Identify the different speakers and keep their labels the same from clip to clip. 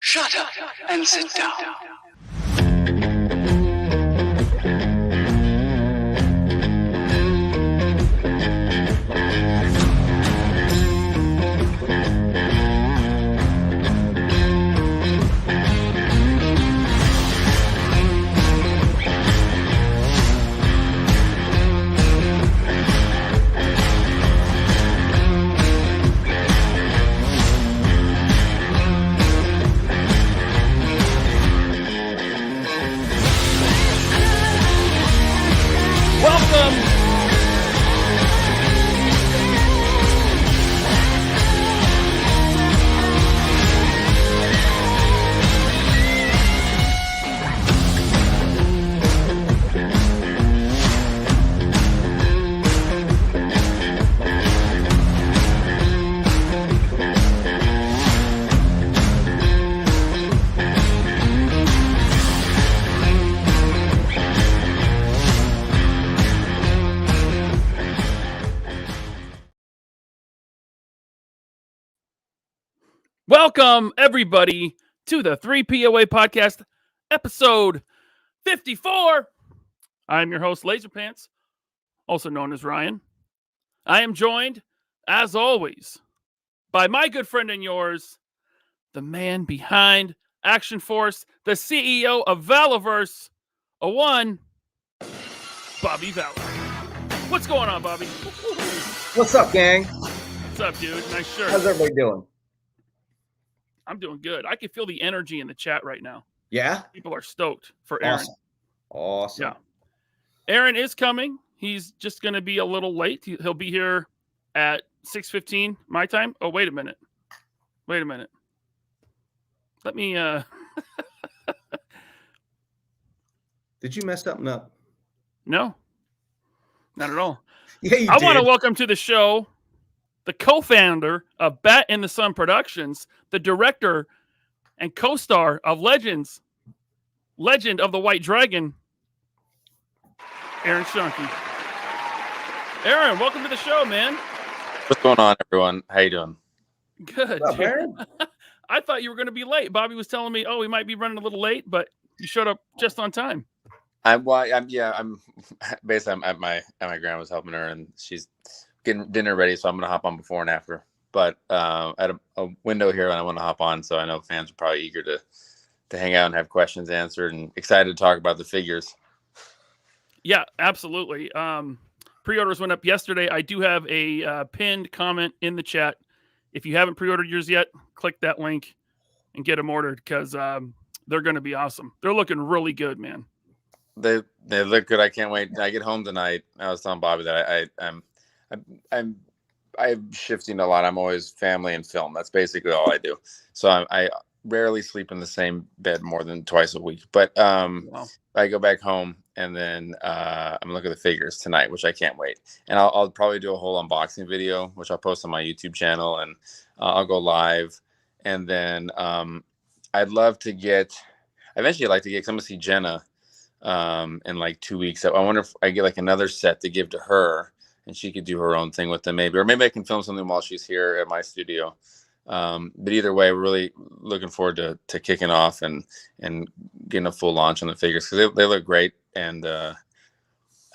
Speaker 1: Shut up and sit down.
Speaker 2: Welcome, everybody, to the 3POA podcast, episode 54. I'm your host, LaserPants, also known as Ryan. I am joined, as always, by my good friend and yours, the man behind Action Force, the CEO of Valaverse, a one, Bobby Valor. What's going on, Bobby?
Speaker 3: What's up, gang?
Speaker 2: What's up, dude? Nice shirt.
Speaker 3: How's everybody doing?
Speaker 2: I'm doing good. I can feel the energy in the chat right now.
Speaker 3: Yeah?
Speaker 2: People are stoked for Aaron.
Speaker 3: Awesome.
Speaker 2: Yeah. Aaron is coming. He's just going to be a little late. He'll be here at 6:15 my time. Oh, wait a minute. Let me
Speaker 3: Did you mess something up?
Speaker 2: No. Not at all.
Speaker 3: Yeah, you
Speaker 2: I
Speaker 3: did.
Speaker 2: want to welcome to the show the co-founder of Bat in the Sun Productions, the director and co-star of Legend of the White Dragon, Aaron Schoenke. Aaron, welcome to the show, man.
Speaker 4: What's going on, everyone? How you doing?
Speaker 2: Good.
Speaker 3: What's up, Aaron?
Speaker 2: I thought you were going to be late. Bobby was telling me, we might be running a little late, but you showed up just on time.
Speaker 4: I'm basically at my grandma's helping her, and she's getting dinner ready, so I'm gonna hop on before and after. But at a window here, and I want to hop on, so I know fans are probably eager to hang out and have questions answered, and excited to talk about the figures.
Speaker 2: Yeah, absolutely. Pre-orders went up yesterday. I do have a pinned comment in the chat. If you haven't pre-ordered yours yet, click that link and get them ordered, because they're going to be awesome. They're looking really good, man.
Speaker 4: They look good. I can't wait. I get home tonight. I was telling Bobby that I'm shifting a lot. I'm always family and film. That's basically all I do. So I rarely sleep in the same bed more than twice a week. But
Speaker 2: Wow.
Speaker 4: I go back home, and then I'm looking at the figures tonight, which I can't wait. And I'll probably do a whole unboxing video, which I'll post on my YouTube channel, and I'll go live. And then I'd like to get, because I'm going to see Jenna in like 2 weeks. I wonder if I get like another set to give to her, and she could do her own thing with them, or maybe I can film something while she's here at my studio. But either way, we're really looking forward to kicking off and getting a full launch on the figures, because they look great. And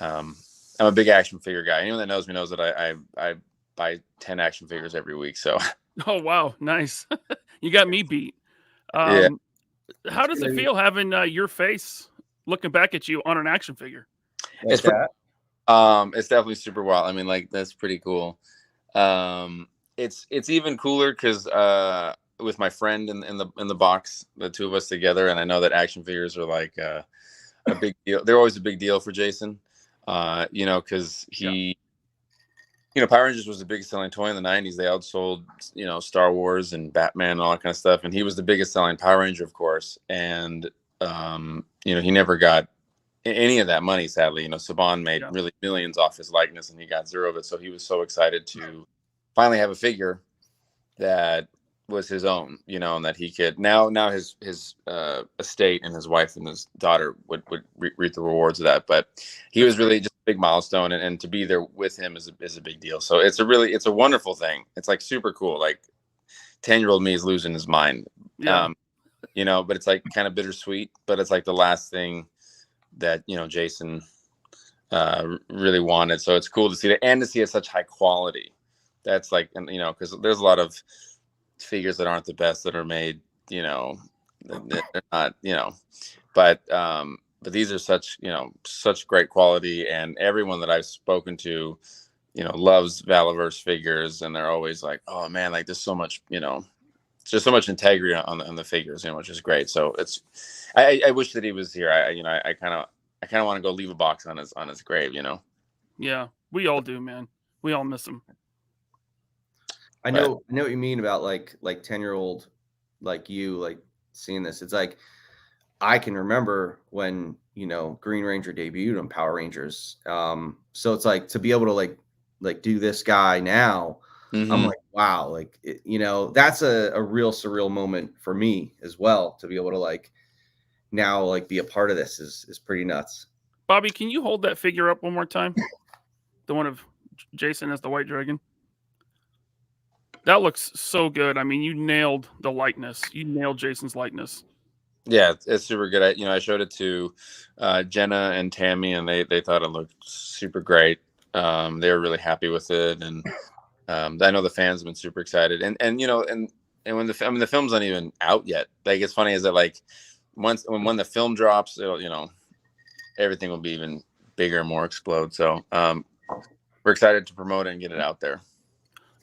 Speaker 4: I'm a big action figure guy. Anyone that knows me knows that I buy 10 action figures every week. So.
Speaker 2: Oh, wow. Nice. You got me beat.
Speaker 4: Yeah.
Speaker 2: How does it feel having your face looking back at you on an action figure?
Speaker 4: It's definitely super wild. I mean, like, that's pretty cool. It's even cooler because with my friend in the box, the two of us together, and I know that action figures are like a big deal. They're always a big deal for Jason, because he, Power Rangers was the biggest selling toy in the 90s. They outsold, Star Wars and Batman and all that kind of stuff. And he was the biggest selling Power Ranger, of course. And, he never got any of that money, sadly. Saban made really millions off his likeness, and he got zero of it. So he was so excited to finally have a figure that was his own, you know, and that he could now his estate and his wife and his daughter would reap the rewards of that. But he was really just a big milestone, and to be there with him is a big deal. So it's a wonderful thing. It's like super cool. Like 10-year-old me is losing his mind.
Speaker 2: Yeah.
Speaker 4: You know, but it's like kind of bittersweet, but it's like the last thing that, you know, Jason really wanted. So it's cool to see that, and to see it such high quality. That's like, and you know, because there's a lot of figures that aren't the best that are made, you know, they're not, you know, but these are such, you know, such great quality, and everyone that I've spoken to, you know, loves Valaverse figures, and they're always like, oh man, like there's so much, you know, just so much integrity on the figures, you know, which is great. So it's, I wish that he was here. I kind of want to go leave a box on his grave, you know?
Speaker 2: Yeah, we all do, man. We all miss him.
Speaker 3: I know what you mean about like 10-year-old, like you, like seeing this. It's like, I can remember when, you know, Green Ranger debuted on Power Rangers. So it's like to be able to like do this guy now, I'm like, wow, like, you know, that's a real surreal moment for me as well, to be able to like now like be a part of this is pretty nuts.
Speaker 2: Bobby, can you hold that figure up one more time? The one of Jason as the White Dragon. That looks so good. I mean, you nailed the likeness. You nailed Jason's likeness.
Speaker 4: Yeah, it's super good. I showed it to Jenna and Tammy, and they thought it looked super great. They were really happy with it, and I know the fans have been super excited. And you know, and when the film's not even out yet. Like, it's funny is that like when the film drops, it'll, you know, everything will be even bigger and more explode. So we're excited to promote it and get it out there.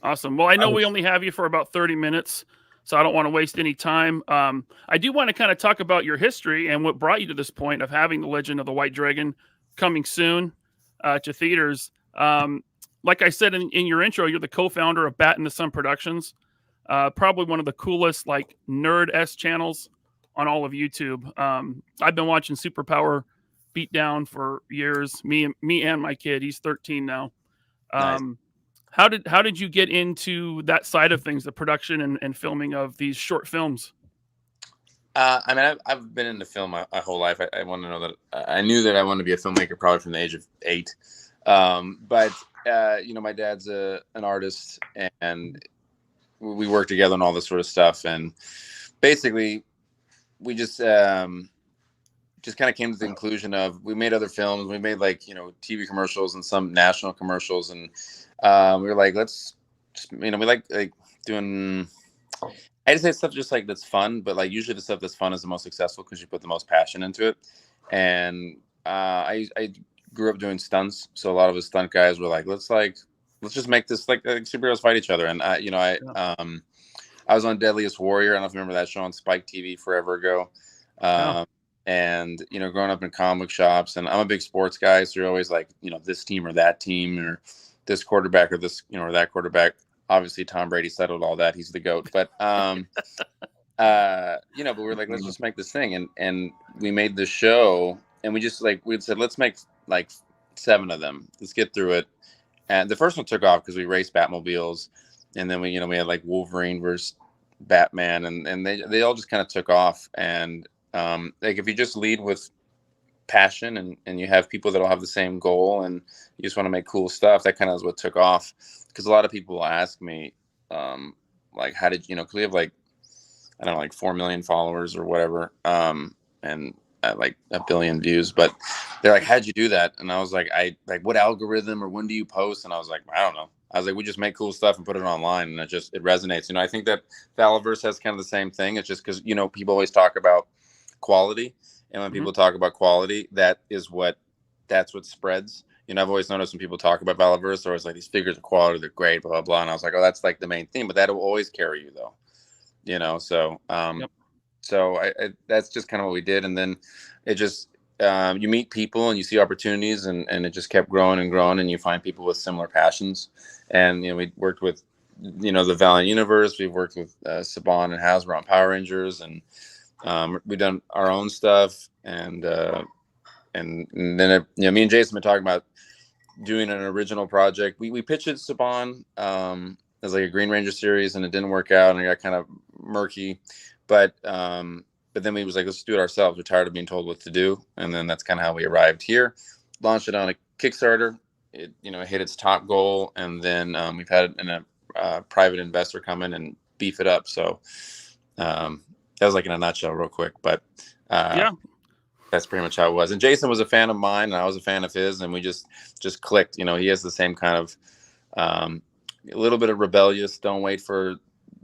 Speaker 2: Awesome. Well, I know we only have you for about 30 minutes, so I don't want to waste any time. I do want to kind of talk about your history and what brought you to this point of having the Legend of the White Dragon coming soon to theaters. Like I said in your intro, you're the co-founder of Bat in the Sun Productions, probably one of the coolest like nerd-esque channels on all of YouTube. I've been watching Superpower Beatdown for years. Me and my kid. He's 13 now.
Speaker 4: Nice.
Speaker 2: How did you get into that side of things, the production and filming of these short films?
Speaker 4: I mean, I've been into film my whole life. I want to know that I knew that I wanted to be a filmmaker probably from the age of 8. But you know, my dad's an artist, and we work together on all this sort of stuff. And basically, we just kind of came to the conclusion of, we made other films. We made like, you know, TV commercials and some national commercials, and we were like, let's, you know, we like doing, I just say stuff just like that's fun, but like usually the stuff that's fun is the most successful because you put the most passion into it. And I grew up doing stunts, so a lot of the stunt guys were like, let's just make this like superheroes fight each other. And I was on Deadliest Warrior. I don't know if you remember that show on Spike TV forever ago. And, you know, growing up in comic shops, and I'm a big sports guy, so you're always like, you know, this team or that team, or this quarterback or this, you know, or that quarterback. Obviously, Tom Brady settled all that. He's the GOAT. But, you know, but we're like, let's just make this thing. And we made the show, and we said, let's make like 7 of them. Let's get through it. And the first one took off because we raced Batmobiles. And then we had like Wolverine versus Batman, and they all just kind of took off. And like, if you just lead with passion and you have people that'll have the same goal, and you just want to make cool stuff, that kind of is what took off. Because a lot of people will ask me, like, how did, you know, because we have like, I don't know, like 4 million followers or whatever, and like 1 billion views, but they're like, how'd you do that? And I was like, what algorithm, or when do you post? And I was like, I don't know. I was like, we just make cool stuff and put it online, and it resonates. You know, I think that Valaverse has kind of the same thing. It's just because, you know, people always talk about quality, and when people talk about quality, that's what spreads. You know, I've always noticed when people talk about Valaverse, they're always like, these figures are quality, they're great, blah, blah, blah. And I was like, oh, that's like the main thing, but that will always carry you though, you know? So, so that's just kind of what we did. And then it just, you meet people and you see opportunities, and it just kept growing and growing, and you find people with similar passions. And, you know, we worked with, you know, the Valiant Universe. We've worked with Saban and Hasbro on Power Rangers, and we've done our own stuff. And then, you know, me and Jason have been talking about doing an original project. We pitched it to Saban as like a Green Ranger series, and it didn't work out, and it got kind of murky. But then we was like, let's do it ourselves. We're tired of being told what to do, and then that's kind of how we arrived here. Launched it on a Kickstarter. It hit its top goal, and then we've had a private investor come in and beef it up. So that was like in a nutshell, real quick. But yeah, that's pretty much how it was. And Jason was a fan of mine, and I was a fan of his, and we just clicked. He has the same kind of a little bit of rebellious. Don't wait for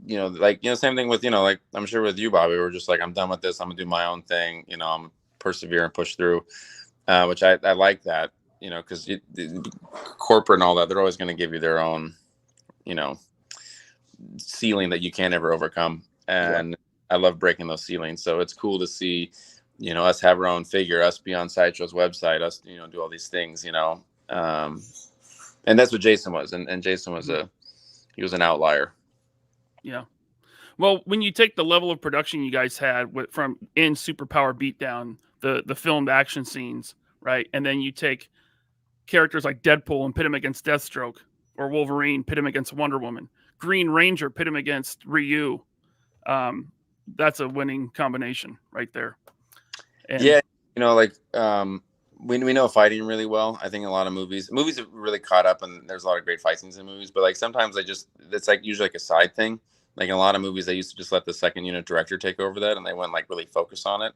Speaker 4: same thing with like I'm sure with you, Bobby. We're just like, I'm done with this. I'm gonna do my own thing. I'm gonna persevere and push through, which I like that. Because corporate and all that, they're always going to give you their own, ceiling that you can't ever overcome. And I love breaking those ceilings. So it's cool to see, us have our own figure, us be on Sideshow's website, us, do all these things, and that's what Jason was. And Jason was he was an outlier.
Speaker 2: Yeah. Well, when you take the level of production you guys had from in Superpower Beatdown, the filmed action scenes, right? And then you take characters like Deadpool and pit him against Deathstroke, or Wolverine, pit him against Wonder Woman, Green Ranger, pit him against Ryu. That's a winning combination right there. And
Speaker 4: yeah, we know fighting really well. I think a lot of movies have really caught up, and there's a lot of great fight scenes in movies. But like sometimes it's like usually like a side thing. Like in a lot of movies, they used to just let the second unit director take over that, and they wouldn't like really focus on it.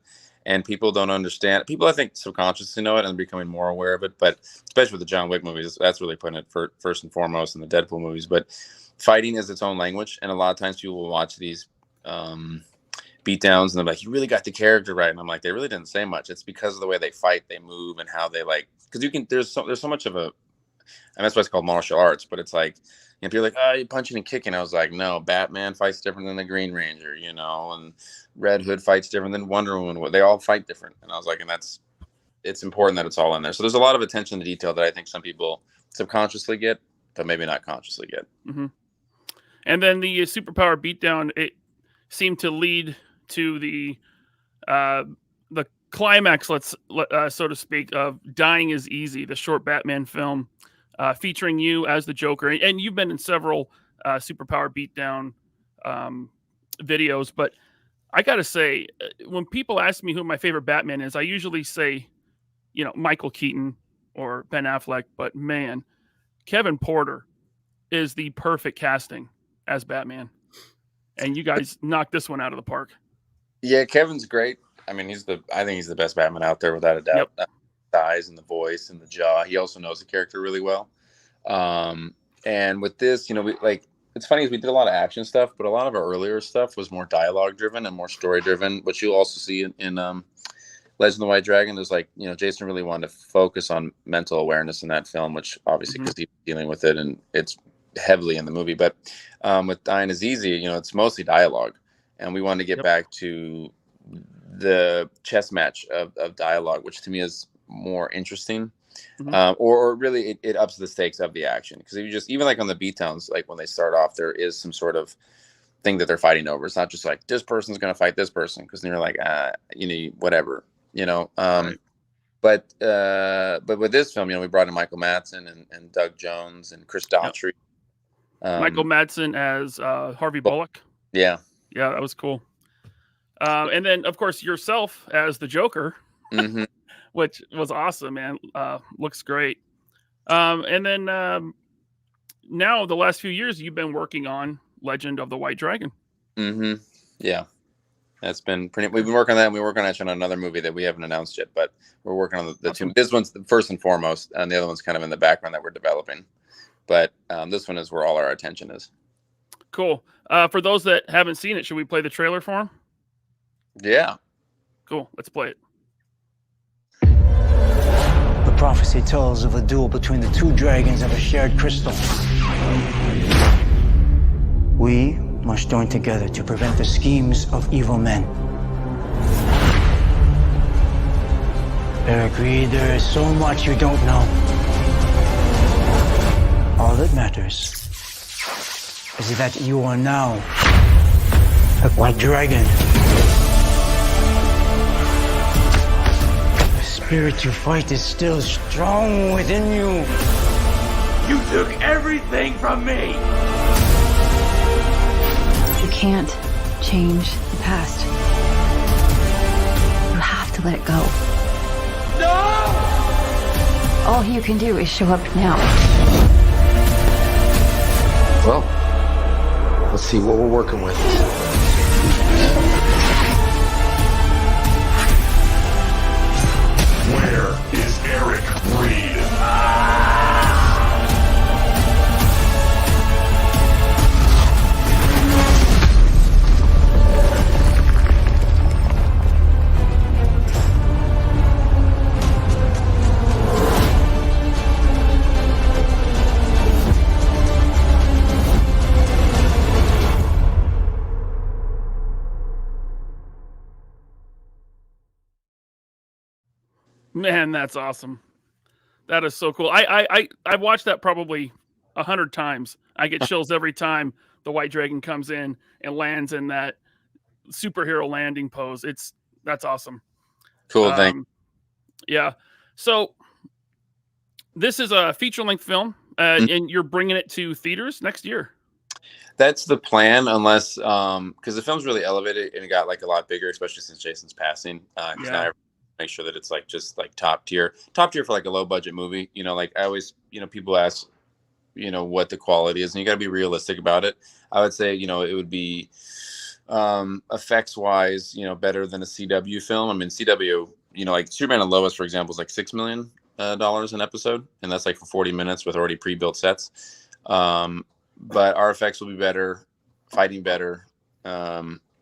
Speaker 4: And people don't understand. People, I think, subconsciously know it and becoming more aware of it. But especially with the John Wick movies, that's really putting it first and foremost in the Deadpool movies. But fighting is its own language. And a lot of times people will watch these beatdowns and they're like, you really got the character right. And I'm like, they really didn't say much. It's because of the way they fight, they move, and how they like. Because there's so much of a, and that's why it's called martial arts. But it's like, people are like, oh, you're punching and kicking. I was like, no, Batman fights different than the Green Ranger, and Red Hood fights different than Wonder Woman. They all fight different. And I was like, and it's important that it's all in there. So there's a lot of attention to detail that I think some people subconsciously get, but maybe not consciously get.
Speaker 2: Mm-hmm. And then the Superpower Beatdown, it seemed to lead to the climax, so to speak, of Dying is Easy, the short Batman film, featuring you as the Joker. And you've been in several Superpower Beatdown videos, but I got to say, when people ask me who my favorite Batman is, I usually say, Michael Keaton or Ben Affleck, but man, Kevin Porter is the perfect casting as Batman. And you guys knocked this one out of the park. Yeah,
Speaker 4: Kevin's great. I mean, I think he's the best Batman out there without a doubt. Yep. The eyes and the voice and the jaw. He also knows the character really well. And with this, it's funny, we did a lot of action stuff, but a lot of our earlier stuff was more dialogue driven and more story driven, which you'll also see in Legend of the White Dragon. There's Jason really wanted to focus on mental awareness in that film, which obviously because he's dealing with it and it's heavily in the movie. But with Dying is Easy, it's mostly dialogue. And we wanted to get back to the chess match of dialogue, which to me is more interesting. Or really it ups the stakes of the action, because if you even like on the beatdowns, like when they start off, there is some sort of thing that they're fighting over. It's not just like this person's going to fight this person, because then you're like whatever, right. But with this film, we brought in Michael Madsen and Doug Jones and Chris Daughtry.
Speaker 2: Michael Madsen as Harvey Bullock.
Speaker 4: Yeah,
Speaker 2: that was cool. And then of course yourself as the Joker. Which was awesome, man. Looks great. And then now the last few years you've been working on Legend of the White Dragon.
Speaker 4: Yeah. That's been pretty. We've been working on that, and we're working on another movie that we haven't announced yet, but we're working on the two. This one's the first and foremost, and the other one's kind of in the background that we're developing. But this one is where all our attention is.
Speaker 2: Cool. For those that haven't seen it, should we play the trailer for them?
Speaker 4: Yeah.
Speaker 2: Cool. Let's play it.
Speaker 5: The prophecy tells of a duel between the two dragons of a shared crystal. We must join together to prevent the schemes of evil men. Eric, there is so much you don't know. All that matters is that you are now a white dragon. The spirit you fight is still strong within you.
Speaker 6: You took everything from me. can't change the past. You have to let it go. No! All you can do is show up now.
Speaker 7: Well, let's see what we're working with.
Speaker 8: Where is Eric Reed?
Speaker 2: Man, that's awesome. That is so cool. I've watched that probably 100 times. I get chills every time the White Dragon comes in and lands in that superhero landing pose. That's awesome.
Speaker 4: Cool thing.
Speaker 2: Yeah. So this is a feature-length film, and you're bringing it to theaters next year.
Speaker 4: That's the plan, unless because the film's really elevated and it got like a lot bigger, especially since Jason's passing. Now I make sure that it's like just like top tier for like a low budget movie. You know, like I always, people ask, what the quality is, and you got to be realistic about it. I would say, it would be effects wise, better than a CW film. I mean, CW, like Superman and Lois, for example, is like $6 million an episode, and that's like for 40 minutes with already pre-built sets. But our effects will be better, fighting better,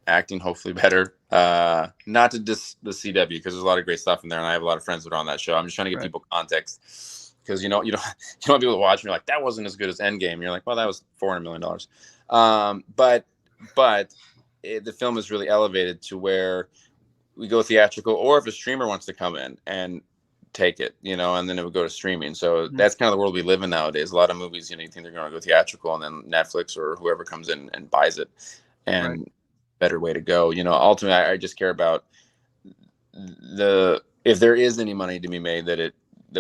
Speaker 4: acting hopefully better. Not to diss the CW, because there's a lot of great stuff in there, and I have a lot of friends that are on that show. I'm just trying to give people context, because you don't want people to watch and you're like, that wasn't as good as Endgame. You're like, well, that was $400 million. But the film is really elevated to where we go theatrical, or if a streamer wants to come in and take it, and then it would go to streaming. So that's kind of the world we live in nowadays. A lot of movies, you think they're going to go theatrical, and then Netflix or whoever comes in and buys it. And better way to go. Ultimately, I just care about if there is any money to be made, that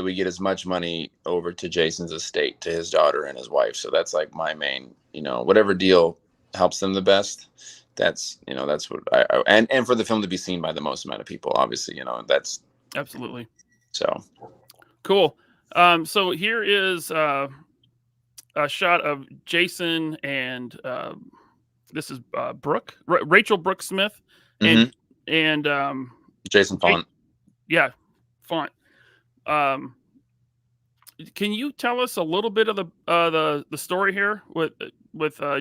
Speaker 4: we get as much money over to Jason's estate, to his daughter and his wife. So that's like my main, whatever deal helps them the best. That's what and for the film to be seen by the most amount of people, obviously, that's
Speaker 2: absolutely.
Speaker 4: So
Speaker 2: cool. So here is a shot of Jason and this is Rachel Brooks Smith and
Speaker 4: Jason Font.
Speaker 2: Font. Can you tell us a little bit of the story here with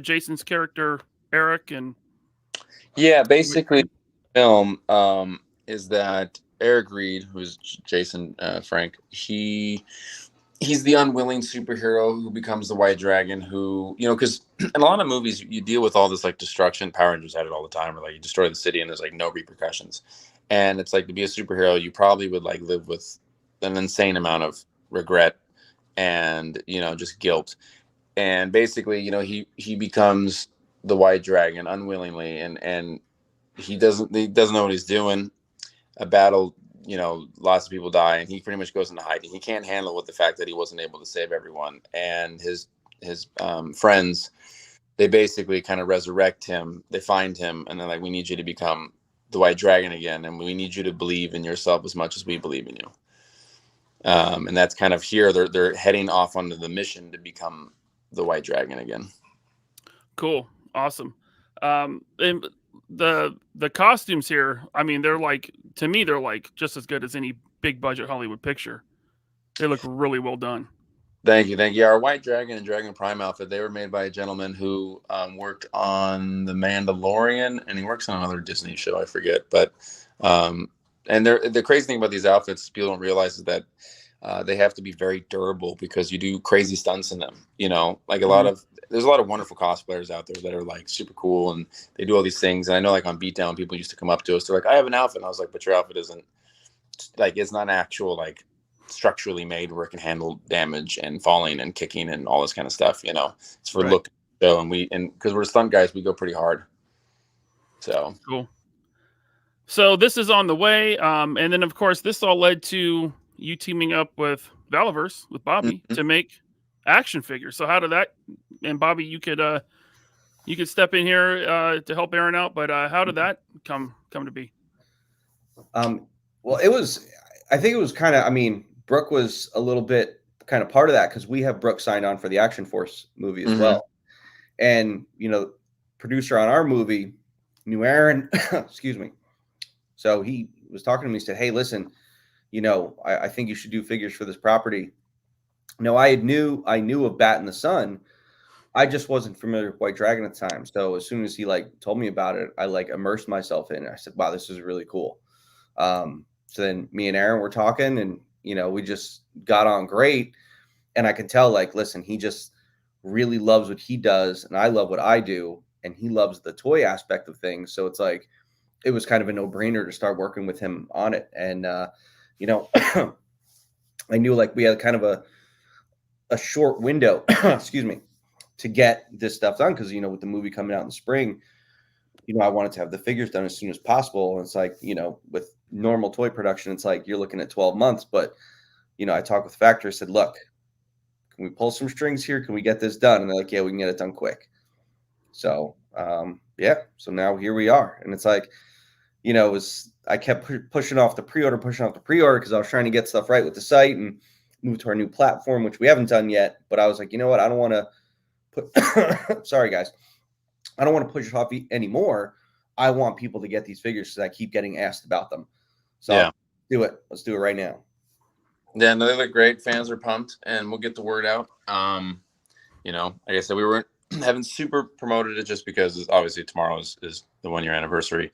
Speaker 2: Jason's character Eric? And
Speaker 4: basically, the film is that Eric Reed, who's Jason Frank, he's the unwilling superhero who becomes the White Dragon, who, because in a lot of movies you deal with all this like destruction. Power Rangers had it all the time, or like you destroy the city and there's like no repercussions. And it's like, to be a superhero, you probably would like live with an insane amount of regret and, just guilt. And basically, he becomes the White Dragon unwillingly, and he doesn't know what he's doing. A battle, lots of people die, and he pretty much goes into hiding. He can't handle with the fact that he wasn't able to save everyone. And his friends, they basically kind of resurrect him. They find him, and they're like, we need you to become the White Dragon again, and we need you to believe in yourself as much as we believe in you. And that's kind of here. They're heading off onto the mission to become the White Dragon again.
Speaker 2: Cool. Awesome. And the costumes here, I mean, they're like, to me, they're like just as good as any big budget Hollywood picture. They look really well done.
Speaker 4: Thank you. Our White Dragon and Dragon Prime outfit, they were made by a gentleman who worked on The Mandalorian, and he works on another Disney show, I forget. But and the crazy thing about these outfits, people don't realize, is that they have to be very durable, because you do crazy stunts in them. Like there's a lot of wonderful cosplayers out there that are like super cool, and they do all these things. And I know, like on Beatdown, people used to come up to us. They're like, I have an outfit. And I was like, but your outfit isn't like, it's not actual, like structurally made where it can handle damage and falling and kicking and all this kind of stuff. It's for look. So, and because we're stunt guys, we go pretty hard. So
Speaker 2: cool. So this is on the way. And then of course, this all led to you teaming up with Valaverse, with Bobby, to make action figures. So how did that, and Bobby, you could you could step in here to help Aaron out. But how did that come to be?
Speaker 3: Well, I think it was kind of, I mean, Brooke was a little bit kind of part of that because we have Brooke signed on for the Action Force movie as well. And, producer on our movie knew Aaron, excuse me. So he was talking to me, said, hey, listen, I think you should do figures for this property. No, I knew of Bat in the Sun. I just wasn't familiar with White Dragon at the time. So as soon as he told me about it, I immersed myself in it. I said, wow, this is really cool. So then me and Aaron were talking and, we just got on great. And I could tell listen, he just really loves what he does. And I love what I do. And he loves the toy aspect of things. So it's it was kind of a no-brainer to start working with him on it. And, I knew we had kind of a short window, excuse me, to get this stuff done. Cause with the movie coming out in the spring, I wanted to have the figures done as soon as possible. And it's with normal toy production, it's you're looking at 12 months. But, I talked with factory, I said, look, can we pull some strings here? Can we get this done? And they're like, yeah, we can get it done quick. So, so now here we are. And it's I kept pushing off the pre-order because I was trying to get stuff right with the site and move to our new platform, which we haven't done yet. But I was like, you know what? I don't want to put, sorry guys. I don't want to push it off anymore. I want people to get these figures because I keep getting asked about them. So yeah. Let's do it right now.
Speaker 4: Yeah, no, they look great. Fans are pumped, and we'll get the word out. Like I said, we haven't super promoted it just because obviously tomorrow is the 1-year anniversary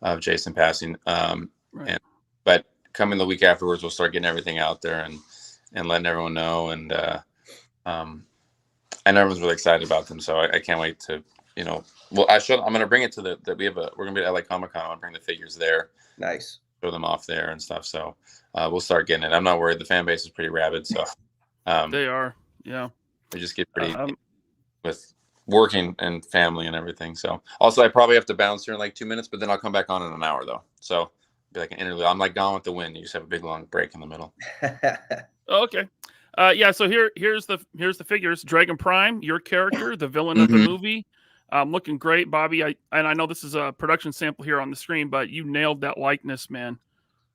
Speaker 4: of Jason passing.
Speaker 2: Right.
Speaker 4: But coming the week afterwards, we'll start getting everything out there and letting everyone know. And I know everyone's really excited about them, so I can't wait to. I'm going to bring it to we're going to be at LA Comic-Con. I'll bring the figures there.
Speaker 3: Nice.
Speaker 4: Show them off there and stuff. So we'll start getting it. I'm not worried. The fan base is pretty rabid. So
Speaker 2: they are. Yeah.
Speaker 4: They just get pretty with working and family and everything. So also I probably have to bounce here in 2 minutes, but then I'll come back on in an hour though. So it'll be like an interlude. I'm Gone with the Wind. You just have a big long break in the middle.
Speaker 2: Okay. So here's the figures. Dragon Prime, your character, the villain of the movie. Looking great, Bobby. I know this is a production sample here on the screen, but you nailed that likeness, man.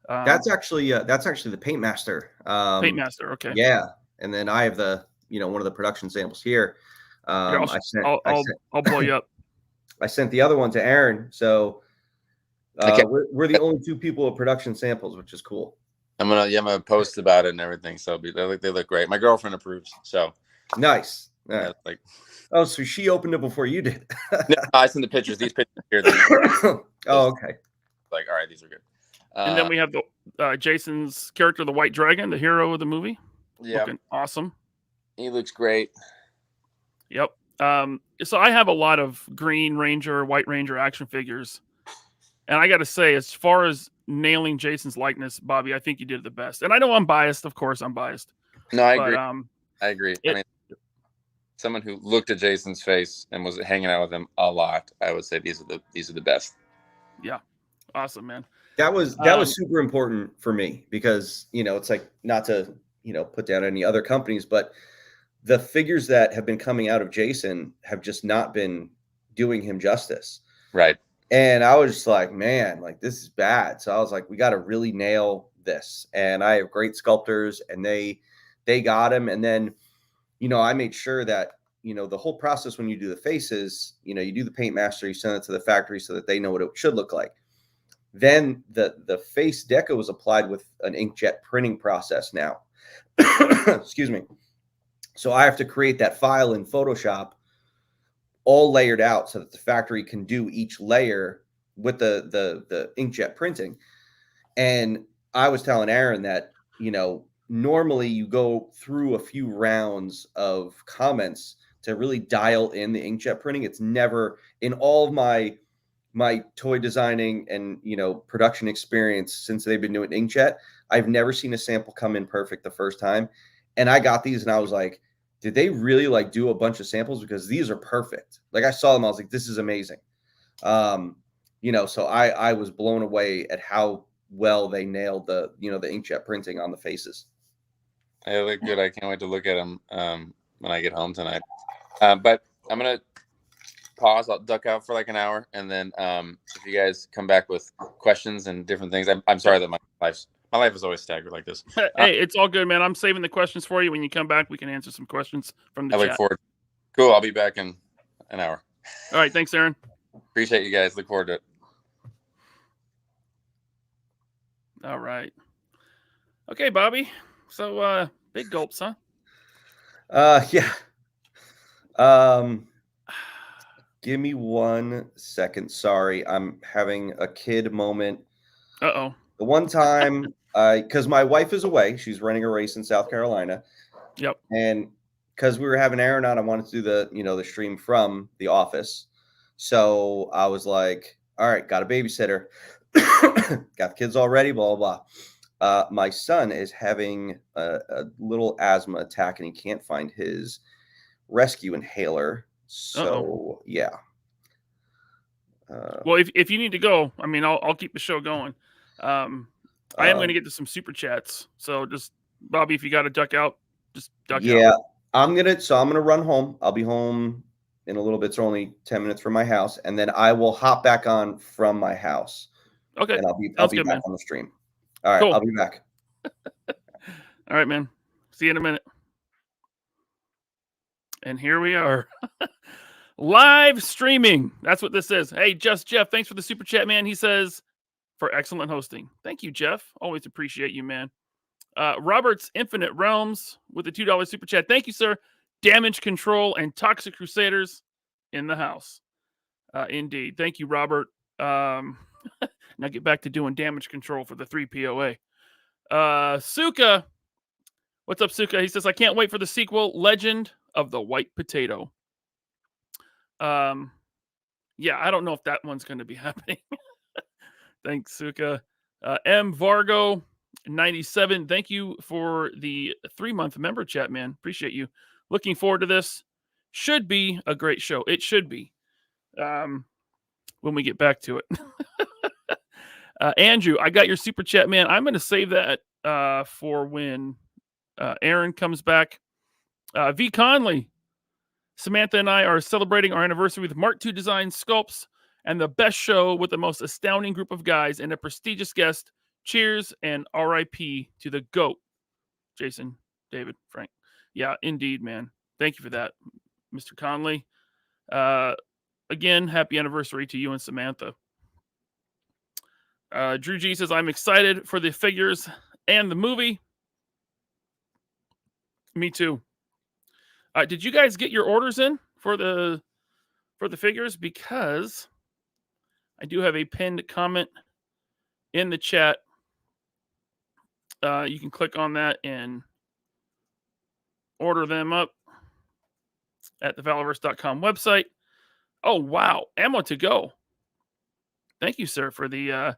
Speaker 3: That's actually the Paint Master.
Speaker 2: Paint Master, okay.
Speaker 3: Yeah, and then I have the one of the production samples here.
Speaker 2: I'll blow you up.
Speaker 3: I sent the other one to Aaron, so we're the only 2 people with production samples, which is cool.
Speaker 4: I'm gonna post about it and everything. So they look great. My girlfriend approves. So
Speaker 3: nice.
Speaker 4: Yeah,
Speaker 3: oh, so she opened it before you did.
Speaker 4: No, I sent the pictures. These pictures here.
Speaker 3: Oh, okay.
Speaker 4: All right, these are good.
Speaker 2: And then we have the Jason's character, the White Dragon, the hero of the movie.
Speaker 4: Yeah,
Speaker 2: looking awesome.
Speaker 4: He looks great.
Speaker 2: Yep. So I have a lot of Green Ranger, White Ranger action figures, and I got to say, as far as nailing Jason's likeness, Bobby, I think you did it the best. And I know I'm biased. Of course, I'm biased.
Speaker 4: No, I agree. I agree. I mean, someone who looked at Jason's face and was hanging out with him a lot, I would say these are the best.
Speaker 2: Yeah, awesome, man.
Speaker 3: That was super important for me because it's not to put down any other companies, but the figures that have been coming out of Jason have just not been doing him justice.
Speaker 4: Right.
Speaker 3: And I was just like, man, this is bad. So I was like, we got to really nail this. And I have great sculptors, and they got him. And then I made sure that, the whole process when you do the faces, you do the Paint Master, you send it to the factory so that they know what it should look like. Then the face deco was applied with an inkjet printing process now. Excuse me. So I have to create that file in Photoshop all layered out so that the factory can do each layer with the inkjet printing. And I was telling Aaron that, normally you go through a few rounds of comments to really dial in the inkjet printing. It's never in all of my toy designing and, production experience since they've been doing inkjet, I've never seen a sample come in perfect the first time. And I got these and I was like, did they really do a bunch of samples? Because these are perfect. I saw them, I was like, this is amazing. So I was blown away at how well they nailed the inkjet printing on the faces.
Speaker 4: They look good. I can't wait to look at them when I get home tonight. But I'm gonna pause. I'll duck out for like an hour, and then if you guys come back with questions and different things, I'm sorry that my life is always staggered like this.
Speaker 2: Hey, it's all good, man. I'm saving the questions for you. When you come back, we can answer some questions from the
Speaker 4: I
Speaker 2: chat.
Speaker 4: look forward. Cool. I'll be back in an hour.
Speaker 2: All right. Thanks, Aaron.
Speaker 4: Appreciate you guys. Look forward to it.
Speaker 2: All right. Okay, Bobby. So big gulps, huh?
Speaker 3: Yeah. Give me 1 second. Sorry, I'm having a kid moment.
Speaker 2: Uh-oh.
Speaker 3: The one time because my wife is away, she's running a race in South Carolina.
Speaker 2: Yep.
Speaker 3: And because we were having Aaron on, I wanted to do the stream from the office. So I was like, all right, got a babysitter, got the kids all ready, blah, blah, blah. My son is having a little asthma attack and he can't find his rescue inhaler. So, yeah.
Speaker 2: Well, if you need to go, I mean, I'll keep the show going. I am going to get to some super chats. So just, Bobby, if you got to duck out, just duck out.
Speaker 3: Yeah, I'm going to run home. I'll be home in a little bit. It's only 10 minutes from my house. And then I will hop back on from my house.
Speaker 2: Okay.
Speaker 3: And I'll be
Speaker 2: good,
Speaker 3: back
Speaker 2: man.
Speaker 3: on the stream. All right.
Speaker 2: Cool.
Speaker 3: I'll be back.
Speaker 2: All right, man. See you in a minute. And here we are. Live streaming. That's what this is. Hey, Just Jeff, thanks for the super chat, man. He says, for excellent hosting. Thank you, Jeff. Always appreciate you, man. Robert's Infinite Realms with the $2 super chat. Thank you, sir. Damage Control and Toxic Crusaders in the house. Indeed. Thank you, Robert. Now get back to doing damage control for the 3 POA. Suka. What's up, Suka? He says, I can't wait for the sequel, Legend of the White Potato. Yeah, I don't know if that one's going to be happening. Thanks, Suka. M. Vargo 97. Thank you for the 3-month member chat, man. Appreciate you. Looking forward to this. Should be a great show. It should be. When we get back to it. Andrew, I got your super chat, man. I'm going to save that for when Aaron comes back. V. Conley. Samantha and I are celebrating our anniversary with Mark II Design Sculpts and the best show with the most astounding group of guys and a prestigious guest. Cheers and RIP to the GOAT. Jason, David, Frank. Yeah, indeed, man. Thank you for that, Mr. Conley. Again, happy anniversary to you and Samantha. Drew G says, I'm excited for the figures and the movie. Me too. Did you guys get your orders in for the figures? Because I do have a pinned comment in the chat. You can click on that and order them up at the Valaverse.com website. Oh, wow. Ammo to go. Thank you, sir, for the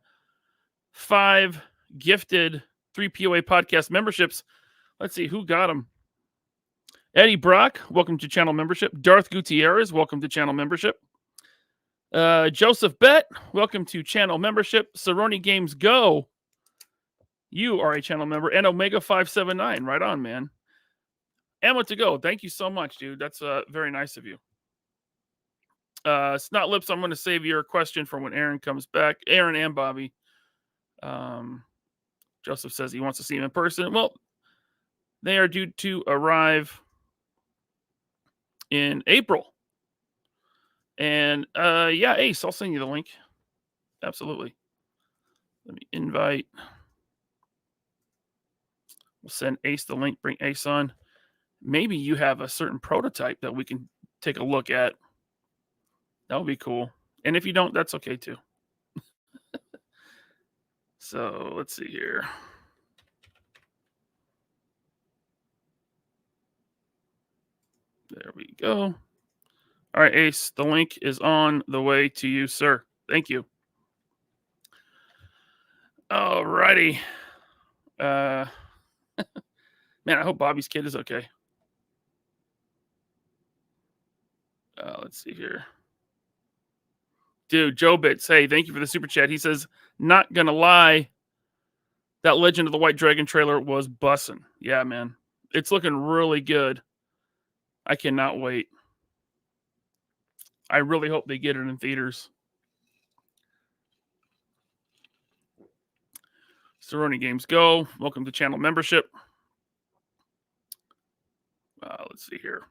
Speaker 2: 5 gifted 3 POA podcast memberships. Let's see who got them. Eddie Brock, welcome to channel membership. Darth Gutierrez, welcome to channel membership. Joseph Bett, welcome to channel membership. Cerrone Games Go, you are a channel member. And Omega 579, right on, man. Ammo to go, thank you so much, dude. That's very nice of you. Snot Lips, I'm going to save your question for when Aaron comes back. Aaron and Bobby. Joseph says he wants to see him in person. Well, they are due to arrive in April. And yeah, Ace, I'll send you the link. Absolutely. Let me invite. We'll send Ace the link, bring Ace on. Maybe you have a certain prototype that we can take a look at. That would be cool. And if you don't, that's okay too. So let's see here. There we go. All right, Ace, the link is on the way to you, sir. Thank you. All righty. Man, I hope Bobby's kid is okay. Let's see here. Dude, Joe Bits, hey, thank you for the super chat. He says, not gonna lie, that Legend of the White Dragon trailer was bussin'. Yeah, man. It's looking really good. I cannot wait. I really hope they get it in theaters. Cerrone Games Go. Welcome to channel membership. Let's see here.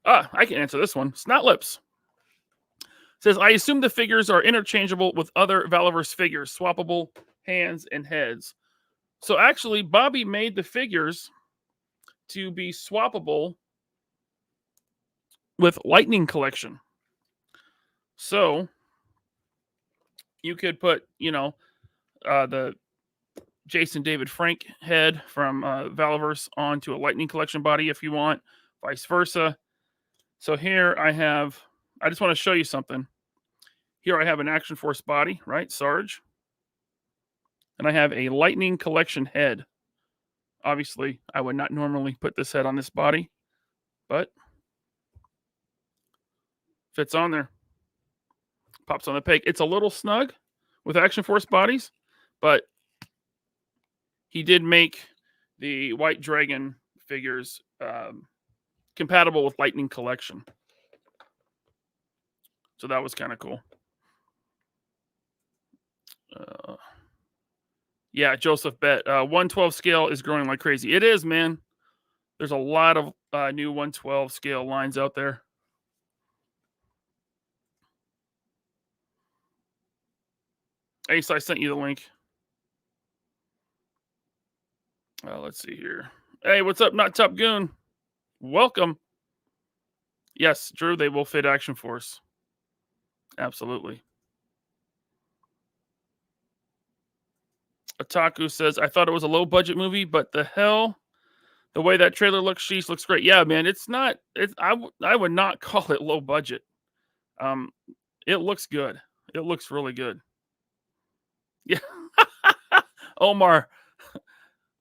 Speaker 2: I can answer this one. Snot Lips says, I assume the figures are interchangeable with other Valaverse figures, swappable hands and heads. So actually, Bobby made the figures to be swappable with Lightning Collection. So you could put, the Jason David Frank head from Valaverse onto a Lightning Collection body if you want, vice versa. So here I just want to show you something. Here I have an Action Force body, right? Sarge. And I have a Lightning Collection head. Obviously, I would not normally put this head on this body, but fits on there. Pops on the peg. It's a little snug with Action Force bodies, but he did make the White Dragon figures compatible with Lightning Collection. So that was kind of cool. Yeah, Joseph Bet. 112 scale is growing like crazy. It is, man. There's a lot of new 112 scale lines out there. Ace, I sent you the link. Let's see here. Hey, what's up, Not Top Goon? Welcome. Yes, Drew, they will fit Action Force. Absolutely. Otaku says, I thought it was a low-budget movie, but the way that trailer looks, Sheesh looks great. Yeah, man, it's not. I would not call it low budget. It looks good. It looks really good. Yeah. Omar,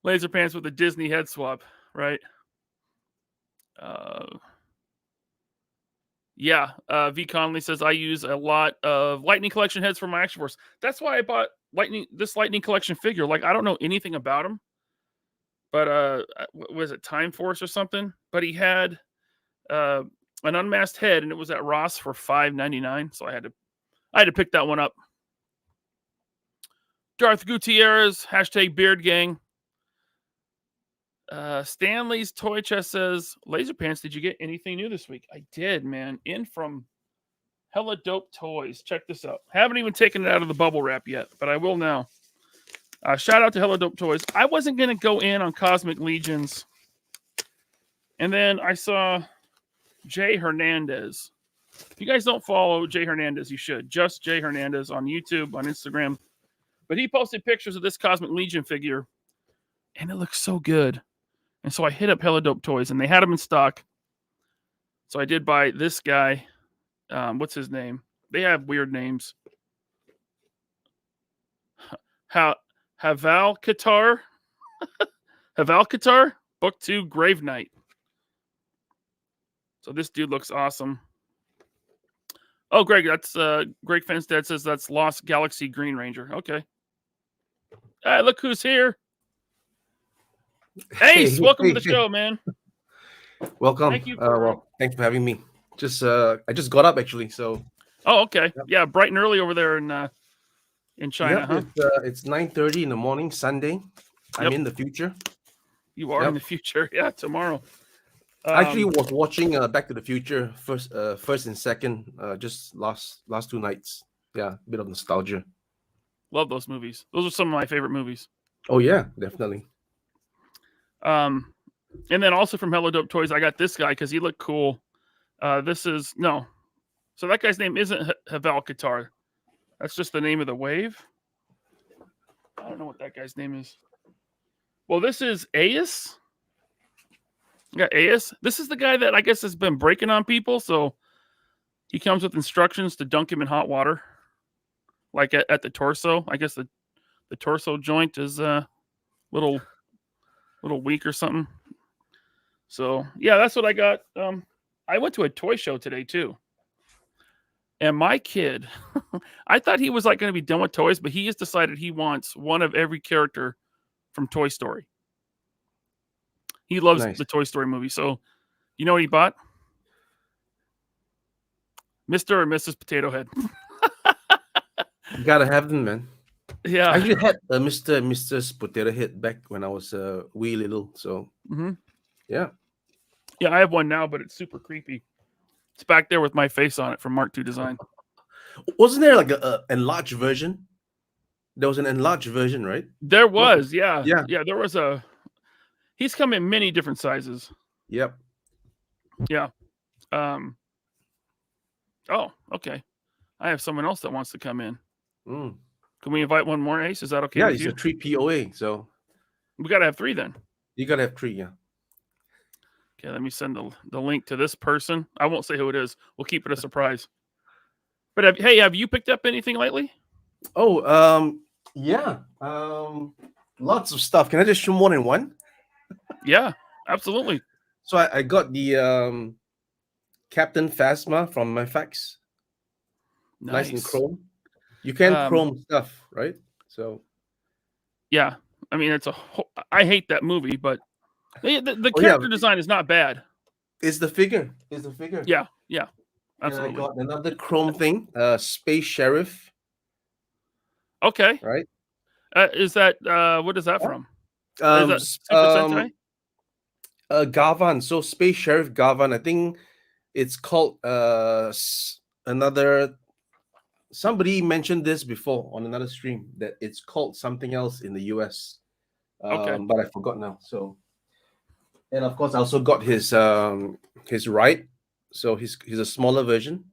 Speaker 2: LaserPants with a Disney head swap, right? Yeah. V Conley says, I use a lot of Lightning Collection heads for my Action Force. That's why I bought this Lightning Collection figure. Like, I don't know anything about him, but was it Time Force or something? But he had an unmasked head, and it was at Ross for $5.99. So I had to pick that one up. Darth Gutierrez, #BeardGang. Stanley's Toy Chest says, LaserPants, did you get anything new this week? I did, man. In from Hella Dope Toys. Check this out. Haven't even taken it out of the bubble wrap yet, but I will now. Shout out to Hella Dope Toys. I wasn't going to go in on Cosmic Legions. And then I saw Jay Hernandez. If you guys don't follow Jay Hernandez, you should. Just Jay Hernandez on YouTube, on Instagram. But he posted pictures of this Cosmic Legion figure, and it looks so good. And so I hit up Hella Dope Toys, and they had them in stock. So I did buy this guy. What's his name? They have weird names. Haval Qatar? Haval Qatar? Book 2, Grave Knight. So this dude looks awesome. Oh, Greg, that's Greg Fenstead says that's Lost Galaxy Green Ranger. Okay. Hey, look who's here. Ace, welcome to the show, man.
Speaker 9: Welcome.
Speaker 2: Thank you for,
Speaker 9: thanks for having me. I just got up actually, so.
Speaker 2: Oh, okay.
Speaker 9: Yep.
Speaker 2: Yeah, bright and early over there in China,
Speaker 9: Yep,
Speaker 2: huh?
Speaker 9: It's 9:30 in the morning, Sunday. I'm in the future.
Speaker 2: You are in the future. Yeah, tomorrow.
Speaker 9: I actually was watching Back to the Future first and second, just last 2 nights. Yeah, a bit of nostalgia.
Speaker 2: Love those movies. Those are some of my favorite movies.
Speaker 9: Oh yeah, definitely.
Speaker 2: And then also from Hella Dope Toys, I got this guy because he looked cool. So that guy's name isn't Haval Qatar. That's just the name of the wave. I don't know what that guy's name is. Well, this is Aes. Yeah, Aes. This is the guy that I guess has been breaking on people. So he comes with instructions to dunk him in hot water, like at the torso. I guess the torso joint is a little weak or something. So yeah, that's what I got. I went to a toy show today too. And my kid, I thought he was like going to be done with toys, but he has decided he wants one of every character from Toy Story. He loves the Toy Story movie. So you know what he bought? Mr. or Mrs. Potato Head.
Speaker 9: You gotta have them, man.
Speaker 2: Yeah.
Speaker 9: I actually had a Mr. and Mrs. Potato Head back when I was wee little. So yeah.
Speaker 2: Yeah, I have one now, but it's super creepy. It's back there with my face on it from Mark II Design.
Speaker 9: Wasn't there like a enlarged version? There was an enlarged version, right?
Speaker 2: There was, yeah.
Speaker 9: Yeah.
Speaker 2: There was a. He's come in many different sizes.
Speaker 9: Yep.
Speaker 2: Yeah. Oh, okay. I have someone else that wants to come in. Can we invite one more, Ace? Is that okay?
Speaker 9: Yeah,
Speaker 2: with
Speaker 9: it's
Speaker 2: you?
Speaker 9: a 3 POA, so
Speaker 2: We gotta have 3 then.
Speaker 9: you gotta have 3, yeah.
Speaker 2: Okay, let me send the link to this person. I won't say who it is. We'll keep it a surprise. But have you picked up anything lately?
Speaker 9: Oh, yeah. Lots of stuff. Can I just show more than one?
Speaker 2: Yeah, absolutely.
Speaker 9: So I got the Captain Phasma from my fax. Nice and chrome. You can chrome stuff, right? So
Speaker 2: yeah, I mean I hate that movie, but the character design is not bad.
Speaker 9: It's the figure.
Speaker 2: Yeah, absolutely.
Speaker 9: And I got another chrome thing, Space Sheriff.
Speaker 2: Okay.
Speaker 9: Right.
Speaker 2: Is that what is that from? Is that Super Sentai?
Speaker 9: Garvan. So Space Sheriff Garvan. I think it's called another. Somebody mentioned this before on another stream that it's called something else in the US.
Speaker 2: Okay.
Speaker 9: But I forgot now. So, and of course, I also got his right. So he's a smaller version.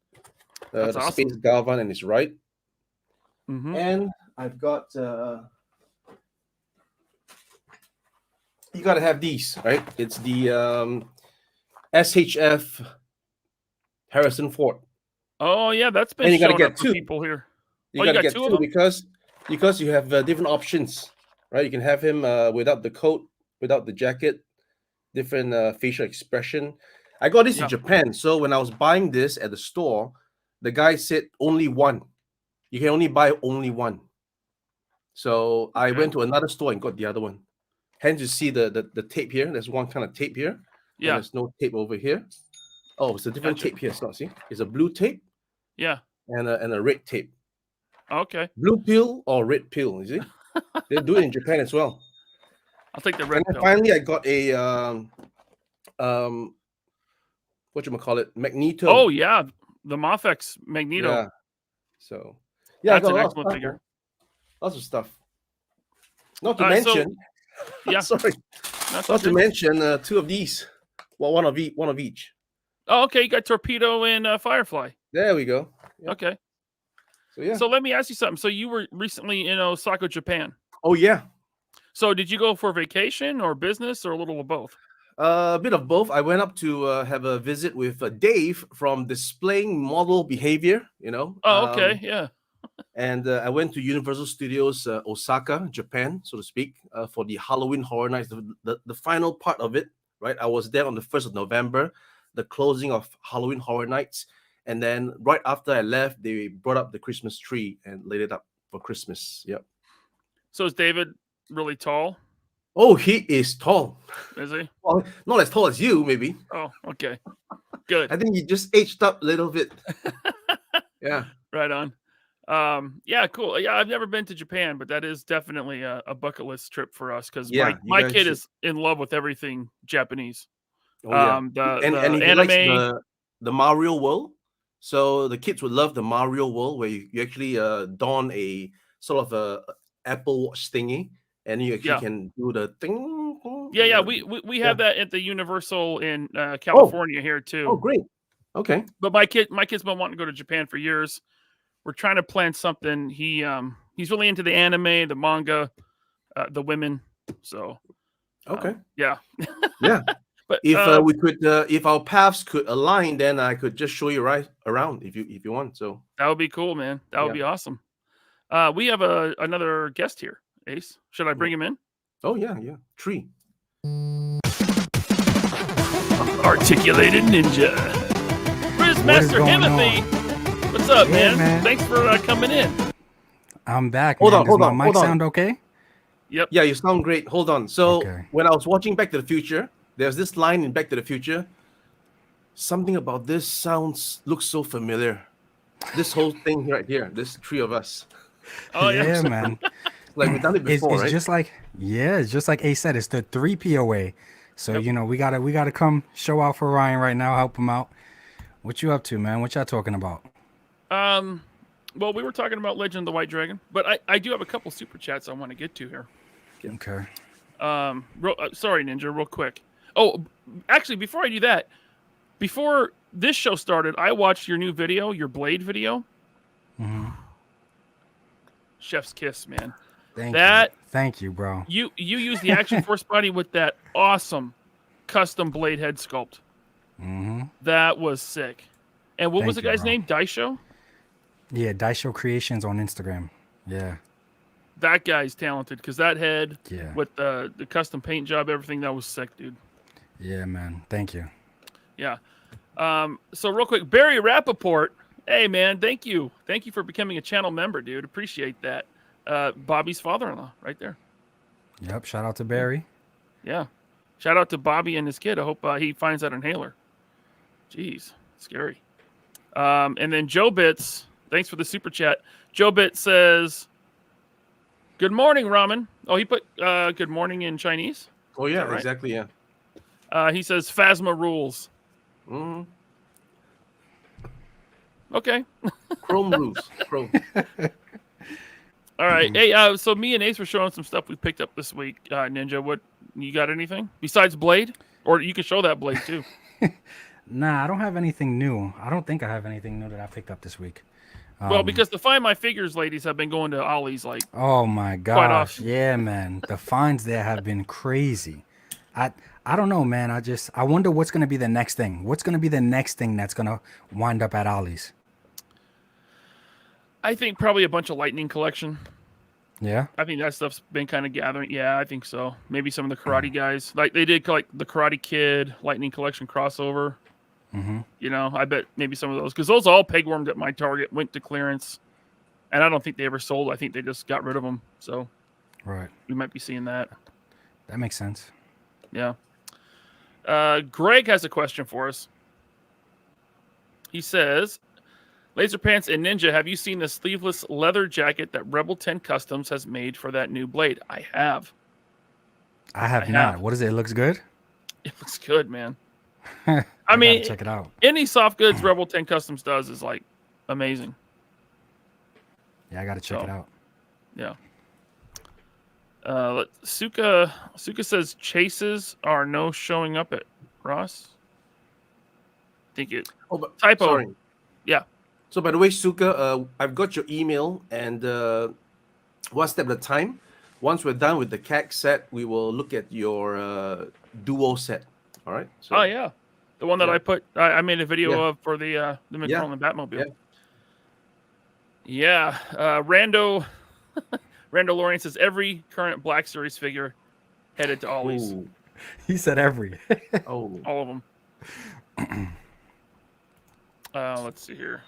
Speaker 2: That's
Speaker 9: the
Speaker 2: awesome.
Speaker 9: Space Galvan and his right.
Speaker 2: And
Speaker 9: I've got. You got to have these, right? It's the SHF Harrison Ford.
Speaker 2: Oh yeah, that's been showing up for people here.
Speaker 9: You gotta get 2 because you have different options, right? You can have him without the coat, without the jacket, different facial expression. I got this in Japan, so when I was buying this at the store, the guy said only one. You can only buy only one. So I went to another store and got the other one. Hence, you see the tape here. There's one kind of tape here.
Speaker 2: Yeah.
Speaker 9: There's no tape over here. Oh, it's a different tape here. So see, it's a blue tape.
Speaker 2: Yeah.
Speaker 9: And a red tape.
Speaker 2: Okay.
Speaker 9: Blue pill or red pill, you see? They do it in Japan as well.
Speaker 2: I'll take the red
Speaker 9: and
Speaker 2: pill.
Speaker 9: Finally, I got a whatchamacallit, Magneto.
Speaker 2: Oh yeah, the Mafex Magneto.
Speaker 9: Yeah. So yeah,
Speaker 2: that's an excellent figure.
Speaker 9: Lots of stuff. Not to mention, sorry. Not to mention 2 of these. Well, one of each.
Speaker 2: Oh, okay. You got Torpedo and Firefly.
Speaker 9: There we go. Yep.
Speaker 2: Okay.
Speaker 9: So yeah.
Speaker 2: So let me ask you something. So you were recently in Osaka, Japan.
Speaker 9: Oh yeah.
Speaker 2: So did you go for vacation or business or a little of both?
Speaker 9: A bit of both. I went up to have a visit with Dave from Displaying Model Behavior.
Speaker 2: Oh, okay. Yeah.
Speaker 9: And I went to Universal Studios Osaka, Japan, so to speak, for the Halloween Horror Nights, the final part of it. Right. I was there on the 1st of November, the closing of Halloween Horror Nights. And then right after I left, they brought up the Christmas tree and laid it up for Christmas. Yep.
Speaker 2: So is David really tall?
Speaker 9: Oh, he is tall.
Speaker 2: Is he?
Speaker 9: Well, not as tall as you, maybe.
Speaker 2: Oh, okay. Good.
Speaker 9: I think he just aged up a little bit. Yeah.
Speaker 2: Right on. Yeah, cool. Yeah, I've never been to Japan, but that is definitely a bucket list trip for us because my kid is in love with everything Japanese.
Speaker 9: Oh, yeah.
Speaker 2: The
Speaker 9: he
Speaker 2: anime,
Speaker 9: likes the Mario world. So the kids would love the Mario world where you actually don a sort of a Apple Watch thingy, and you actually can do the thing.
Speaker 2: Yeah. We have that at the Universal in California here too.
Speaker 9: Oh, great. Okay.
Speaker 2: But my kid's been wanting to go to Japan for years. We're trying to plan something. He's really into the anime, the manga, the women. So
Speaker 9: okay.
Speaker 2: Yeah.
Speaker 9: Yeah.
Speaker 2: But
Speaker 9: if we could, if our paths could align, then I could just show you right around if you want. So
Speaker 2: that would be cool, man. That would be awesome. We have another guest here, Ace. Should I bring him in?
Speaker 9: Oh yeah. Tree.
Speaker 2: Articulated Ninja. Master Timothy. What's up, man? Thanks for coming in.
Speaker 10: I'm back.
Speaker 9: Hold on.
Speaker 10: Does my mic sound okay?
Speaker 2: Yep.
Speaker 9: Yeah, you sound great. Hold on. So when I was watching Back to the Future, there's this line in Back to the Future. something about this looks so familiar. This whole thing right here, this three of us.
Speaker 2: Oh
Speaker 10: yeah, man.
Speaker 9: Like we've done it before,
Speaker 10: It's
Speaker 9: right?
Speaker 10: just like it's just like Ace said. It's the 3 POA. So
Speaker 2: Yep.
Speaker 10: we gotta come show out for Ryan right now, help him out. What you up to, man? What y'all talking about?
Speaker 2: Well, we were talking about Legend of the White Dragon, but I do have a couple super chats I want to get to here.
Speaker 10: Okay.
Speaker 2: Sorry, Ninja, real quick. Oh, actually, before I do that, before this show started, I watched your new video, your Blade video.
Speaker 10: Mm-hmm.
Speaker 2: Chef's kiss, man.
Speaker 10: Thank you, bro.
Speaker 2: You use the Action Force body with that awesome custom blade head sculpt.
Speaker 10: Mm-hmm.
Speaker 2: That was sick. And what was the guy's
Speaker 10: bro.
Speaker 2: name? Daisho?
Speaker 10: Yeah, Daisho Creations on Instagram. Yeah.
Speaker 2: That guy's talented because that head
Speaker 10: with
Speaker 2: the custom paint job, everything, that was sick, dude.
Speaker 10: Yeah, man. Thank you.
Speaker 2: Yeah. So real quick, Barry Rappaport. Hey, man, thank you. Thank you for becoming a channel member, dude. Appreciate that. Bobby's father-in-law right there.
Speaker 10: Yep. Shout out to Barry.
Speaker 2: Yeah. Shout out to Bobby and his kid. I hope he finds that inhaler. Jeez, scary. And then Joe Bits, thanks for the super chat. Joe Bits says, "Good morning, Ramen." Oh, he put good morning in Chinese.
Speaker 9: Oh, yeah,
Speaker 2: right?
Speaker 9: exactly, yeah.
Speaker 2: He says, "Phasma rules."
Speaker 9: Mm-hmm.
Speaker 2: Okay.
Speaker 9: Chrome rules. Chrome.
Speaker 2: All right. Hey, so me and Ace were showing some stuff we picked up this week. Ninja, what you got? Anything besides Blade? Or you can show that Blade too.
Speaker 10: Nah, I don't have anything new. I don't think I have anything new that I picked up this week.
Speaker 2: Well, because the Find My Figures ladies have been going to Ollie's like.
Speaker 10: Oh my
Speaker 2: quite
Speaker 10: gosh,
Speaker 2: often.
Speaker 10: yeah, man. The finds there have been crazy. I don't know, man. I wonder what's gonna be the next thing. What's gonna be the next thing that's gonna wind up at Ollie's?
Speaker 2: I think probably a bunch of Lightning collection.
Speaker 10: Yeah.
Speaker 2: I think that stuff's been kind of gathering. Yeah, I think so. Maybe some of the Karate guys, like they did, like the Karate Kid Lightning collection crossover.
Speaker 10: Mm-hmm.
Speaker 2: You know, I bet maybe some of those, because those all pegwormed at my Target, went to clearance, and I don't think they ever sold. I think they just got rid of them. So,
Speaker 10: right,
Speaker 2: we might be seeing that.
Speaker 10: That makes sense.
Speaker 2: Yeah. Greg has a question for us. He says, "LaserPants and Ninja, have you seen the sleeveless leather jacket that Rebel 10 Customs has made for that new Blade?" I have.
Speaker 10: I have not. What is it? It looks good.
Speaker 2: It looks good, man.
Speaker 10: I
Speaker 2: mean,
Speaker 10: check it out.
Speaker 2: Any soft goods Rebel 10 Customs does is like amazing.
Speaker 10: Yeah, I gotta check it out.
Speaker 2: Yeah. Suka says chases are no showing up at Ross. I think it.
Speaker 9: Oh, but
Speaker 2: typo.
Speaker 9: Sorry.
Speaker 2: Yeah.
Speaker 9: So by the way, Suka, I've got your email, and one step at a time. Once we're done with the CAC set, we will look at your duo set. All right. So,
Speaker 2: Oh yeah, the one that I made a video of for the McFarlane Batmobile. Yeah. Rando Lorian says every current Black Series figure headed to Ollie's.
Speaker 9: Ooh.
Speaker 10: He said every.
Speaker 9: Oh.
Speaker 2: All of them. Let's see here.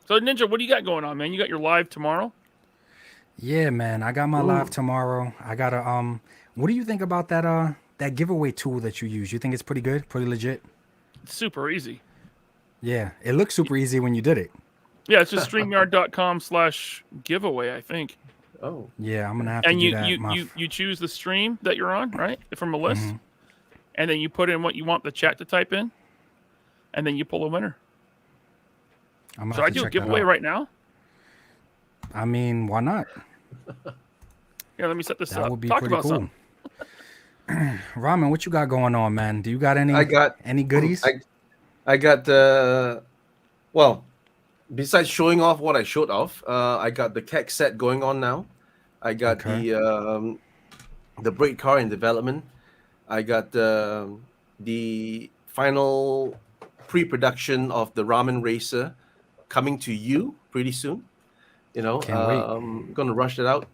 Speaker 2: So Ninja, what do you got going on, man? You got your live tomorrow?
Speaker 10: Yeah, man. I got my live tomorrow. I got a what do you think about that giveaway tool that you use? You think it's pretty good? Pretty legit?
Speaker 2: It's super easy.
Speaker 10: Yeah. It looks super easy when you did it.
Speaker 2: Yeah, it's just StreamYard.com/giveaway, I think.
Speaker 9: Oh.
Speaker 10: Yeah, I'm gonna have to
Speaker 2: and
Speaker 10: do that.
Speaker 2: you choose the stream that you're on, right? From a list. And then you put in what you want the chat to type in. And then you pull a winner. So I do a giveaway right now?
Speaker 10: I mean, why not?
Speaker 2: Yeah, let me set this up.
Speaker 10: That would be
Speaker 2: Talk
Speaker 10: pretty
Speaker 2: about
Speaker 10: cool.
Speaker 2: something.
Speaker 10: Ramen, what you got going on, man? Do you got any any goodies?
Speaker 9: I got well, besides showing off what I showed off, I got the CAC set going on now. I got the braid car in development. I got the final pre-production of the Ramen Racer coming to you pretty soon. You know, I'm gonna rush it out.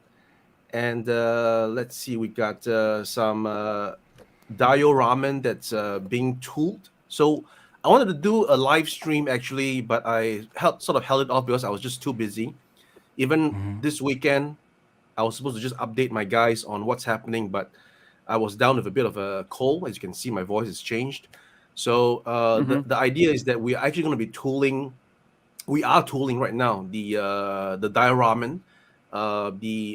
Speaker 9: And let's see, we got some Dio Ramen that's being tooled. So I wanted to do a live stream actually, but I sort of held it off because I was just too busy. Even this weekend, I was supposed to just update my guys on what's happening, but I was down with a bit of a cold. As you can see, my voice has changed. So the idea is that we're actually going to be tooling. We are tooling right now the dioraman,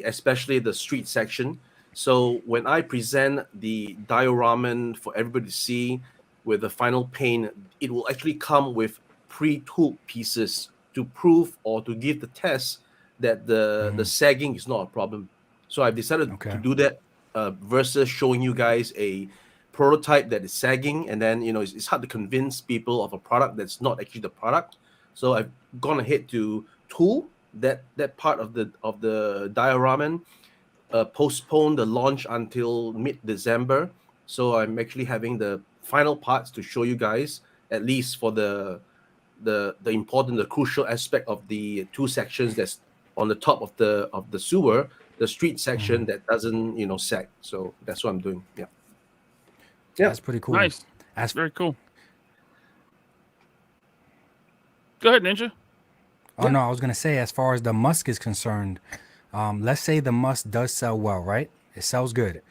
Speaker 9: especially the street section. So when I present the dioraman for everybody to see with the final paint, it will actually come with pre-tooled pieces to prove or to give the test that the sagging is not a problem. So I've decided to do that versus showing you guys a prototype that is sagging, and then it's hard to convince people of a product that's not actually the product. So I've gone ahead to tool that part of the dioraman, postpone the launch until mid-December. So I'm actually having the final parts to show you guys, at least for the important, the crucial aspect of the two sections that's on the top of the sewer, the street section that doesn't sag. So that's what I'm doing. Yeah.
Speaker 10: That's pretty cool.
Speaker 2: Nice. That's very cool. Go ahead, Ninja.
Speaker 10: Oh no, I was gonna say, as far as the musk is concerned, let's say the musk does sell well, right? It sells good.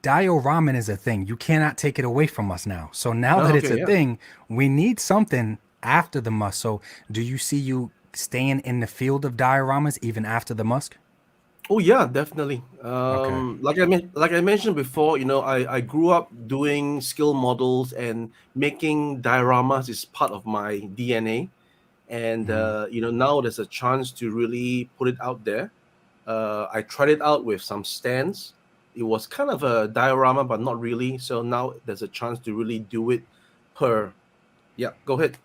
Speaker 10: Dioraman is a thing. You cannot take it away from us now. So now that it's a thing, we need something after the musk. So do you see you staying in the field of dioramas even after the musk?
Speaker 9: Oh yeah, definitely. Like I mentioned before, I grew up doing skill models, and making dioramas is part of my DNA. And now there's a chance to really put it out there. I tried it out with some stands. It was kind of a diorama, but not really. So now there's a chance to really do it per. Yeah, go ahead.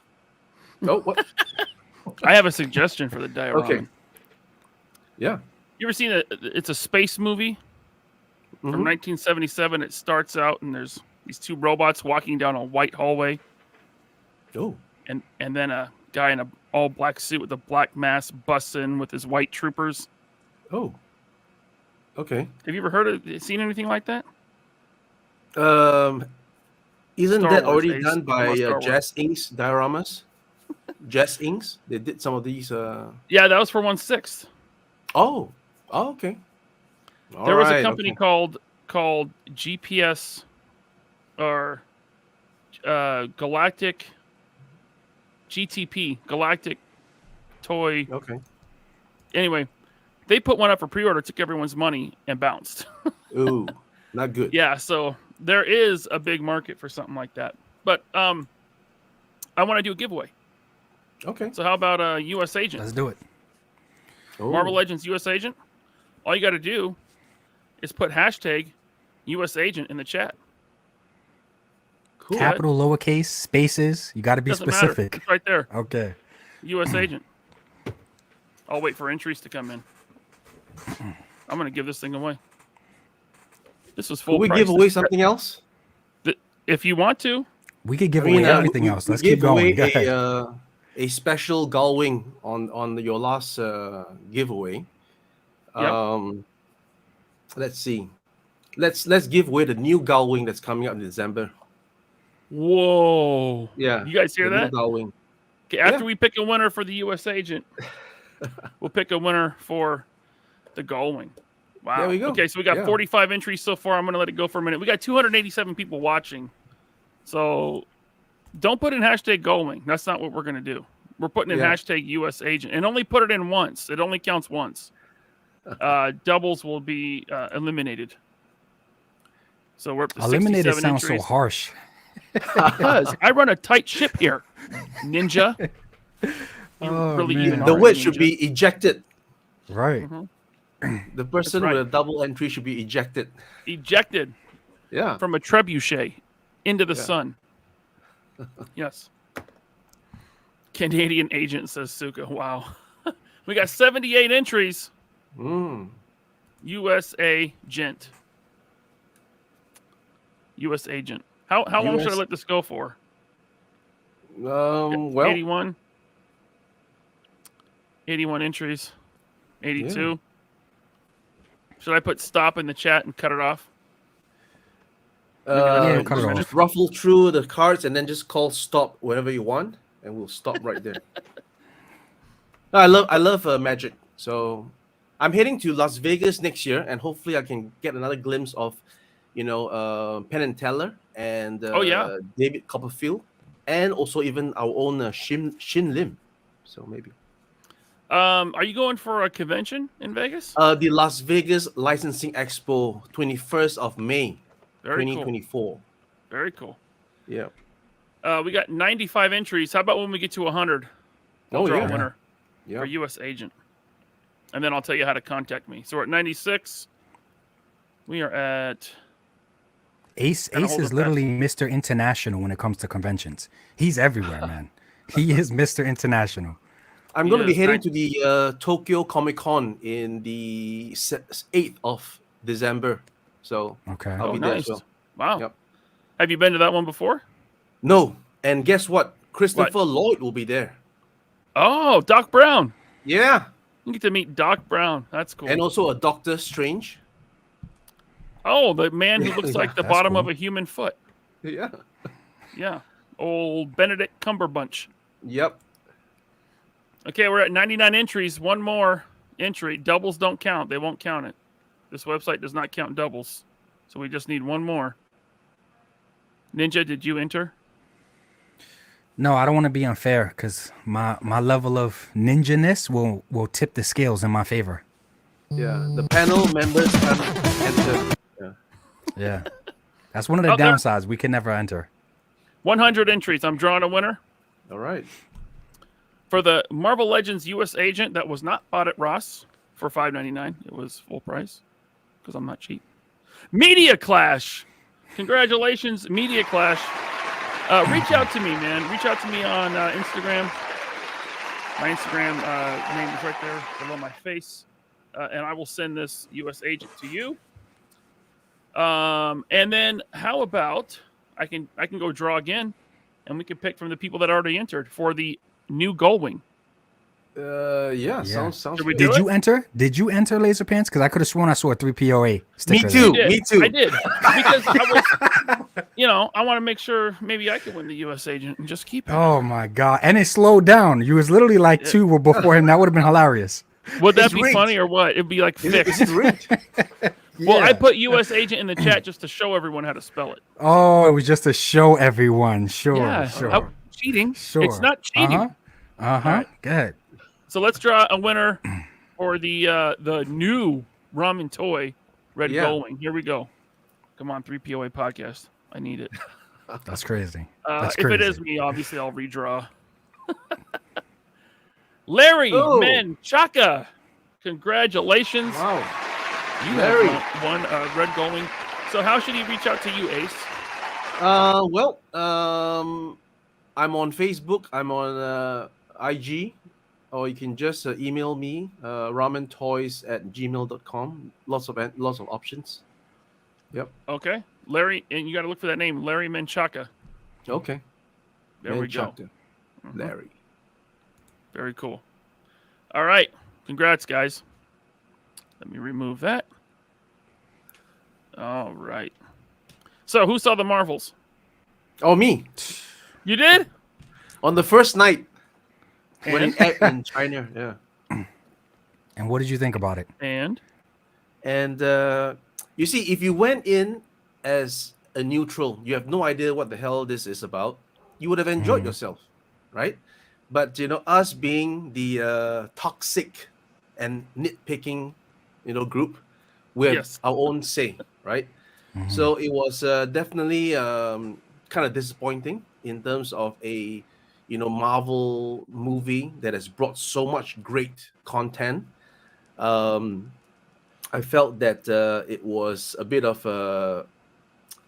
Speaker 9: Oh, what?
Speaker 2: I have a suggestion for the diorama.
Speaker 9: Okay. Yeah.
Speaker 2: You ever seen it's a space movie from 1977. It starts out and there's these two robots walking down a white hallway.
Speaker 9: Oh.
Speaker 2: And then a guy in a all black suit with a black mask busts in with his white troopers.
Speaker 9: Oh. Okay.
Speaker 2: Have you ever seen anything like that?
Speaker 9: Isn't
Speaker 2: Star
Speaker 9: that
Speaker 2: Wars,
Speaker 9: already done by
Speaker 2: Star Wars.
Speaker 9: Jazz Inc.'s dioramas? Jazz Inc.'s? They did some of these.
Speaker 2: Yeah, that was for 1/6.
Speaker 9: Oh, okay.
Speaker 2: There was a company called GPS or Galactic GTP, Galactic Toy.
Speaker 9: Okay.
Speaker 2: Anyway, they put one up for pre-order, took everyone's money, and bounced.
Speaker 9: Ooh, not good.
Speaker 2: Yeah, so there is a big market for something like that. But I want to do a giveaway.
Speaker 9: Okay.
Speaker 2: So how about a U.S. Agent?
Speaker 10: Let's do it.
Speaker 9: Oh.
Speaker 2: Marvel Legends U.S. Agent. All you got to do is put hashtag U.S. Agent in the chat.
Speaker 9: Cool.
Speaker 10: Capital, lowercase, spaces. You got to be
Speaker 2: Doesn't
Speaker 10: specific.
Speaker 2: matter. It's right there.
Speaker 10: Okay.
Speaker 2: U.S. Agent. I'll wait for entries to come in. I'm going to give this thing away. This was full
Speaker 9: Will we
Speaker 2: price.
Speaker 9: give away something else?
Speaker 2: If you want to.
Speaker 10: We could give away everything else. Let's keep going. Go ahead.
Speaker 9: A special gull wing on your last giveaway.
Speaker 2: Yep.
Speaker 9: Let's see. Let's give away the new gull wing that's coming out in December.
Speaker 2: Whoa.
Speaker 9: Yeah.
Speaker 2: You guys hear
Speaker 9: the new
Speaker 2: that?
Speaker 9: gull wing.
Speaker 2: Okay, after we pick a winner for the U.S. Agent, we'll pick a winner for the gull wing. Wow.
Speaker 9: There we go.
Speaker 2: Okay, so we got 45 entries so far. I'm going to let it go for a minute. We got 287 people watching. So don't put in hashtag gull wing. That's not what we're going to do. We're putting in hashtag U.S. Agent, and only put it in once. It only counts once. Doubles will be eliminated. So we're up to
Speaker 10: eliminated
Speaker 2: 67
Speaker 10: sounds
Speaker 2: entries.
Speaker 10: so harsh.
Speaker 2: Because I run a tight ship here, Ninja.
Speaker 9: The word should be ejected.
Speaker 10: Right.
Speaker 9: The person with a double entry should be ejected.
Speaker 2: Ejected.
Speaker 9: Yeah.
Speaker 2: From a trebuchet into the sun. Yes. Canadian agent, says Suka. Wow. We got 78 entries. USA gent. US agent. How long should I let this go for?
Speaker 9: Well,
Speaker 2: 81. 81 entries. 82. Yeah. Should I put stop in the chat and cut it off?
Speaker 10: Cut it off.
Speaker 9: Just ruffle through the cards and then just call stop whenever you want, and we'll stop right there. I love Magic, so I'm heading to Las Vegas next year, and hopefully I can get another glimpse of Penn and Teller and
Speaker 2: Oh, yeah.
Speaker 9: David Copperfield, and also even our own Shin Lim. So maybe.
Speaker 2: Are you going for a convention in Vegas?
Speaker 9: The Las Vegas Licensing Expo, 21st of May,
Speaker 2: Very
Speaker 9: 2024.
Speaker 2: Cool. Very cool.
Speaker 9: Yeah.
Speaker 2: We got 95 entries. How about when we get to 100? We'll draw a winner for U.S. agent. And then I'll tell you how to contact me. So we're at 96. We are at...
Speaker 10: Ace is literally Mr. International when it comes to conventions. He's everywhere, man. He is Mr. International.
Speaker 9: I'm going to be heading to the Tokyo Comic Con in the 8th of December. So I'll be there as well.
Speaker 2: Wow. Yep. Have you been to that one before?
Speaker 9: No. And guess what? Christopher Lloyd will be there.
Speaker 2: Oh, Doc Brown.
Speaker 9: Yeah.
Speaker 2: You get to meet Doc Brown. That's cool.
Speaker 9: And also a Doctor Strange.
Speaker 2: Oh, the man who looks like the bottom of a human foot.
Speaker 9: Yeah.
Speaker 2: Yeah. Old Benedict Cumberbatch.
Speaker 9: Yep.
Speaker 2: Okay, we're at 99 entries. One more entry. Doubles don't count. They won't count it. This website does not count doubles. So we just need one more. Ninja, did you enter?
Speaker 10: No, I don't want to be unfair because my level of ninja-ness will tip the scales in my favor.
Speaker 9: Yeah, the panel members can enter.
Speaker 10: Yeah. That's one of the downsides. We can never enter.
Speaker 2: 100 entries. I'm drawing a winner.
Speaker 9: All right.
Speaker 2: For the Marvel Legends U.S. agent that was not bought at Ross for $5.99. It was full price because I'm not cheap. Media Clash. Congratulations, Media Clash. Reach out to me, man. Reach out to me on Instagram. My Instagram name is right there below my face. And I will send this U.S. agent to you. And then how about I can go draw again, and we can pick from the people that already entered for the new Gullwing.
Speaker 9: Yeah. Sounds good.
Speaker 10: Did you enter? Did you enter LaserPants? Because I could have sworn I saw a 3POA sticker.
Speaker 9: Me too.
Speaker 2: I did. Because I was, I want to make sure maybe I could win the U.S. agent and just keep it.
Speaker 10: Oh my God. And it slowed down. You was literally like 2 before him. That would have been hilarious.
Speaker 2: Would that be funny or what? It'd be like fixed.
Speaker 9: Is it rigged?
Speaker 2: Well, I put U.S. agent in the chat just to show everyone how to spell it.
Speaker 10: Oh, it was just to show everyone. Sure.
Speaker 2: Cheating.
Speaker 10: Sure.
Speaker 2: It's not cheating.
Speaker 10: Right. Good.
Speaker 2: So let's draw a winner for the new ramen toy, Red Gullwing. Here we go. Come on, 3POA podcast. I need it.
Speaker 10: That's crazy.
Speaker 2: If it is me, obviously I'll redraw. Larry Menchaca. Congratulations.
Speaker 9: Wow.
Speaker 2: You have won Red Gullwing. So how should he reach out to you, Ace?
Speaker 9: I'm on Facebook. I'm on IG. Or you can just email me, ramentoys@gmail.com. Lots of options. Yep.
Speaker 2: Okay. Larry, and you got to look for that name, Larry Menchaca.
Speaker 9: Okay.
Speaker 2: There we go.
Speaker 9: Larry.
Speaker 2: Very cool. All right. Congrats, guys. Let me remove that. All right. So who saw the Marvels?
Speaker 9: Oh, me.
Speaker 2: You did?
Speaker 9: On the first night. When it aired in China, yeah.
Speaker 10: And what did you think about it?
Speaker 2: And
Speaker 9: you see, if you went in as a neutral, you have no idea what the hell this is about, you would have enjoyed yourself, right? But us being the toxic and nitpicking, group, we have our own say, right? So it was definitely kind of disappointing in terms of a Marvel movie that has brought so much great content. I felt that it was a bit of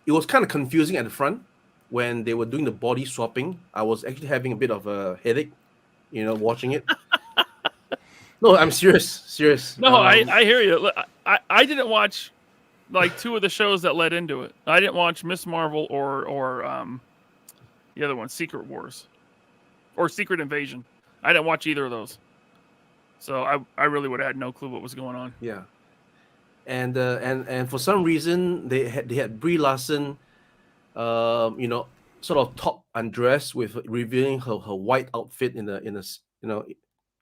Speaker 9: it was kind of confusing at the front when they were doing the body swapping. I was actually having a bit of a headache, watching it. No, I'm serious.
Speaker 2: No, I hear you. I didn't watch like 2 of the shows that led into it. I didn't watch Miss Marvel or the other one, Secret Wars. Or Secret Invasion. I didn't watch either of those. So I really would have had no clue what was going on.
Speaker 9: Yeah. And for some reason they had Brie Larson sort of top undressed with revealing her white outfit in a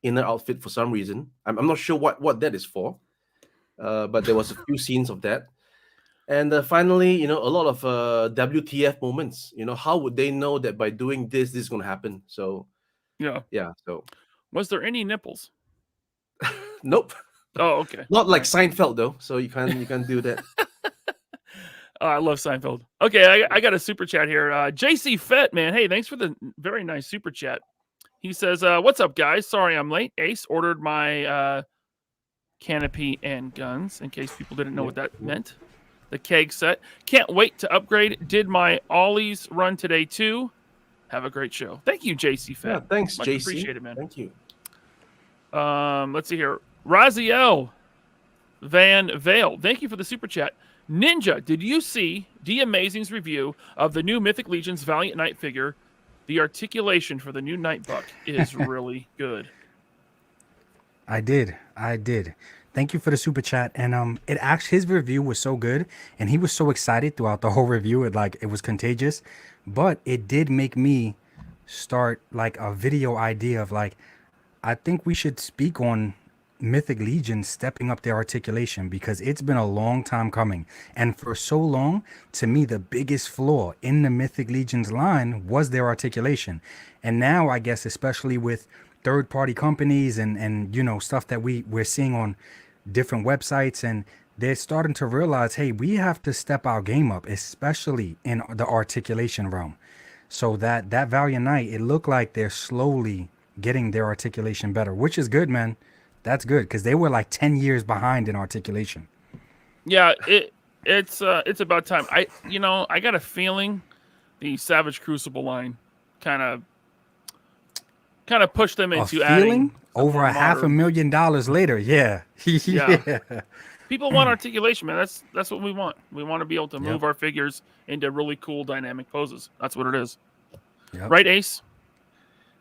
Speaker 9: inner outfit for some reason. I'm not sure what that is for. But there was a few scenes of that. And finally, a lot of WTF moments. How would they know that by doing this is going to happen? So
Speaker 2: Yeah.
Speaker 9: So
Speaker 2: Was there any nipples?
Speaker 9: nope,
Speaker 2: Oh, okay.
Speaker 9: not like Seinfeld though. So you can't do that.
Speaker 2: Oh, I love Seinfeld. Okay, I got a super chat here. JC Fett, man. Hey, thanks for the very nice super chat. He says, what's up, guys? Sorry I'm late. Ace ordered my canopy and guns, in case people didn't know what that meant. The keg set. Can't wait to upgrade. Did my Ollies run today, too. Have a great show. Thank you, JC Fett.
Speaker 9: Yeah, thanks,
Speaker 2: Much
Speaker 9: JC.
Speaker 2: Appreciate it, man.
Speaker 9: Thank you.
Speaker 2: Let's see here. Raziel Van Vale. Thank you for the super chat. Ninja, did you see D Amazing's review of the new Mythic Legion's Valiant Knight figure? The articulation for the new Night Buck is really good.
Speaker 10: I did. Thank you for the super chat. And his review was so good, and he was so excited throughout the whole review. It was contagious, but it did make me start like a video idea of like, I think we should speak on Mythic Legion stepping up their articulation, because it's been a long time coming, and for so long, to me, the biggest flaw in the Mythic Legion's line was their articulation. And now I guess, especially with third-party companies and stuff that we're seeing on different websites, and they're starting to realize, hey, we have to step our game up, especially in the articulation realm. So that Valiant Knight, it looked like they're slowly getting their articulation better, which is good, man. That's good, because they were like 10 years behind in articulation.
Speaker 2: Yeah, it's about time. I got a feeling the Savage Crucible line kind of pushed them into adding
Speaker 10: over $500,000 later. Yeah.
Speaker 2: Yeah. People want articulation, man. That's what we want. We want to be able to move our figures into really cool dynamic poses. That's what it is.
Speaker 10: Yep.
Speaker 2: Right, Ace?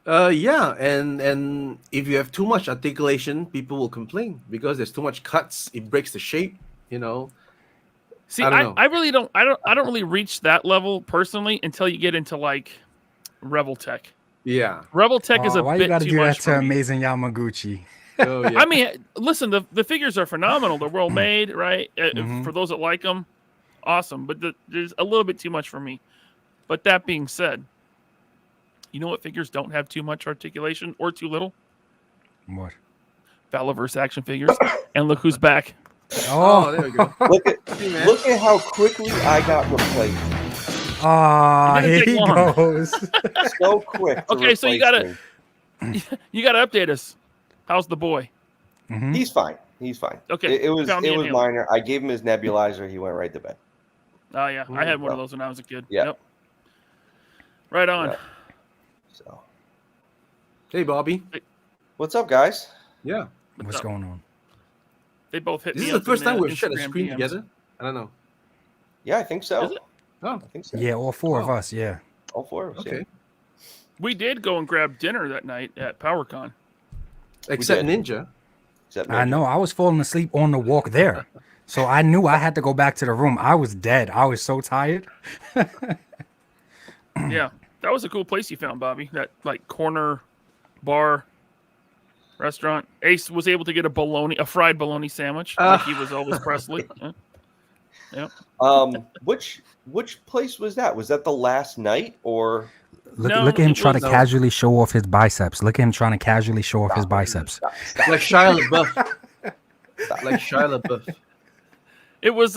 Speaker 9: Yeah, and if you have too much articulation, people will complain because there's too much cuts. It breaks the shape,
Speaker 2: See,
Speaker 9: I
Speaker 2: really don't. I don't really reach that level personally until you get into like Rebel Tech.
Speaker 9: Yeah,
Speaker 2: Rebel Tech is a
Speaker 10: why
Speaker 2: bit
Speaker 10: you gotta
Speaker 2: too
Speaker 10: do
Speaker 2: much
Speaker 10: that
Speaker 2: for
Speaker 10: to
Speaker 2: me.
Speaker 10: Amazing Yamaguchi?
Speaker 9: Oh, yeah.
Speaker 2: I mean, listen, the figures are phenomenal. They're well made, right? For those that like them, awesome. But there's a little bit too much for me. But that being said, you know what figures don't have too much articulation or too little?
Speaker 10: What?
Speaker 2: Valaverse action figures. And look who's back.
Speaker 9: Oh, there we go.
Speaker 3: Look at how quickly I got replaced.
Speaker 10: Ah,
Speaker 2: It didn't
Speaker 10: here he
Speaker 2: take long.
Speaker 10: goes.
Speaker 3: So quick. To
Speaker 2: Okay, so you
Speaker 3: replace
Speaker 2: gotta
Speaker 3: me.
Speaker 2: you gotta update us. How's the boy?
Speaker 3: He's fine. He's fine.
Speaker 2: Okay,
Speaker 3: It was
Speaker 2: found the inhaler.
Speaker 3: minor. I gave him his nebulizer. He went right to bed.
Speaker 2: Oh yeah, I had one of those when I was a kid.
Speaker 3: Yeah.
Speaker 2: Yep. Right on.
Speaker 3: Yeah. So,
Speaker 9: Hey, Bobby.
Speaker 3: what's up, guys?
Speaker 9: Yeah.
Speaker 10: What's going on?
Speaker 2: They both hit
Speaker 9: This
Speaker 2: me
Speaker 9: is the
Speaker 2: up
Speaker 9: first
Speaker 2: in
Speaker 9: time we've shared a
Speaker 2: Instagram
Speaker 9: screen
Speaker 2: DMs.
Speaker 9: together. I don't know.
Speaker 3: Yeah, I think so.
Speaker 2: Is it?
Speaker 9: Oh,
Speaker 3: I think so.
Speaker 10: Yeah, all four of
Speaker 9: Oh.
Speaker 10: us. Yeah.
Speaker 3: All four of us.
Speaker 9: okay.
Speaker 3: Yeah.
Speaker 2: We did go and grab dinner that night at PowerCon.
Speaker 9: Except
Speaker 3: did.
Speaker 9: Ninja.
Speaker 3: Except
Speaker 10: I know. I was falling asleep on the walk there, so I knew I had to go back to the room. I was dead. I was so tired.
Speaker 2: Yeah, that was a cool place you found, Bobby. That like corner bar restaurant. Ace was able to get a fried bologna sandwich, like he was Elvis Presley. Yeah.
Speaker 3: Which place was that? Was that the last night or?
Speaker 10: Look
Speaker 2: No,
Speaker 10: at him
Speaker 2: it
Speaker 10: trying to
Speaker 2: was-
Speaker 10: casually show off his biceps. Look at him trying to casually show off his biceps.
Speaker 9: Like Shia LaBeouf. Like Shia LaBeouf.
Speaker 2: It was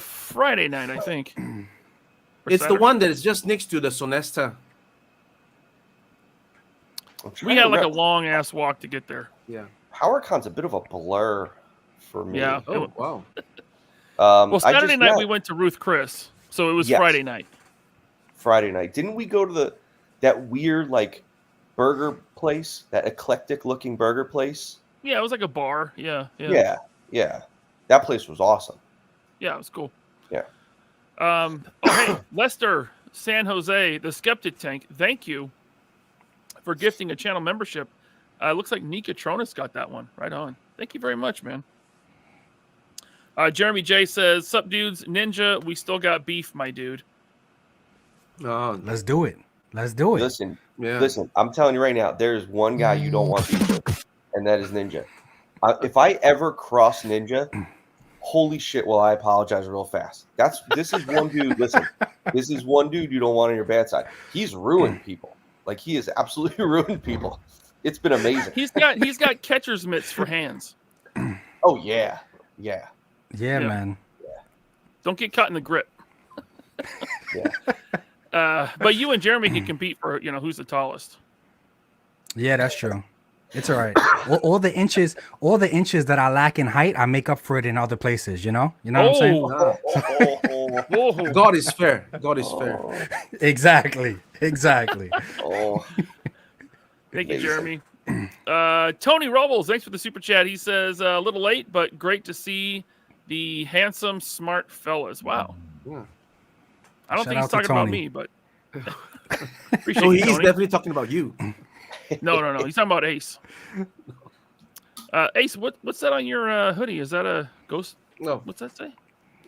Speaker 2: Friday night, I think. Or
Speaker 9: It's the
Speaker 2: Saturday.
Speaker 9: one that is just next to the Sonesta.
Speaker 2: We had like a long ass walk to get there.
Speaker 9: Yeah.
Speaker 3: PowerCon's a bit of a blur for me.
Speaker 2: Yeah.
Speaker 9: Oh, wow.
Speaker 2: Well, Saturday night we went to Ruth Chris, so it was
Speaker 3: Yes.
Speaker 2: Friday night.
Speaker 3: Friday night. Didn't we go to that weird like burger place, that eclectic looking burger place?
Speaker 2: Yeah, it was like a bar. Yeah.
Speaker 3: Yeah. That place was awesome.
Speaker 2: Yeah, it was cool.
Speaker 3: Yeah.
Speaker 2: Oh, hey, Lester San Jose, the Skeptic Tank. Thank you for gifting a channel membership. Looks like Nika Tronis got that one. Right on. Thank you very much, man. Jeremy J says, "Sup, dudes? Ninja, we still got beef, my dude."
Speaker 9: Oh,
Speaker 10: Let's do it. Let's do it.
Speaker 3: Listen. I'm telling you right now, there's one guy you don't want beef with, and that is Ninja. If I ever cross Ninja, Holy shit! Well, I apologize real fast. This is one dude. Listen, this is one dude you don't want on your bad side. He's ruined people. Like he has absolutely ruined people. It's been amazing.
Speaker 2: He's got catcher's mitts for hands.
Speaker 3: Oh yeah.
Speaker 10: Yeah, man.
Speaker 2: Don't get caught in the grip.
Speaker 3: Yeah.
Speaker 2: But you and Jeremy can compete for who's the tallest.
Speaker 10: Yeah, that's true. It's all right. All the inches that I lack in height, I make up for it in other places. You know what I'm saying?
Speaker 9: God is fair. God is fair.
Speaker 10: Exactly.
Speaker 3: Oh.
Speaker 2: Thank you, Jeremy. Tony Robles, thanks for the super chat. He says a little late, but great to see the handsome, smart fellas. Wow.
Speaker 9: Yeah.
Speaker 2: I don't think he's talking about me, but appreciate
Speaker 9: So
Speaker 2: you,
Speaker 9: he's
Speaker 2: Tony.
Speaker 9: definitely talking about you.
Speaker 2: No. He's talking about Ace. Ace, what's that on your hoodie? Is that a ghost?
Speaker 9: No.
Speaker 2: What's that say?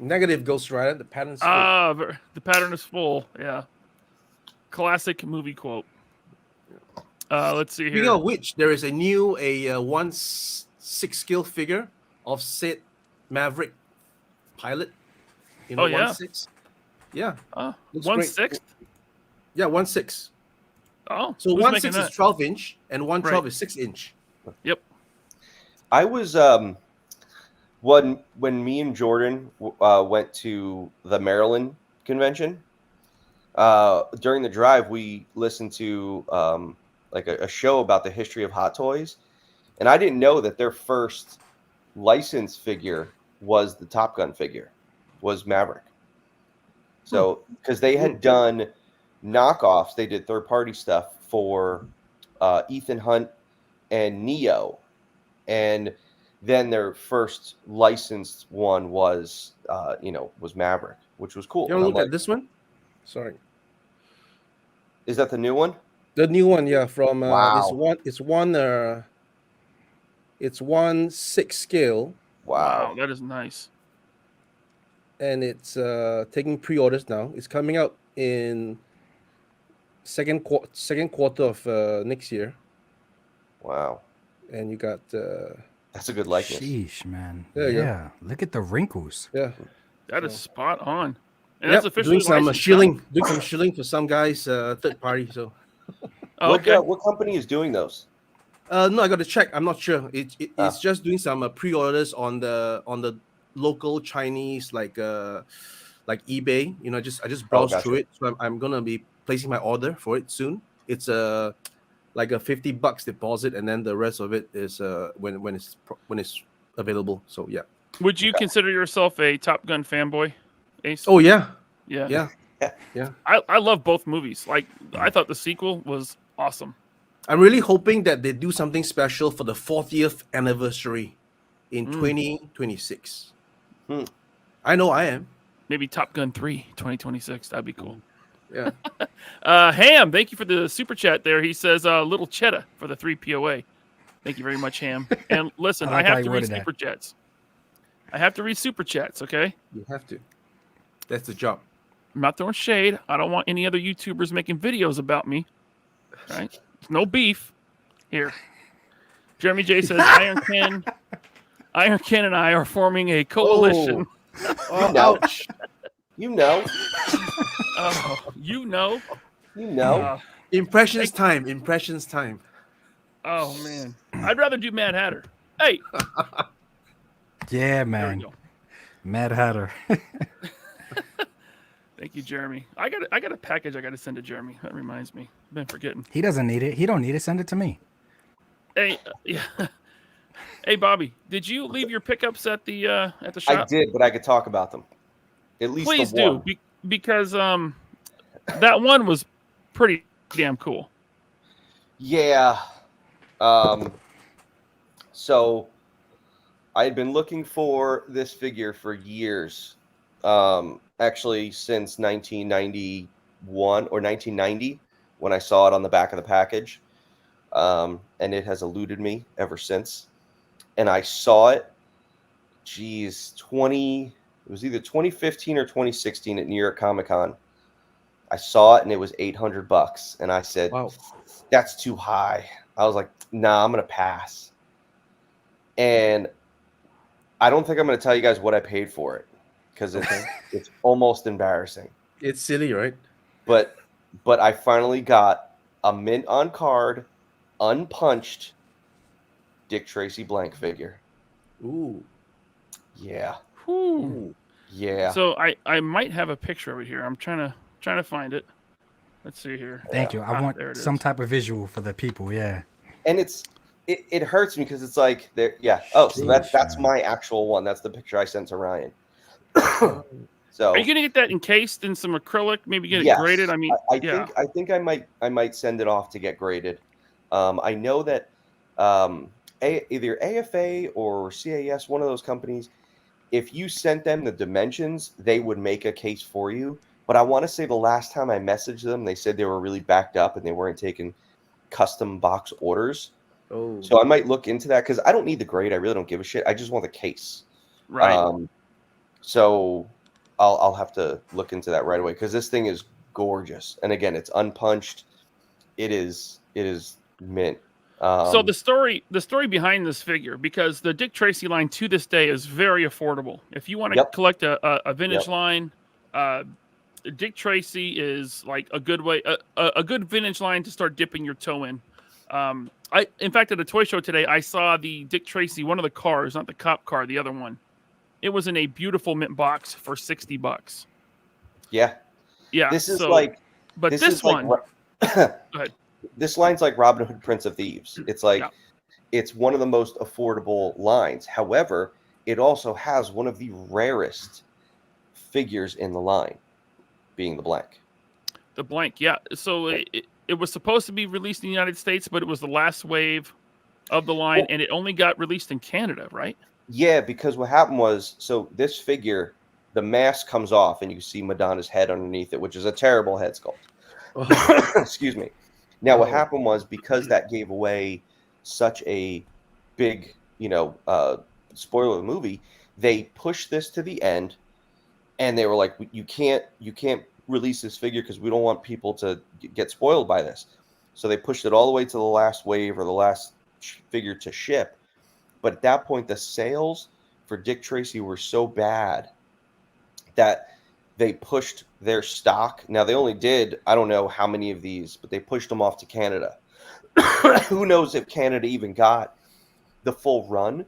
Speaker 9: Negative Ghost Rider. The pattern's full.
Speaker 2: The pattern is full. Yeah. Classic movie quote. Let's see here.
Speaker 9: Speaking of which, there is a new 1/6 scale figure of said Maverick pilot.
Speaker 2: Oh, yeah?
Speaker 9: 1/6. Yeah. Looks
Speaker 2: 1/6?
Speaker 9: great. Yeah, 1/6.
Speaker 2: Oh,
Speaker 9: So
Speaker 2: who's
Speaker 9: 1/6
Speaker 2: making
Speaker 9: is
Speaker 2: that?
Speaker 9: 12-inch and 1/12 is 6-inch.
Speaker 2: Yep.
Speaker 3: I was when me and Jordan went to the Maryland convention. During the drive, we listened to like a show about the history of Hot Toys, and I didn't know that their first licensed figure was the Top Gun figure, was Maverick. So because they had done knockoffs, they did third-party stuff for Ethan Hunt and Neo, and then their first licensed one was was Maverick, which was cool.
Speaker 9: You want to look at this one? Sorry.
Speaker 3: Is that the new one?
Speaker 9: The new one, yeah, from
Speaker 3: Wow.
Speaker 9: it's 1/6 scale,
Speaker 2: Wow, that is nice.
Speaker 9: and it's taking pre-orders now. It's coming out in second quarter of next year,
Speaker 3: Wow.
Speaker 9: and you got
Speaker 3: That's a good likeness.
Speaker 10: Sheesh, man.
Speaker 9: There you go.
Speaker 10: Yeah. Look at the wrinkles.
Speaker 9: yeah.
Speaker 2: That is spot on. And
Speaker 9: Yep,
Speaker 2: that's officially
Speaker 9: doing some
Speaker 2: licensed,
Speaker 9: shilling, doing some shilling for some guys, third party. So
Speaker 2: huh? Okay.
Speaker 3: What company is doing those?
Speaker 9: no, I got to check. I'm not sure. It's just doing some pre-orders on the local Chinese like eBay. I just browsed
Speaker 3: gotcha.
Speaker 9: through it, so I'm gonna be placing my order for it soon. It's like a $50 deposit, and then the rest of it is when it's available. So yeah.
Speaker 2: Would you consider yourself a Top Gun fanboy, Ace?
Speaker 9: Oh yeah,
Speaker 2: yeah.
Speaker 9: yeah.
Speaker 2: I love both movies. Like, I thought the sequel was awesome.
Speaker 9: I'm really hoping that they do something special for the 40th anniversary in 2026. I know I am.
Speaker 2: Maybe Top Gun 3, 2026. That'd be cool.
Speaker 9: Yeah.
Speaker 2: Ham, thank you for the super chat there. He says, little cheddar for the 3 POA. Thank you very much, Ham. And listen,
Speaker 10: I like
Speaker 2: I
Speaker 10: how
Speaker 2: have
Speaker 10: you
Speaker 2: to read
Speaker 10: worded that.
Speaker 2: super chats. I have to read super chats, okay?
Speaker 9: You have to. That's the job.
Speaker 2: I'm not throwing shade. I don't want any other YouTubers making videos about me. Right? There's no beef here. Jeremy J says, Iron Ken and I are forming a coalition.
Speaker 9: Oh, ouch.
Speaker 3: You know.
Speaker 2: You know.
Speaker 9: Impressions time.
Speaker 2: Oh, man. I'd rather do Mad Hatter. Hey.
Speaker 10: Yeah,
Speaker 2: There we
Speaker 10: man.
Speaker 2: go.
Speaker 10: Mad Hatter.
Speaker 2: Thank you, Jeremy. I got a package I got to send to Jeremy. That reminds me. I've been forgetting.
Speaker 10: He doesn't need it. He don't need it. Send it to me.
Speaker 2: Hey, yeah. Hey, Bobby, did you leave your pickups at the shop?
Speaker 3: I did, but I could talk about them. At least
Speaker 2: Please
Speaker 3: the one.
Speaker 2: do, because that one was pretty damn cool.
Speaker 3: Yeah. So I had been looking for this figure for years. Actually, since 1991 or 1990, when I saw it on the back of the package. And it has eluded me ever since. And I saw it, it was either 2015 or 2016 at New York Comic Con. I saw it and it was $800. And I said,
Speaker 9: Wow.
Speaker 3: That's too high. I was like, nah, I'm going to pass. And I don't think I'm going to tell you guys what I paid for it because it's almost embarrassing.
Speaker 9: It's silly, right?
Speaker 3: But I finally got a mint on card, unpunched Dick Tracy blank figure.
Speaker 9: Ooh.
Speaker 3: Yeah.
Speaker 2: Whew.
Speaker 3: Yeah.
Speaker 2: So I might have a picture of it here. I'm trying to find it. Let's see here.
Speaker 10: Thank you. I want some type of visual for the people. Yeah.
Speaker 3: And it hurts me because it's like there. Yeah. Oh, so that's my actual one. That's the picture I sent to Ryan. So
Speaker 2: are you gonna get that encased in some acrylic? Maybe get it graded. I mean,
Speaker 3: I think I might send it off to get graded. I know that either AFA or CAS, one of those companies, if you sent them the dimensions, they would make a case for you. But I want to say the last time I messaged them, they said they were really backed up and they weren't taking custom box orders.
Speaker 9: Oh.
Speaker 3: So I might look into that because I don't need the grade. I really don't give a shit. I just want the case.
Speaker 2: right.
Speaker 3: So I'll have to look into that right away because this thing is gorgeous. And again, it's unpunched. It is mint.
Speaker 2: So the story behind this figure, because the Dick Tracy line to this day is very affordable. If you want to collect a vintage line, Dick Tracy is like a good way, a good vintage line to start dipping your toe in. In fact, at a toy show today, I saw the Dick Tracy, one of the cars, not the cop car, the other one. It was in a beautiful mint box for $60.
Speaker 3: Yeah.
Speaker 2: Yeah.
Speaker 3: This is
Speaker 2: but this one.
Speaker 3: Go ahead. This line's like Robin Hood, Prince of Thieves. It's like it's one of the most affordable lines. However, it also has one of the rarest figures in the line, being the blank.
Speaker 2: The blank, yeah. So it was supposed to be released in the United States, but it was the last wave of the line, and it only got released in Canada, right?
Speaker 3: Yeah, because what happened was, so this figure, the mask comes off, and you see Madonna's head underneath it, which is a terrible head sculpt. Excuse me. Now, what happened was, because that gave away such a big, spoiler of the movie, they pushed this to the end, and they were like, you can't release this figure because we don't want people to get spoiled by this. So they pushed it all the way to the last wave or the last figure to ship. But at that point, the sales for Dick Tracy were so bad that they pushed their stock. Now, they only did, I don't know how many of these, but they pushed them off to Canada. Who knows if Canada even got the full run?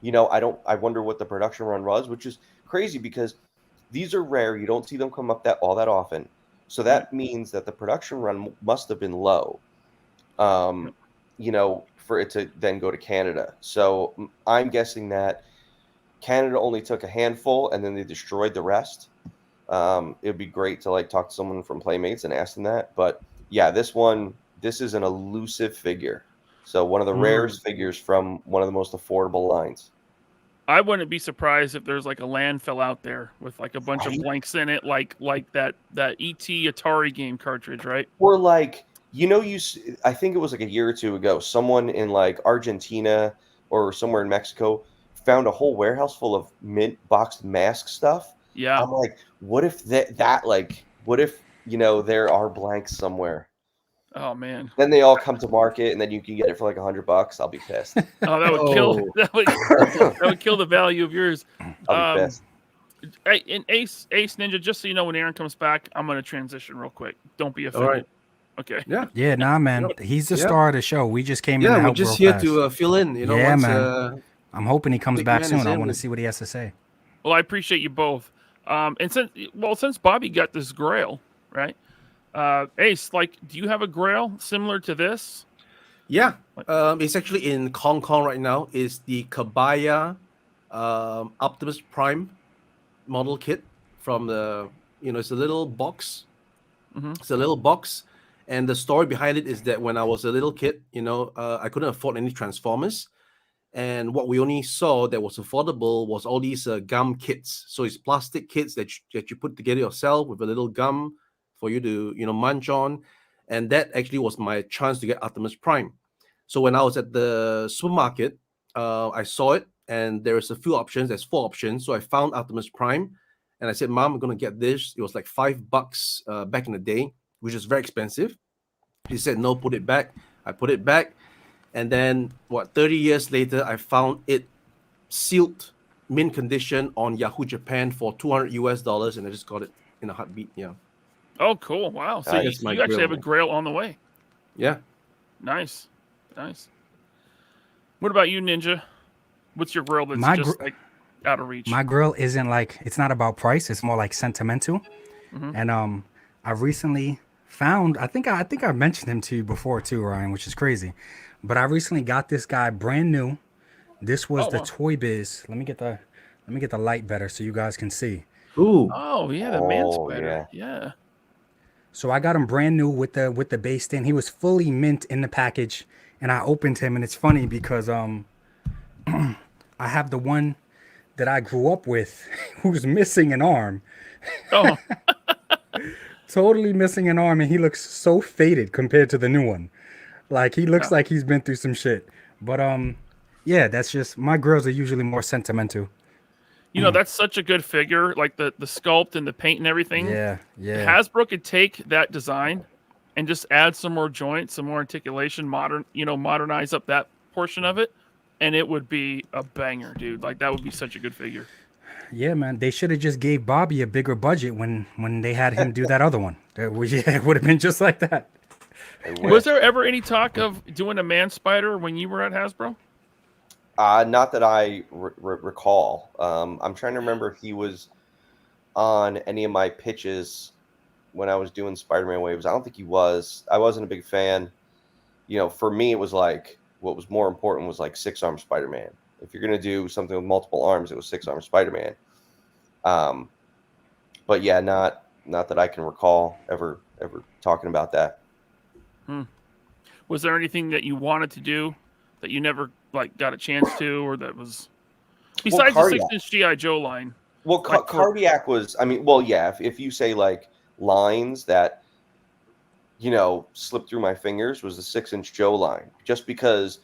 Speaker 3: I wonder what the production run was, which is crazy because these are rare. You don't see them come up all that often. So that means that the production run must have been low, for it to then go to Canada. So I'm guessing that Canada only took a handful and then they destroyed the rest. It would be great to talk to someone from Playmates and ask them that. But yeah, this is an elusive figure. So one of the rarest figures from one of the most affordable lines.
Speaker 2: I wouldn't be surprised if there's like a landfill out there with like a bunch of blanks in it, like that ET Atari game cartridge, right?
Speaker 3: Or I think it was like a year or two ago, someone in like Argentina or somewhere in Mexico found a whole warehouse full of mint boxed mask stuff.
Speaker 2: Yeah.
Speaker 3: I'm like, what if there are blanks somewhere?
Speaker 2: Oh man.
Speaker 3: Then they all come to market and then you can get it for like $100. I'll be pissed.
Speaker 2: Oh, that would kill that would kill the value of yours.
Speaker 3: I'll be pissed.
Speaker 2: And Ace Ninja, just so you know, when Aaron comes back, I'm gonna transition real quick. Don't be offended.
Speaker 9: All right.
Speaker 2: Okay.
Speaker 10: Yeah, nah, man. He's the star of the show. We just came in.
Speaker 9: Yeah, we're just here to fill in.
Speaker 10: Yeah, man. I'm hoping he comes back soon. I want to see what he has to say.
Speaker 2: Well, I appreciate you both. And since Bobby got this Grail, right? Ace, do you have a Grail similar to this?
Speaker 9: Yeah, it's actually in Hong Kong right now. It's the Kabaya Optimus Prime model kit from the, it's a little box.
Speaker 2: Mm-hmm.
Speaker 9: It's a little box. And the story behind it is that when I was a little kid, I couldn't afford any Transformers. And what we only saw that was affordable was all these gum kits. So it's plastic kits that you put together yourself with a little gum for you to, munch on. And that actually was my chance to get Optimus Prime. So when I was at the supermarket, I saw it and there's a few options. There's 4 options. So I found Optimus Prime and I said, Mom, I'm going to get this. It was like $5 back in the day, which is very expensive. She said, no, put it back. I put it back. And then 30 years later, I found it sealed mint condition on Yahoo Japan for $200 and I just got it in a heartbeat. Yeah.
Speaker 2: Oh, cool! Wow. So
Speaker 9: That's my
Speaker 2: you actually
Speaker 9: Grail,
Speaker 2: have a Grail on the way.
Speaker 9: Yeah.
Speaker 2: Nice. What about you, Ninja? What's your Grail that's just like out of reach?
Speaker 10: My Grail isn't like, it's not about price. It's more like sentimental. And I recently found, I think I mentioned him to you before too, Ryan, which is crazy. But I recently got this guy brand new. This was the Toy Biz. Let me get the light better so you guys can see.
Speaker 9: Ooh.
Speaker 2: Oh yeah, the man spider. Yeah.
Speaker 10: So I got him brand new with the base stain. He was fully mint in the package, and I opened him, and it's funny because I have the one that I grew up with who's missing an arm.
Speaker 2: Oh.
Speaker 10: Totally missing an arm, and he looks so faded compared to the new one. Like he looks like he's been through some shit. But yeah, that's just, my girls are usually more sentimental.
Speaker 2: You know, that's such a good figure, like the sculpt and the paint and everything.
Speaker 10: Yeah.
Speaker 2: Hasbro could take that design and just add some more joints, some more articulation, modernize up that portion of it, and it would be a banger, dude. Like that would be such a good figure.
Speaker 10: Yeah, man. They should have just gave Bobby a bigger budget when they had him do that other one. It would have been just like that.
Speaker 2: Was there ever any talk of doing a man spider when you were at Hasbro?
Speaker 3: Not that I recall. I'm trying to remember if he was on any of my pitches when I was doing Spider-Man waves. I don't think he was. I wasn't a big fan. You know, for me, it was like, what was more important was like 6-arm Spider-Man. If you're going to do something with multiple arms, it was 6-arm Spider-Man. But yeah, not that I can recall ever talking about that.
Speaker 2: Was there anything that you wanted to do that you never got a chance to, or that was besides the 6-inch GI Joe line?
Speaker 3: Well, Cardiac was. I mean, well, yeah. If you say like lines that slipped through my fingers, was the 6-inch Joe line, just because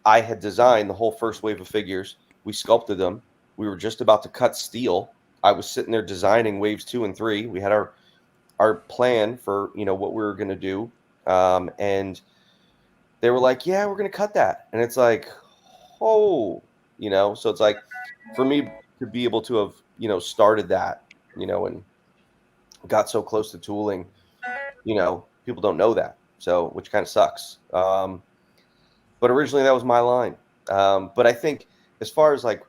Speaker 3: I had designed the whole first wave of figures. We sculpted them. We were just about to cut steel. I was sitting there designing waves 2 and 3. We had our plan for what we were going to do, and they were like, yeah, we're going to cut that. And it's like, so it's like, for me to be able to have, started that, and got so close to tooling, people don't know that. So, which kind of sucks. But originally that was my line. But I think as far as like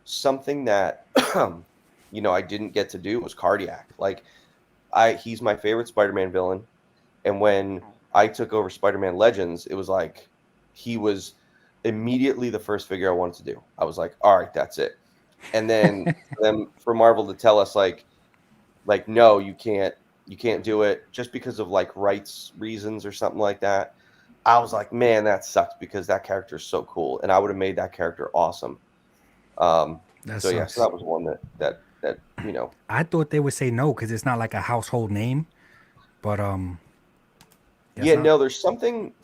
Speaker 3: something that, I didn't get to do was Cardiac. Like he's my favorite Spider-Man villain. And when I took over Spider-Man Legends, it was like he was immediately the first figure I wanted to do. I was like, all right, that's it. And then for Marvel to tell us like no, you can't do it just because of like rights reasons or something like that. I was like, man, that sucks because that character is so cool, and I would have made that character awesome. So that was one that
Speaker 10: I thought they would say no because it's not like a household name, but
Speaker 3: no, there's something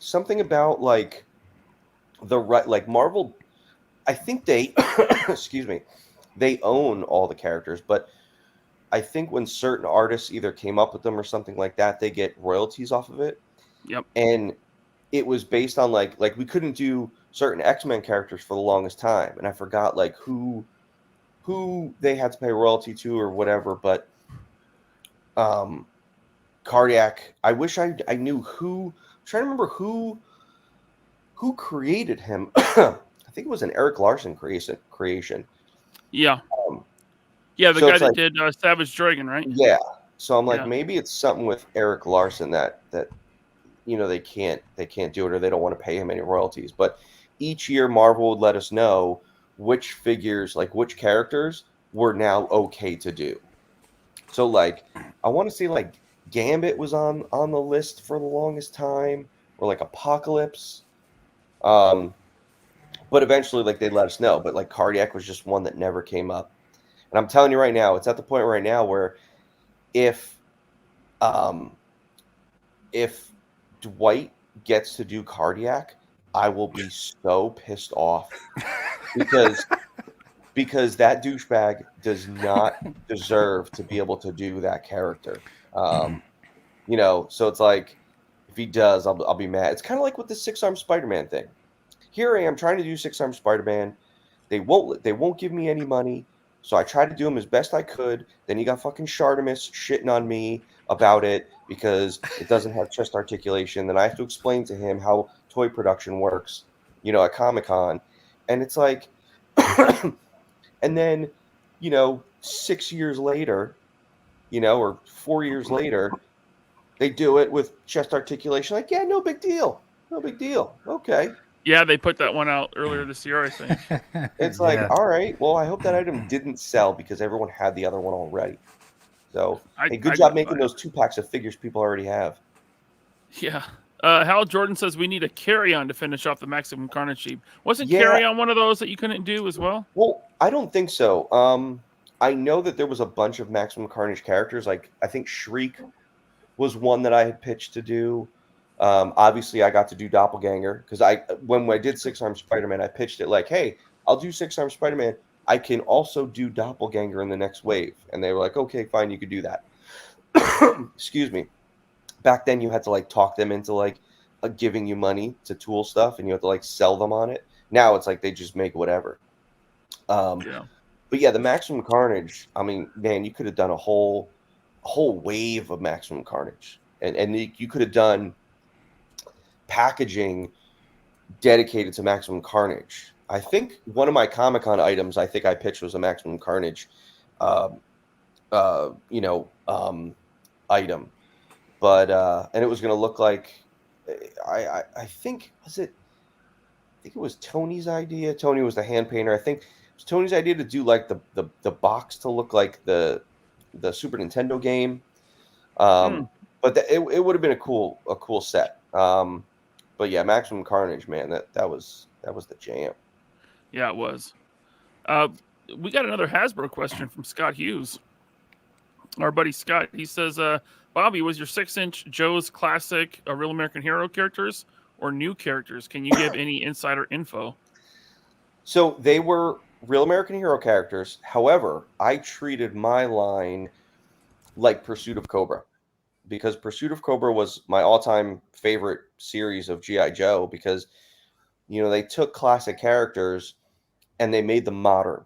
Speaker 3: about like like Marvel. I think they excuse me, they own all the characters, but I think when certain artists either came up with them or something like that, they get royalties off of it.
Speaker 2: Yep.
Speaker 3: And it was based on like we couldn't do certain X-Men characters for the longest time, and I forgot like who they had to pay royalty to or whatever. But Cardiac, I wish I knew who. I'm trying to remember who created him. I think it was an Eric Larson creation. Yeah.
Speaker 2: The guy that did Savage Dragon, right?
Speaker 3: Yeah. So I'm like, maybe it's something with Eric Larson that they can't do it, or they don't want to pay him any royalties. But each year Marvel would let us know which figures, like which characters were now okay to do. So like I want to say like Gambit was on the list for the longest time, or like Apocalypse. But eventually like they let us know. But like Cardiac was just one that never came up. And I'm telling you right now, it's at the point right now where if Dwight gets to do Cardiac, I will be so pissed off because that douchebag does not deserve to be able to do that character. So it's like if he does, I'll be mad. It's kind of like with the 6-arm Spider-Man thing. Here I am trying to do 6-arm Spider-Man. They won't give me any money. So I tried to do him as best I could. Then you got fucking Shartimus shitting on me about it because it doesn't have chest articulation. Then I have to explain to him how toy production works, at Comic-Con. And it's like, and then, 6 years later, or 4 years later, they do it with chest articulation. Like, yeah, no big deal. No big deal. Okay.
Speaker 2: Yeah, they put that one out earlier this year, I think.
Speaker 3: It's like, all right, well, I hope that item didn't sell because everyone had the other one already. So, hey, good job making those 2-packs of figures people already have.
Speaker 2: Yeah. Hal Jordan says we need a carry-on to finish off the Maximum Carnage sheet. Wasn't carry-on one of those that you couldn't do as well?
Speaker 3: Well, I don't think so. I know that there was a bunch of Maximum Carnage characters. Like, I think Shriek was one that I had pitched to do. Obviously, I got to do Doppelganger because when I did 6-Arm Spider-Man, I pitched it like, hey, I'll do 6-Arm Spider-Man. I can also do Doppelganger in the next wave. And they were like, okay, fine, you could do that. Excuse me. Back then, you had to talk them into giving you money to tool stuff, and you had to sell them on it. Now it's like they just make whatever.
Speaker 2: Yeah.
Speaker 3: But yeah, the Maximum Carnage. I mean, man, you could have done a whole wave of Maximum Carnage, and you could have done packaging dedicated to Maximum Carnage. I think one of my Comic-Con items I pitched was a Maximum Carnage, item. But and it was going to look like I think it was Tony's idea. Tony was the hand painter. I think it was Tony's idea to do the box to look like the Super Nintendo game. But it would have been a cool set. But yeah, Maximum Carnage, man, that was the jam.
Speaker 2: Yeah, it was. We got another Hasbro question from Scott Hughes. Our buddy Scott. He says, Bobby, was your 6-inch Joe's classic Real American Hero characters or new characters? Can you give any insider info?
Speaker 3: So they were Real American Hero characters. However, I treated my line like Pursuit of Cobra, because Pursuit of Cobra was my all-time favorite series of G.I. Joe, because, they took classic characters and they made them modern.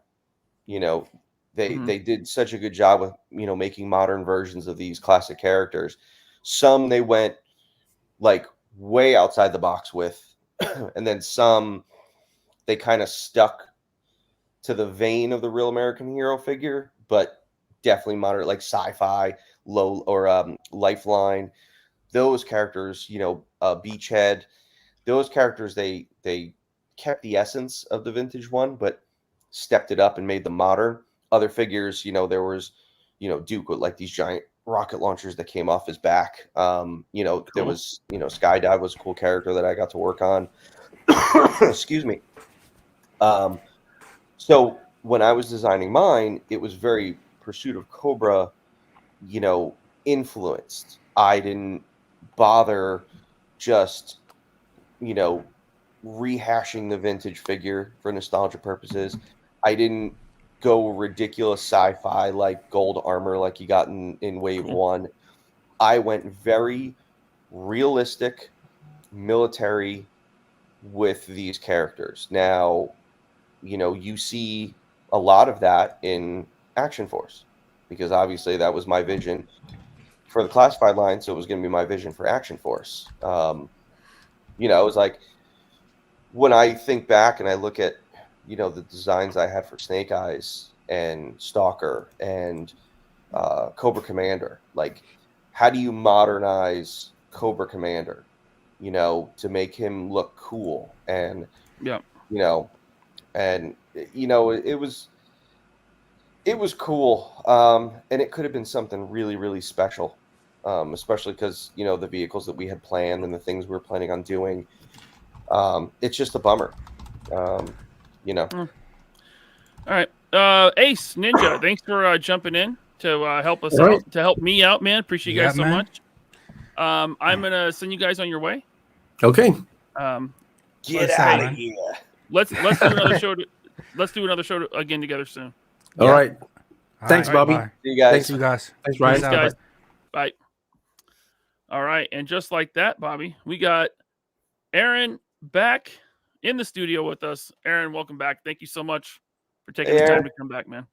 Speaker 3: They did such a good job with, making modern versions of these classic characters. Some they went way outside the box with, and then some they kind of stuck to the vein of the Real American Hero figure, but definitely modern, like Sci-Fi, Low or Lifeline. Those characters, Beachhead, those characters they kept the essence of the vintage one, but stepped it up and made them modern. Other figures, there was, Duke with these giant rocket launchers that came off his back. Cool. There was, Skydive was a cool character that I got to work on. Excuse me. So when I was designing mine, it was very Pursuit of Cobra, influenced. I didn't bother just, rehashing the vintage figure for nostalgia purposes. I didn't go ridiculous sci-fi like gold armor like you got in wave 1. I went very realistic military with these characters. Now, you see a lot of that in Action Force, because obviously that was my vision for the classified line, so it was going to be my vision for Action Force. It was like, when I think back and I look at the designs I had for Snake Eyes and Stalker and Cobra Commander. How do you modernize Cobra Commander, to make him look cool? And, it was cool. And it could have been something really, really special, especially because, the vehicles that we had planned and the things we were planning on doing. It's just a bummer. All
Speaker 2: right. Ace Ninja, thanks for jumping in to help us out, to help me out, man. Appreciate you guys so much. I'm gonna send you guys on your way.
Speaker 9: Okay.
Speaker 3: Get out of here.
Speaker 2: Let's do another show. Let's do another show again together soon.
Speaker 9: All right. Thanks, Bobby.
Speaker 10: Bye.
Speaker 3: See you guys.
Speaker 10: Thanks, you guys.
Speaker 9: Thanks, Ryan.
Speaker 2: Thanks, guys. Bye. All right, and just like that, Bobby, we got Aaron back in the studio with us. Aaron, welcome back. Thank you so much for taking the time to come back, man.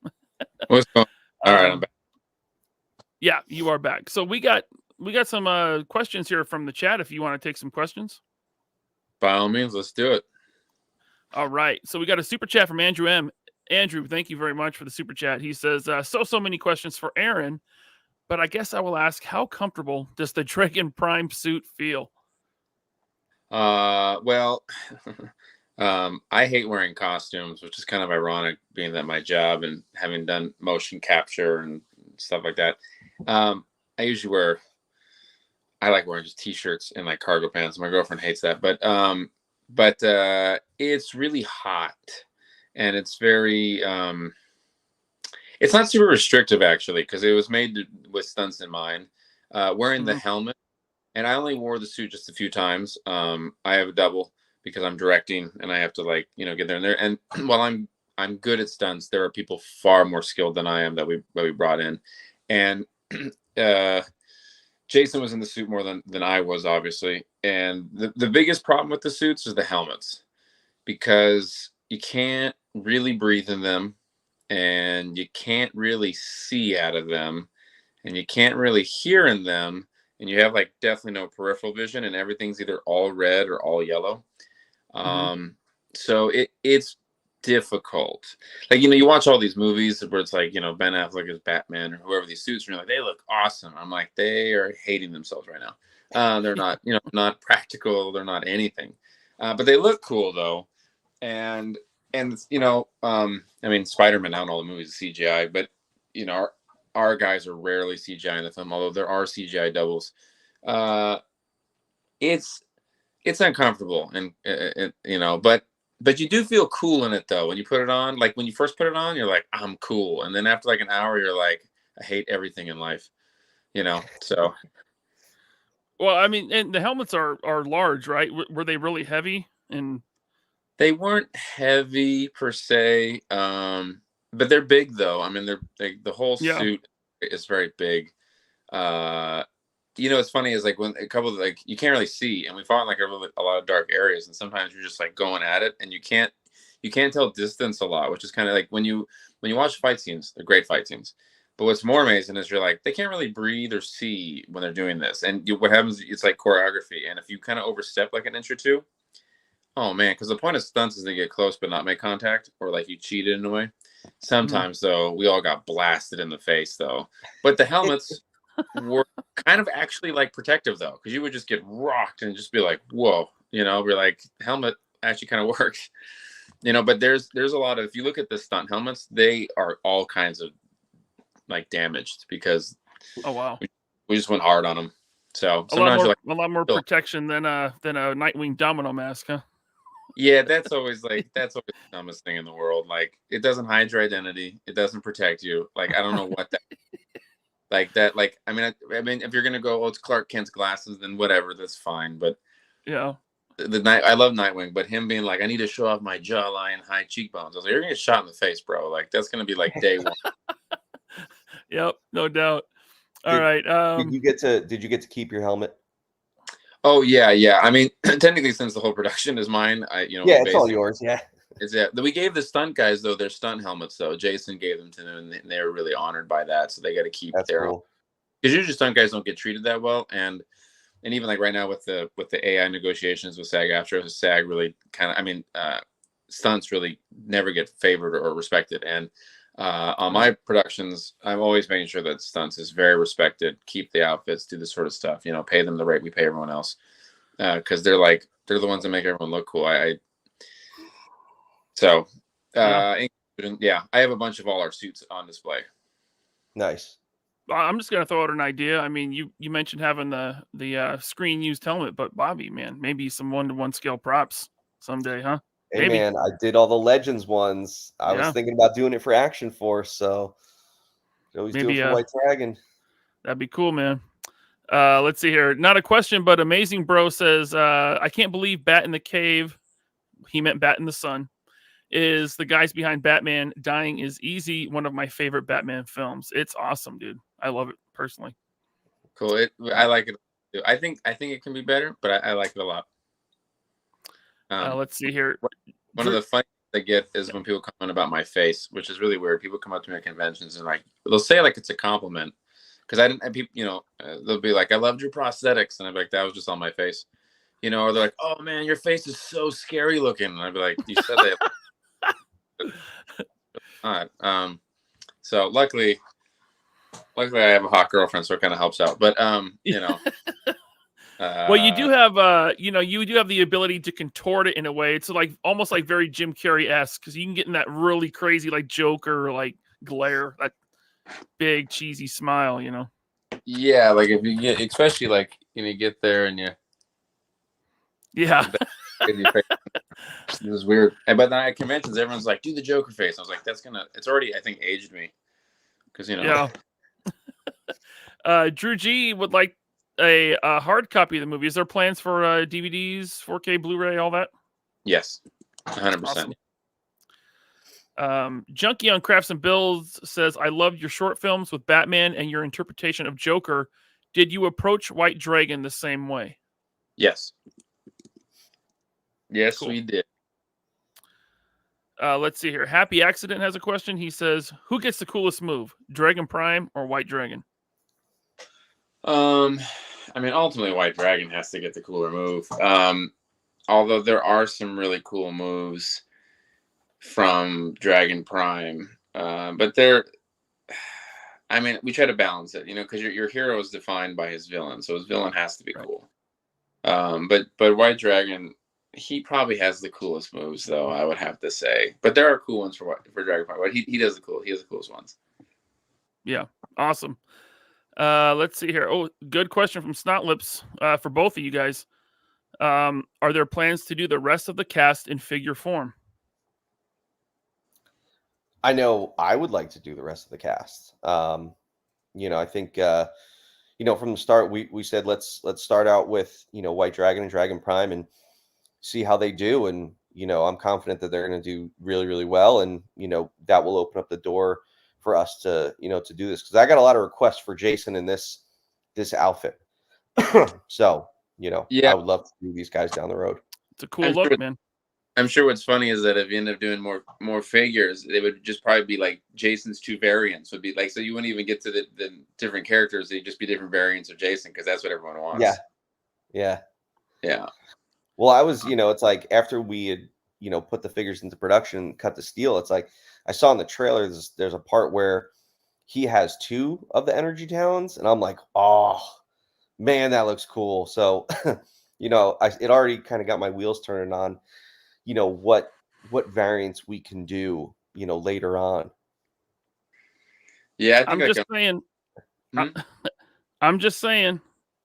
Speaker 4: What's going on? All right, I'm back.
Speaker 2: Yeah, you are back. So we got some questions here from the chat. If you want to take some questions,
Speaker 4: By all means, let's do it.
Speaker 2: all right. So we got a super chat from Andrew M. Andrew, thank you very much for the super chat. He says, so many questions for Aaron, but I guess I will ask, how comfortable does the Dragon Prime suit feel?
Speaker 4: Well, I hate wearing costumes, which is kind of ironic, being that my job and having done motion capture and stuff like that. I usually I like wearing just t-shirts and like cargo pants. My girlfriend hates that, but it's really hot, and it's very it's not super restrictive actually, because it was made with stunts in mind. Wearing the helmet, and I only wore the suit just a few times. I have a double because I'm directing and I have to get there and there. And while I'm good at stunts, there are people far more skilled than I am that we brought in. And Jason was in the suit more than I was, obviously. And the biggest problem with the suits is the helmets, because you can't really breathe in them, and you can't really see out of them, and you can't really hear in them, and you have definitely no peripheral vision, and everything's either all red or all yellow. So it's difficult. You watch all these movies where it's Ben Affleck is Batman or whoever these suits, and you're like, they look awesome. I'm like, they are hating themselves right now. They're not, not practical. They're not anything. But they look cool though. And I mean, Spider-Man, out in all the movies is CGI, but our guys are rarely CGI in the film, although there are CGI doubles. It's uncomfortable, and but you do feel cool in it though when you put it on. Like when you first put it on, you're like, I'm cool, and then after an hour, you're like, I hate everything in life, So.
Speaker 2: Well, I mean, and the helmets are large, right? Were they really heavy? And
Speaker 4: they weren't heavy per se, but they're big though. I mean, the whole suit is very big. What's funny is when a couple of you can't really see, and we fought in a lot of dark areas, and sometimes you're just going at it, and you can't tell distance a lot, which is kind of when you watch fight scenes, they're great fight scenes. But what's more amazing is you're they can't really breathe or see when they're doing this, and what happens? It's like choreography, and if you kind of overstep an inch or two, oh man, because the point of stunts is to get close but not make contact, or you cheated in a way. Sometimes though, we all got blasted in the face though, but the helmets were kind of actually protective though, because you would just get rocked and just be like, whoa, we're helmet actually kind of works, but there's a lot of, if you look at the stunt helmets, they are all kinds of damaged because we just went hard on them. So sometimes
Speaker 2: a lot more protection than a Nightwing domino mask, huh?
Speaker 4: Yeah, that's always the dumbest thing in the world. It doesn't hide your identity, it doesn't protect you. I don't know what that I mean, if you're gonna go, it's Clark Kent's glasses, then whatever, that's fine. But
Speaker 2: yeah,
Speaker 4: I love Nightwing, but him being I need to show off my jawline, high cheekbones. I was like, you're gonna get shot in the face, bro. That's gonna be day one.
Speaker 2: Yep, no doubt. All right.
Speaker 3: Did you get to keep your helmet?
Speaker 4: Oh yeah. I mean, technically, since the whole production is mine,
Speaker 3: it's all yours. Yeah.
Speaker 4: We gave the stunt guys though their stunt helmets though. Jason gave them to them, and they were really honored by that. So they got to keep their own. Because usually stunt guys don't get treated that well, and even right now with the AI negotiations with SAG-AFTRA, SAG really stunts really never get favored or respected. And on my productions, I'm always making sure that stunts is very respected. Keep the outfits, do this sort of stuff. Pay them the rate we pay everyone else, because they're the ones that make everyone look cool. I have a bunch of all our suits on display.
Speaker 3: Nice.
Speaker 2: I'm just gonna throw out an idea. I mean, you mentioned having the screen used helmet, but Bobby, man, maybe some 1-to-1 scale props someday, huh?
Speaker 3: Hey man, I did all the Legends ones. I was thinking about doing it for Action Force, so always do it for White Dragon.
Speaker 2: That'd be cool, man. Let's see here. Not a question, but Amazing Bro says, I can't believe Bat in the Cave, he meant Bat in the Sun, is the guys behind Batman. Dying is Easy, one of my favorite Batman films. It's awesome, dude. I love it personally.
Speaker 4: Cool. I like it. I think it can be better, but I like it a lot.
Speaker 2: Let's see here.
Speaker 4: One of the funny I get is when people comment about my face, which is really weird. People come up to me at conventions and like they'll say like it's a compliment because I didn't. And people, they'll be like, "I loved your prosthetics," and I'm like, "That was just on my face," Or they're like, "Oh man, your face is so scary looking," and I'd be like, "You said that." All right. So luckily I have a hot girlfriend, so it kind of helps out. But
Speaker 2: well, you do have you do have the ability to contort it in a way. It's like almost like very Jim Carrey-esque because you can get in that really crazy like Joker like glare, that big cheesy smile.
Speaker 4: Yeah, like if you get, especially like you get there and
Speaker 2: yeah.
Speaker 4: It was weird. But then at conventions, everyone's like, "Do the Joker face." I was like, it's already, I think, aged me. Because,
Speaker 2: Yeah. Drew G would like a hard copy of the movie. Is there plans for DVDs, 4K, Blu-ray, all that?
Speaker 4: Yes. 100%.
Speaker 2: Awesome. Junkie on Crafts and Builds says, I loved your short films with Batman and your interpretation of Joker. Did you approach White Dragon the same way?
Speaker 4: Yes. Yes,
Speaker 2: cool.
Speaker 4: We did.
Speaker 2: Let's see here. Happy Accident has a question. He says, who gets the coolest move, Dragon Prime or White Dragon?
Speaker 4: I mean, ultimately, White Dragon has to get the cooler move. Although there are some really cool moves from Dragon Prime. But we try to balance it, because your hero is defined by his villain. So his villain has to be cool. But White Dragon, he probably has the coolest moves, though, I would have to say. But there are cool ones for Dragon Prime. But he does he has the coolest ones.
Speaker 2: Yeah, awesome. Let's see here. Oh, good question from Snotlips for both of you guys. Are there plans to do the rest of the cast in figure form?
Speaker 3: I know I would like to do the rest of the cast. I think from the start we said let's start out with White Dragon and Dragon Prime and see how they do, and I'm confident that they're going to do really, really well, and that will open up the door for us to to do this, because I got a lot of requests for Jason in this outfit. So I would love to do these guys down the road.
Speaker 2: It's a cool look, man.
Speaker 4: I'm sure what's funny is that if you end up doing more figures, they would just probably be like Jason's two variants would be like, so you wouldn't even get to the different characters. They'd just be different variants of Jason, because that's what everyone wants.
Speaker 3: Yeah. Well, I was, it's like after we had, put the figures into production, cut the steel, it's like I saw in the trailer, there's a part where he has 2 of the energy talons, and I'm like, oh man, that looks cool. So, it already kind of got my wheels turning on, what variants we can do, later on.
Speaker 4: Yeah,
Speaker 2: I'm just saying,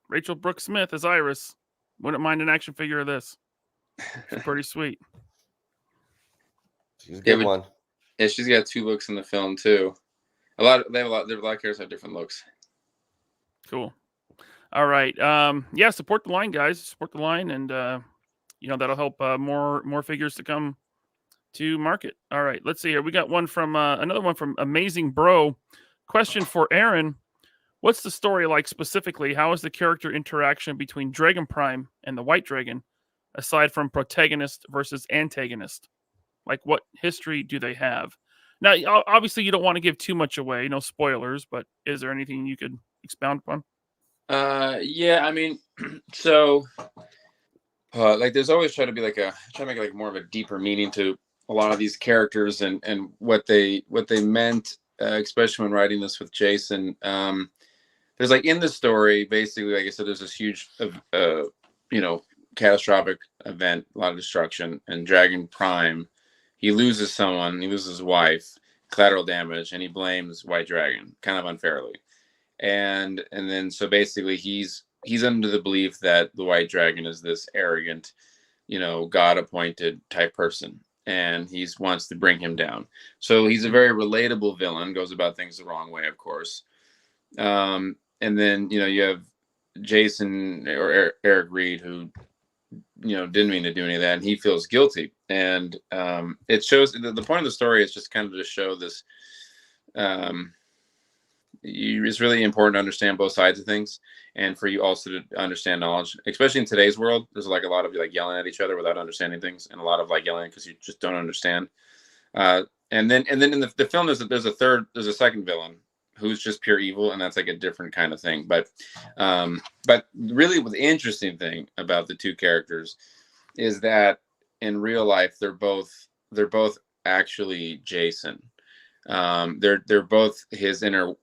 Speaker 2: Rachel Brooks Smith as Iris. Wouldn't mind an action figure of this. She's pretty sweet.
Speaker 3: She's a good one.
Speaker 4: Yeah, she's got 2 looks in the film too. They have a lot of characters have different looks.
Speaker 2: Cool. All right. Support the line, guys. Support the line, and that'll help more figures to come to market. All right. Let's see here. We got one from another one from Amazing Bro. Question for Aaron. What's the story like specifically? How is the character interaction between Dragon Prime and the White Dragon, aside from protagonist versus antagonist? Like, what history do they have? Now, obviously, you don't want to give too much away, no spoilers, but is there anything you could expound upon?
Speaker 4: So, there's always try to make like more of a deeper meaning to a lot of these characters and what they meant, especially when writing this with Jason. There's like in the story, basically, like I said, there's this huge, catastrophic event, a lot of destruction, and Dragon Prime, he loses someone, he loses his wife, collateral damage, and he blames White Dragon, kind of unfairly. And then so basically he's under the belief that the White Dragon is this arrogant, God appointed type person, and he wants to bring him down. So he's a very relatable villain, goes about things the wrong way, of course. And then, you have Jason or Eric Reed, who, didn't mean to do any of that, and he feels guilty. And it shows the point of the story is just kind of to show this, it's really important to understand both sides of things, and for you also to understand knowledge, especially in today's world. There's like a lot of like yelling at each other without understanding things, and a lot of like yelling because you just don't understand. And then in the film, there's a second villain who's just pure evil, and that's like a different kind of thing. But really, the interesting thing about the two characters is that in real life, they're both actually Jason. They're both his inner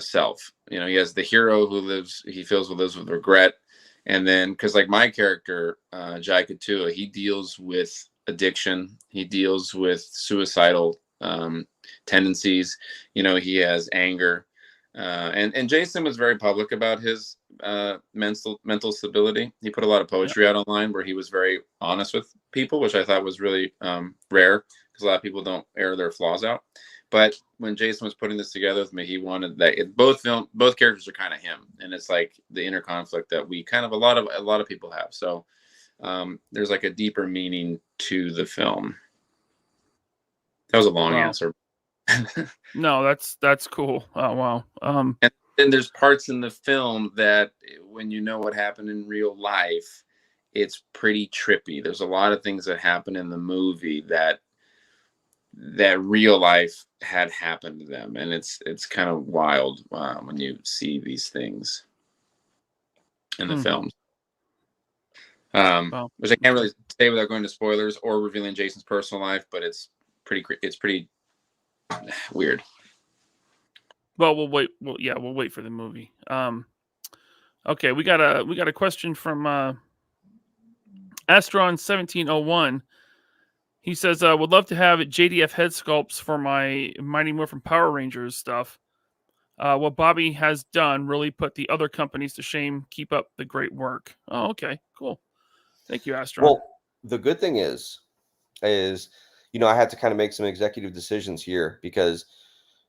Speaker 4: self. You know, he has the hero who lives with regret, and then because like my character Jai Katua, he deals with addiction, he deals with suicidal tendencies. You know, he has anger, and Jason was very public about his mental stability. He put a lot of poetry out online where he was very honest with people, which I thought was really rare, because a lot of people don't air their flaws out. But when Jason was putting this together with me, he wanted that both characters are kind of him, and it's like the inner conflict that we kind of a lot of people have. So there's like a deeper meaning to the film. That was a long answer.
Speaker 2: No, that's cool. Oh wow.
Speaker 4: And then there's parts in the film that, when you know what happened in real life, it's pretty trippy. There's a lot of things that happen in the movie that real life had happened to them, and it's kind of wild when you see these things in the film. Which I can't really say without going to spoilers or revealing Jason's personal life, but it's pretty weird.
Speaker 2: Well, we'll wait. We'll wait for the movie. Okay, we got a question from Astron1701. He says, would love to have JDF head sculpts for my Mighty Morphin Power Rangers stuff. What Bobby has done really put the other companies to shame. Keep up the great work. Oh, okay, cool. Thank you, Astron.
Speaker 3: Well, the good thing is, you know, I had to kind of make some executive decisions here because,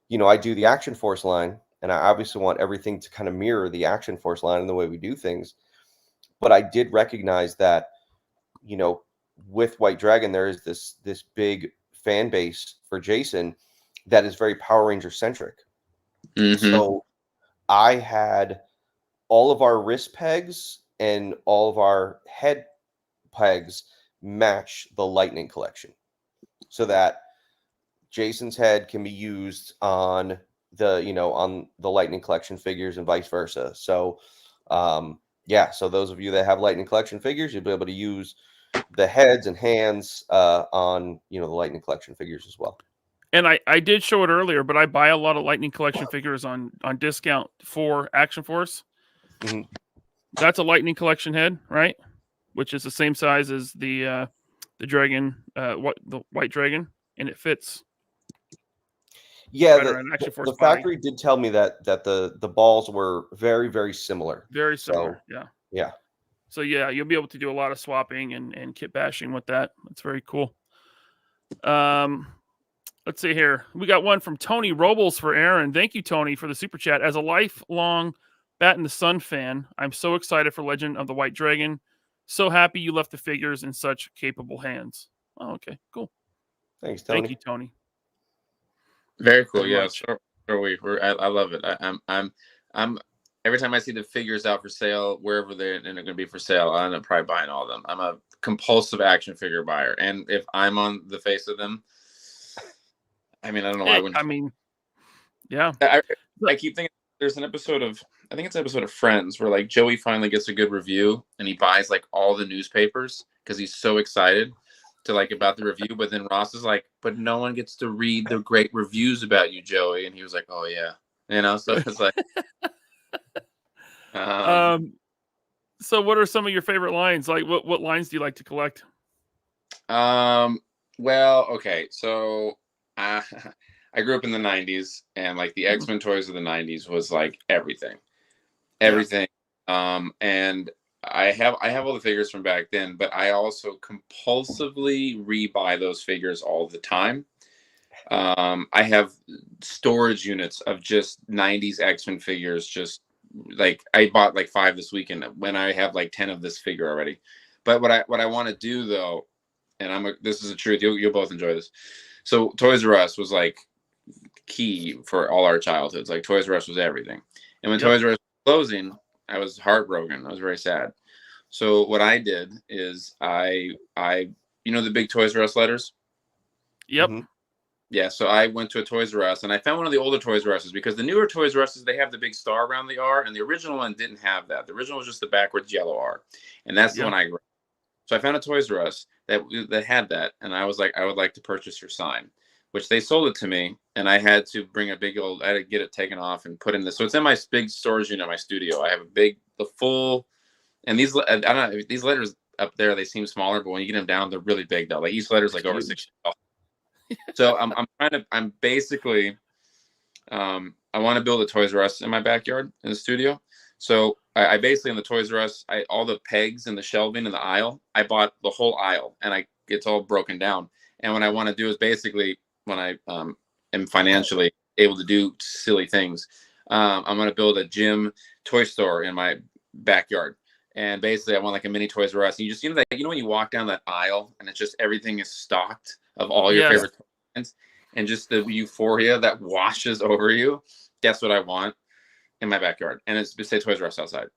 Speaker 3: you know, I do the Action Force line, and I obviously want everything to kind of mirror the Action Force line and the way we do things. But I did recognize that, you know, with White Dragon, there is this big fan base for Jason that is very Power Ranger centric. Mm-hmm. So I had all of our wrist pegs and all of our head pegs match the Lightning collection, so that Jason's head can be used on the Lightning collection figures and vice versa. So so those of you that have Lightning collection figures, you'll be able to use the heads and hands on the Lightning collection figures as well.
Speaker 2: And I did show it earlier, but I buy a lot of Lightning collection figures on discount for Action Force. Mm-hmm. That's a Lightning collection head, right? Which is the same size as the dragon, the White Dragon, and it fits.
Speaker 3: Yeah, the factory did tell me that the balls were very, very similar.
Speaker 2: Very similar,
Speaker 3: so, yeah.
Speaker 2: So yeah, you'll be able to do a lot of swapping and kit bashing with that. That's very cool. Let's see here. We got one from Tony Robles for Aaron. Thank you, Tony, for the super chat. As a lifelong Bat in the Sun fan, I'm so excited for Legend of the White Dragon. So happy you left the figures in such capable hands. Oh, okay, cool.
Speaker 3: Thanks, Tony.
Speaker 2: Thank you, Tony.
Speaker 4: Very cool. Yeah, sure. I love it. I'm every time I see the figures out for sale, wherever they're going to be for sale, I end up probably buying all of them. I'm a compulsive action figure buyer, and if I'm on the face of them, I mean, I don't know why I wouldn't.
Speaker 2: I mean, yeah.
Speaker 4: I keep thinking there's an episode of, I think it's an episode of Friends, where like Joey finally gets a good review and he buys like all the newspapers because he's so excited to like about the review. But then Ross is like, but no one gets to read the great reviews about you, Joey. And he was like, oh yeah, so it's like.
Speaker 2: So what are some of your favorite lines? Like what lines do you like to collect?
Speaker 4: Well, okay, so I grew up in the 90s, and like the X-Men toys of the 90s was like everything. And I have all the figures from back then, but I also compulsively rebuy those figures all the time. I have storage units of just 90s X-Men figures. Just like I bought like 5 this weekend when I have like 10 of this figure already. But what I want to do though, and this is the truth, you'll both enjoy this. So Toys R Us was like key for all our childhoods. Like Toys R Us was everything. And when
Speaker 2: Yep.
Speaker 4: Toys R Us was closing, I was heartbroken. I was very sad. So what I did is I the big Toys R Us letters?
Speaker 2: Yep.
Speaker 3: Mhm.
Speaker 4: Yeah, so I went to a Toys R Us and I found one of the older Toys R Us's, because the newer Toys R Us's, they have the big star around the R, and the original one didn't have that. The original was just the backwards yellow R, and that's the one I grabbed. So I found a Toys R Us that had that, and I was like, I would like to purchase your sign, which they sold it to me, and I had to bring I had to get it taken off and put in this. So it's in my big storage unit in my studio. I have and these, I don't know, these letters up there, they seem smaller, but when you get them down, they're really big though. Like each letter is like over 6 feet. So I want to build a Toys R Us in my backyard in the studio. So I basically, in the Toys R Us, all the pegs and the shelving in the aisle, I bought the whole aisle, and it's all broken down. And what I want to do is basically, when I am financially able to do silly things, I'm going to build a gym toy store in my backyard. And basically, I want like a mini Toys R Us. And you just, when you walk down that aisle and it's just everything is stocked of all your favorite toys, and just the euphoria that washes over you. That's what I want in my backyard. And it's say Toys R Us outside.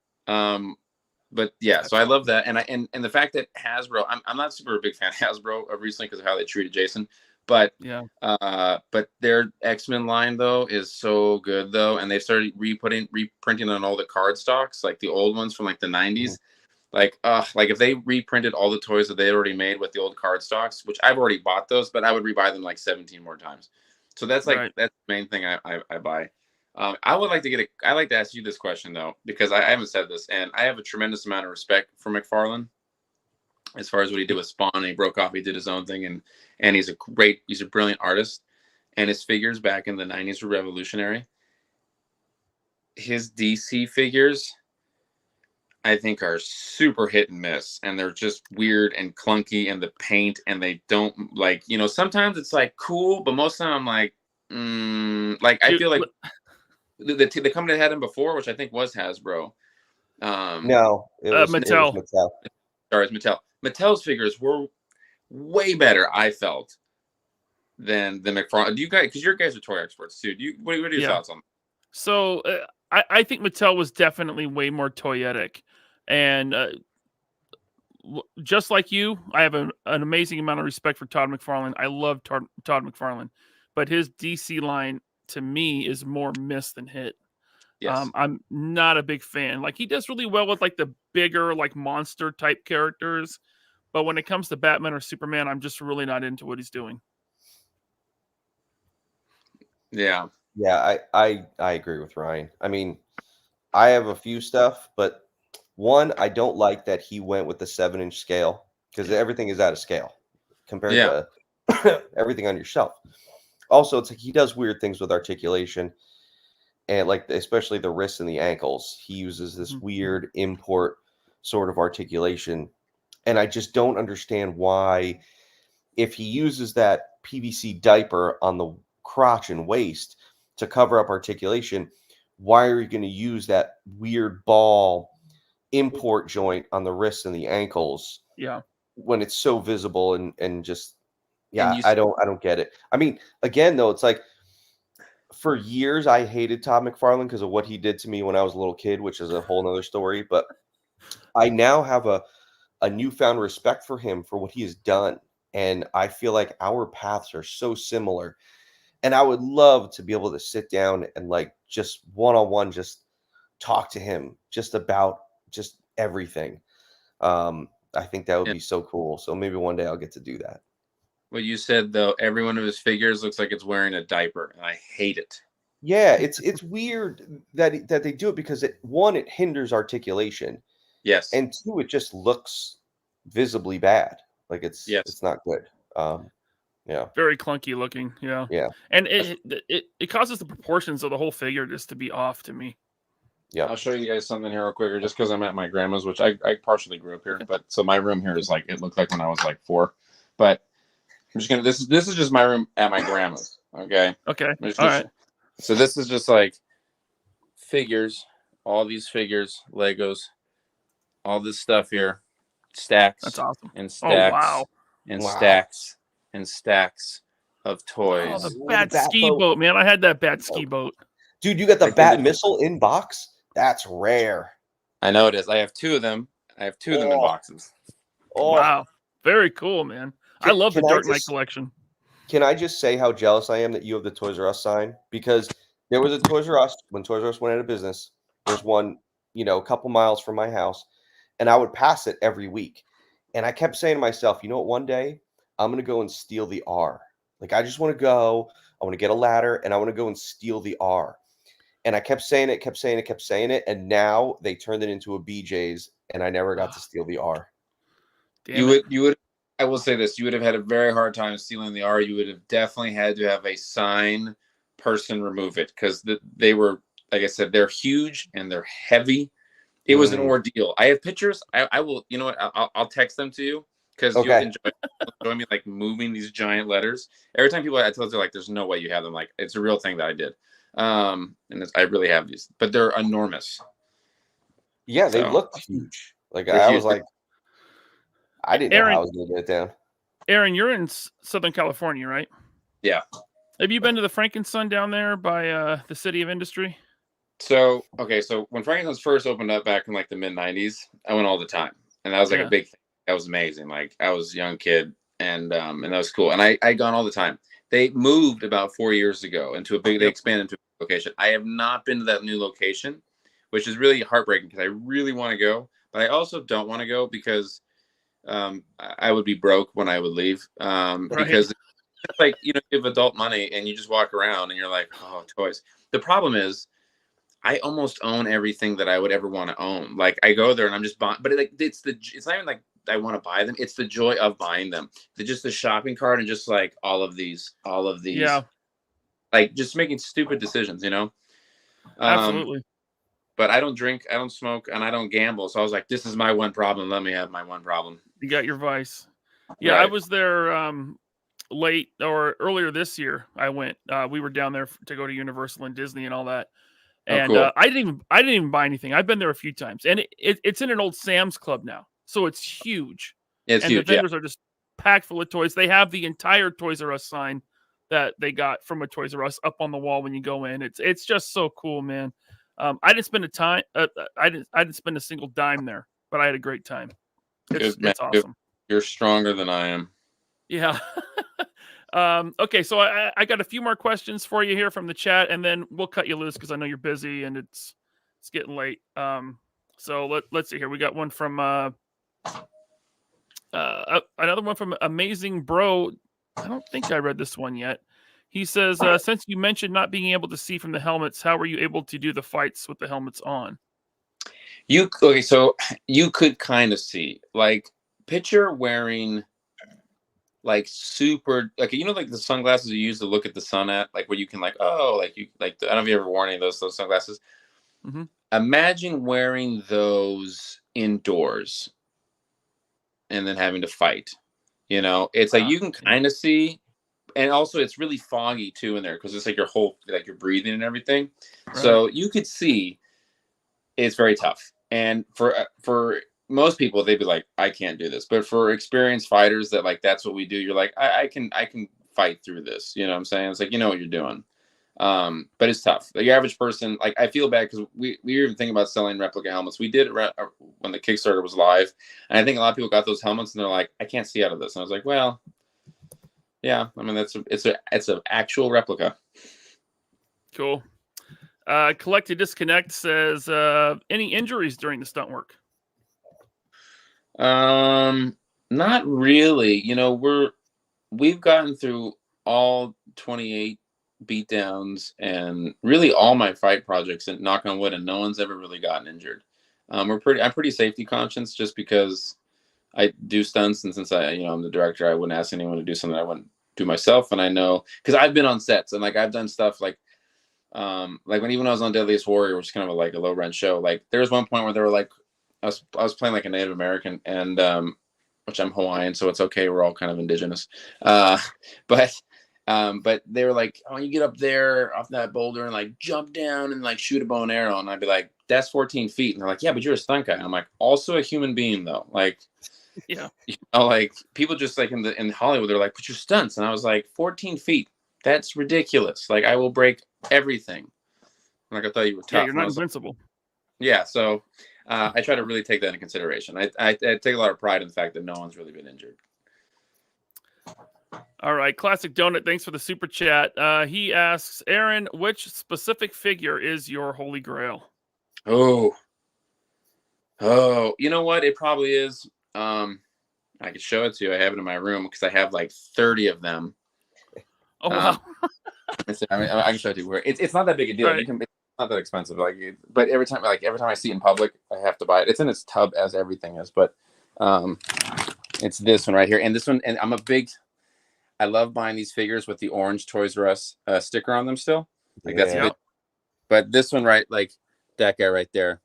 Speaker 4: But yeah, so I love that. And the fact that Hasbro, I'm not super big fan of Hasbro recently because of how they treated Jason. But but their X-Men line though is so good though, and they started reprinting on all the card stocks, like the old ones from like the 90s. Like if they reprinted all the toys that they already made with the old card stocks, which I've already bought those, but I would rebuy them like 17 more times. So that's that's the main thing I buy. I would like to I'd like to ask you this question though, because I haven't said this, and I have a tremendous amount of respect for McFarlane as far as what he did with Spawn. And he broke off, he did his own thing, and he's a brilliant artist, and his figures back in the 90s were revolutionary. His DC figures, I think, are super hit and miss, and they're just weird and clunky, and the paint, and they don't sometimes it's like cool, but most of the time I'm like, I feel like the company that had him before, which I think was Hasbro.
Speaker 3: No, it was
Speaker 2: Mattel.
Speaker 3: It was Mattel.
Speaker 4: Sorry, it's Mattel. Mattel's figures were way better, I felt, than the McFarlane. Do you guys, because your guys are toy experts too? What are your thoughts on that?
Speaker 2: So I think Mattel was definitely way more toyetic, and just like you, I have an amazing amount of respect for Todd McFarlane. I love Todd McFarlane, but his DC line to me is more miss than hit.
Speaker 4: Yes.
Speaker 2: I'm not a big fan. Like, he does really well with like the bigger, like monster type characters, but when it comes to Batman or Superman, I'm just really not into what he's doing.
Speaker 4: Yeah.
Speaker 3: Yeah, I agree with Ryan. I mean, I have a few stuff, but one, I don't like that he went with the 7-inch scale, because everything is out of scale compared to everything on your shelf. Also, it's like he does weird things with articulation, and like especially the wrists and the ankles. He uses this weird import sort of articulation, and I just don't understand why, if he uses that PVC diaper on the crotch and waist to cover up articulation, why are you going to use that weird ball import joint on the wrists and the ankles?
Speaker 2: Yeah,
Speaker 3: when it's so visible and just
Speaker 4: And
Speaker 3: I don't get it. I mean, again though, it's like for years I hated Todd McFarlane because of what he did to me when I was a little kid, which is a whole nother story. But I now have a newfound respect for him for what he has done, and I feel like our paths are so similar. And I would love to be able to sit down and like just one-on-one just talk to him just about just everything. I think that would be so cool. So maybe one day I'll get to do that.
Speaker 4: What you said though, every one of his figures looks like it's wearing a diaper, and I hate it.
Speaker 3: Yeah, it's weird that they do it because it hinders articulation.
Speaker 4: Yes.
Speaker 3: And two, it just looks visibly bad. Like it's not good. Yeah.
Speaker 2: Very clunky looking. Yeah.
Speaker 3: Yeah.
Speaker 2: And it causes the proportions of the whole figure just to be off to me.
Speaker 3: Yeah.
Speaker 4: I'll show you guys something here real quick, just because I'm at my grandma's, which I partially grew up here, but so my room here is like, it looked like when I was like 4, but I'm just gonna, this is just my room at my grandma's. Okay.
Speaker 2: Okay. All right.
Speaker 4: So this is just like figures, all these figures, Legos, all this stuff here, stacks.
Speaker 2: That's awesome.
Speaker 4: And stacks.
Speaker 2: Oh, wow.
Speaker 4: And stacks and stacks of toys.
Speaker 2: Oh, the
Speaker 3: Ooh,
Speaker 2: bat
Speaker 3: the bat
Speaker 2: ski
Speaker 3: boat.
Speaker 2: boat, man. I had that bat ski boat.
Speaker 3: Dude, you got the
Speaker 4: Like,
Speaker 3: bat
Speaker 4: did it-
Speaker 3: missile in box? That's rare.
Speaker 4: I know it is. I have two of them. I have two of them in boxes.
Speaker 3: Oh,
Speaker 2: Wow. Very cool, man. I love the
Speaker 3: can I
Speaker 2: Dark Knight
Speaker 3: just-
Speaker 2: collection.
Speaker 3: Can I just say how jealous I am that you have the Toys R Us sign? Because there was a Toys R Us when Toys R Us went out of business. There's one, a couple miles from my house, and I would pass it every week. And I kept saying to myself, you know what? One day I'm going to go and steal the R. Like, I just want to go. I want to get a ladder, and I want to go and steal the R. And I kept saying it, and now they turned it into a BJ's, and I never got to steal the R.
Speaker 2: Damn it.
Speaker 4: You would. I will say this: you would have had a very hard time stealing the R. You would have definitely had to have a sign person remove it because they were, like I said, they're huge and they're heavy. It was an ordeal. I have pictures. I will. You know what? I'll text them to you because you'll enjoy me like moving these giant letters. Every time people I tell them like, "There's no way you have them." Like, it's a real thing that I did. And I really have these, but they're enormous.
Speaker 3: Yeah, they looked huge. Like,
Speaker 4: They're
Speaker 3: I
Speaker 4: huge.
Speaker 3: was like, I didn't know how I was going to get it down.
Speaker 2: Aaron, you're in Southern California, right?
Speaker 4: Yeah.
Speaker 2: Have you been to the Frankenstein down there by the City of Industry?
Speaker 4: So when Frankenstein's first opened up back in like the mid '90s, I went all the time, and that was like a big thing. That was amazing. Like, I was a young kid, and that was cool. And I'd gone all the time. They moved about 4 years ago into they expanded into a location. I have not been to that new location, which is really heartbreaking because I really want to go, but I also don't want to go because I would be broke when I would leave. Because it's like, you have adult money and you just walk around and you're like, oh, toys. The problem is I almost own everything that I would ever want to own. Like, I go there and I'm just buying, but it's not even like I want to buy them. It's the joy of buying them. Just the shopping cart and just like all of these, like just making stupid decisions,
Speaker 2: Absolutely.
Speaker 4: But I don't drink, I don't smoke, and I don't gamble. So I was like, this is my one problem. Let me have my one problem.
Speaker 2: You got your vice. Yeah,
Speaker 4: Right.
Speaker 2: I was there late or earlier this year. I went. We were down there to go to Universal and Disney and all that. And
Speaker 4: cool.
Speaker 2: I didn't even buy anything. I've been there a few times, and it's in an old Sam's Club now, so it's huge.
Speaker 4: It's
Speaker 2: and
Speaker 4: huge.
Speaker 2: The vendors are just packed full of toys. They have the entire Toys R Us sign that they got from a Toys R Us up on the wall when you go in. It's just so cool, man. I didn't spend I didn't spend a single dime there, but I had a great time. It's awesome.
Speaker 4: You're stronger than I am.
Speaker 2: Yeah. Okay, so I got a few more questions for you here from the chat, and then we'll cut you loose because I know you're busy and it's getting late. So let's see here. We got one from another one from Amazing Bro. I don't think I read this one yet. He says, since you mentioned not being able to see from the helmets, how were you able to do the fights with the helmets on?
Speaker 4: So you could kind of see, like, picture wearing like super, like, like the sunglasses you use to look at the sun at, like where you can I don't know if you ever worn any of those sunglasses.
Speaker 2: Mm-hmm.
Speaker 4: Imagine wearing those indoors and then having to fight. It's like you can kind of see, and also it's really foggy too in there because it's like your whole, like, you're breathing and everything. Right. So you could see it's very tough. And for most people, they'd be like, I can't do this. But for experienced fighters that, like, that's what we do, you're like, I can fight through this. You know what I'm saying? It's like, you know what you're doing. But it's tough. The average person, like, I feel bad because we were even thinking about selling replica helmets. We did it when the Kickstarter was live. And I think a lot of people got those helmets and they're like, I can't see out of this. And I was like, well, yeah, I mean, it's an actual replica.
Speaker 2: Cool. Collected Disconnect says, any injuries during the stunt work?
Speaker 4: Not really. We've gotten through all 28 beatdowns and really all my fight projects, and knock on wood, and no one's ever really gotten injured. I'm pretty safety conscious just because I do stunts, and since I'm the director, I wouldn't ask anyone to do something I wouldn't do myself. And I know because I've been on sets and like I've done stuff like when I was on Deadliest Warrior, which is kind of a low rent show. Like there was one point where they were like, I was playing like a Native American, and which I'm Hawaiian, so it's okay. We're all kind of indigenous. But they were like, oh, you get up there off that boulder and like jump down and like shoot a bow and arrow. And I'd be like, that's 14 feet. And they're like, yeah, but you're a stunt guy. And I'm like, also a human being though. Like,
Speaker 2: Yeah.
Speaker 4: You know, like people just like in Hollywood, they're like, put your stunts. And I was like, 14 feet. That's ridiculous. Like I will break everything. Like I thought you were tough.
Speaker 2: Yeah, you're
Speaker 4: And I
Speaker 2: not
Speaker 4: was like,
Speaker 2: invincible.
Speaker 4: yeah. So I try to really take that into consideration. I take a lot of pride in the fact that no one's really been injured.
Speaker 2: All right, Classic Donut, thanks for the super chat. He asks, Aaron, which specific figure is your holy grail?
Speaker 4: Oh, you know what? It probably is. I could show it to you. I have it in my room because I have like 30 of them.
Speaker 2: Oh, wow.
Speaker 4: I mean, I can show it to you. It's not that big a deal.
Speaker 2: Right.
Speaker 4: You can. It's not that expensive. But every time I see it in public, I have to buy it. It's in its tub as everything is. But it's this one right here, and this one. And I love buying these figures with the orange Toys R Us sticker on them still. Like that's
Speaker 2: Yep.
Speaker 4: But this one, right, like that guy right there.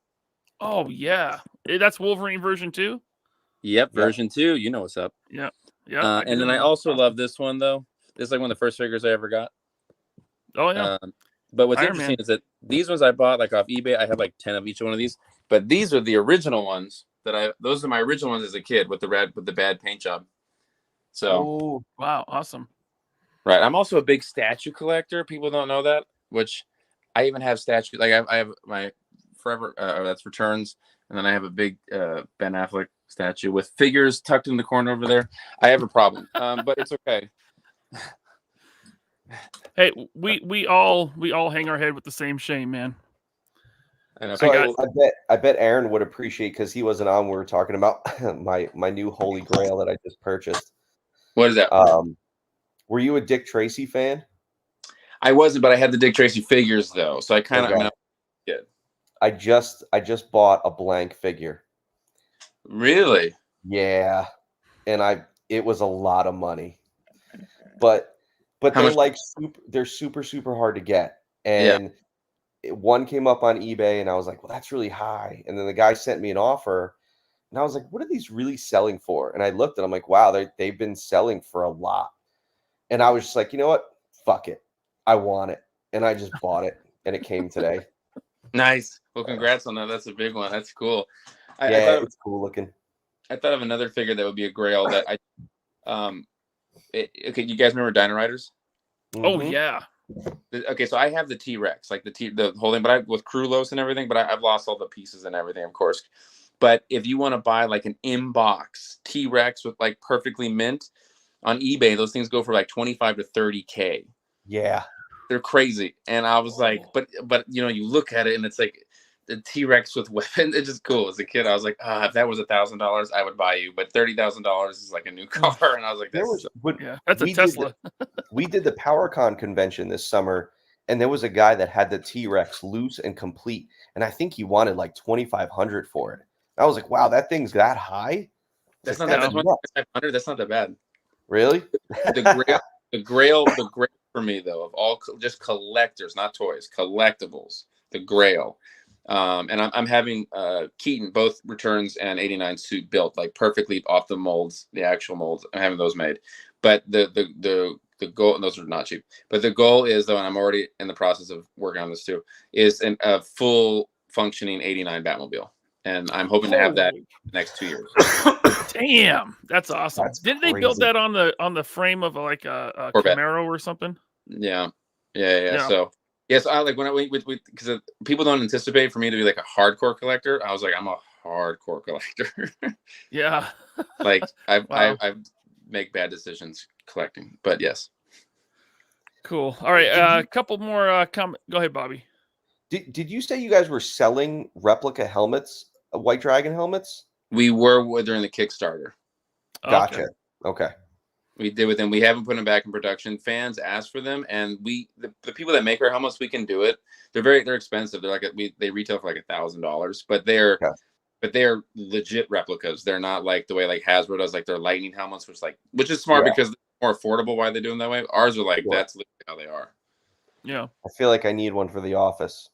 Speaker 2: Oh, yeah. That's Wolverine version 2?
Speaker 4: Yep, version 2. You know what's up.
Speaker 2: Yeah. Yeah.
Speaker 4: And then I also love this one, though. This is like one of the first figures I ever got.
Speaker 2: Oh, yeah.
Speaker 4: But what's
Speaker 2: Iron
Speaker 4: interesting
Speaker 2: Man.
Speaker 4: is that these ones I bought like off eBay. I had like 10 of each one of these. But these are the original ones those are my original ones as a kid with the bad paint job. So,
Speaker 2: oh, wow. Awesome.
Speaker 4: right. I'm also a big statue collector. People don't know that, which I even have statues. Like I have my Forever, that's Returns. And then I have a big Ben Affleck statue with figures tucked in the corner over there. I have a problem, but it's okay.
Speaker 2: Hey, we all hang our head with the same shame, man.
Speaker 4: I know.
Speaker 3: So I bet Aaron would appreciate, because he wasn't on. We were talking about my new holy grail that I just purchased.
Speaker 4: What is that?
Speaker 3: Were you a Dick Tracy fan?
Speaker 4: I wasn't, but I had the Dick Tracy figures though, so I kind of.
Speaker 3: Okay.
Speaker 4: I mean, good.
Speaker 3: I just bought a blank figure.
Speaker 4: Really?
Speaker 3: Yeah, and it was a lot of money, but
Speaker 4: How
Speaker 3: they're
Speaker 4: much?
Speaker 3: they're super hard to get, and one came up on eBay, and I was like, well, that's really high, and then the guy sent me an offer, and I was like, what are these really selling for? And I looked, and I'm like, wow, they've been selling for a lot, and I was just like, you know what, fuck it, I want it, and I just bought it, and it came today.
Speaker 4: Nice. Well, congrats on that. That's a big one. That's cool.
Speaker 3: It's cool looking.
Speaker 4: I thought of another figure that would be a grail that okay, you guys remember Dino Riders?
Speaker 2: Oh, yeah.
Speaker 4: Okay, so I have the T-Rex, like the whole thing, but with Krulos and everything, but I've lost all the pieces and everything, of course. But if you want to buy like an in-box T-Rex with like perfectly mint on eBay, those things go for like 25 to 30K.
Speaker 3: Yeah.
Speaker 4: They're crazy. And I was like, but you know, you look at it and it's like the T-Rex with weapons. It's just cool. As a kid, I was like, if that was $1,000, I would buy you. But $30,000 is like a new car. And I was like,
Speaker 2: that's a Tesla.
Speaker 3: We did the PowerCon convention this summer, and there was a guy that had the T-Rex loose and complete, and I think he wanted like $2,500 for it. I was like, wow, that thing's that high?
Speaker 4: That's not that bad. That's not that bad.
Speaker 3: Really?
Speaker 4: The Grail for me though, of all just collectors, not toys, collectibles, the Grail. And I'm having Keaton, both Returns and 89 suit built like perfectly off the molds, the actual molds. I'm having those made. But the goal, and those are not cheap, but the goal is, though, and I'm already in the process of working on this too, is a full functioning 89 Batmobile. And I'm hoping to have that in the next 2 years.
Speaker 2: Damn, that's awesome. Didn't they build that on the frame of like a Camaro or something?
Speaker 4: Yeah. So yes, I like when I went with because people don't anticipate for me to be like a hardcore collector. I was like, I'm a hardcore collector.
Speaker 2: Yeah.
Speaker 4: Like I make bad decisions collecting, but yes.
Speaker 2: Cool. All right, a couple more comment. Go ahead, Bobby.
Speaker 3: Did you say you guys were selling replica helmets, White Dragon helmets?
Speaker 4: We were during the Kickstarter.
Speaker 3: Gotcha. Okay.
Speaker 4: We did with them. We haven't put them back in production. Fans asked for them, and the people that make our helmets, we can do it. They're expensive. They're like they retail for like $1,000, but they're legit replicas. They're not like the way like Hasbro does, like their lightning helmets, which is smart because they're more affordable. Why they do them that way? Ours are like that's literally how they are.
Speaker 2: Yeah.
Speaker 3: I feel like I need one for the office.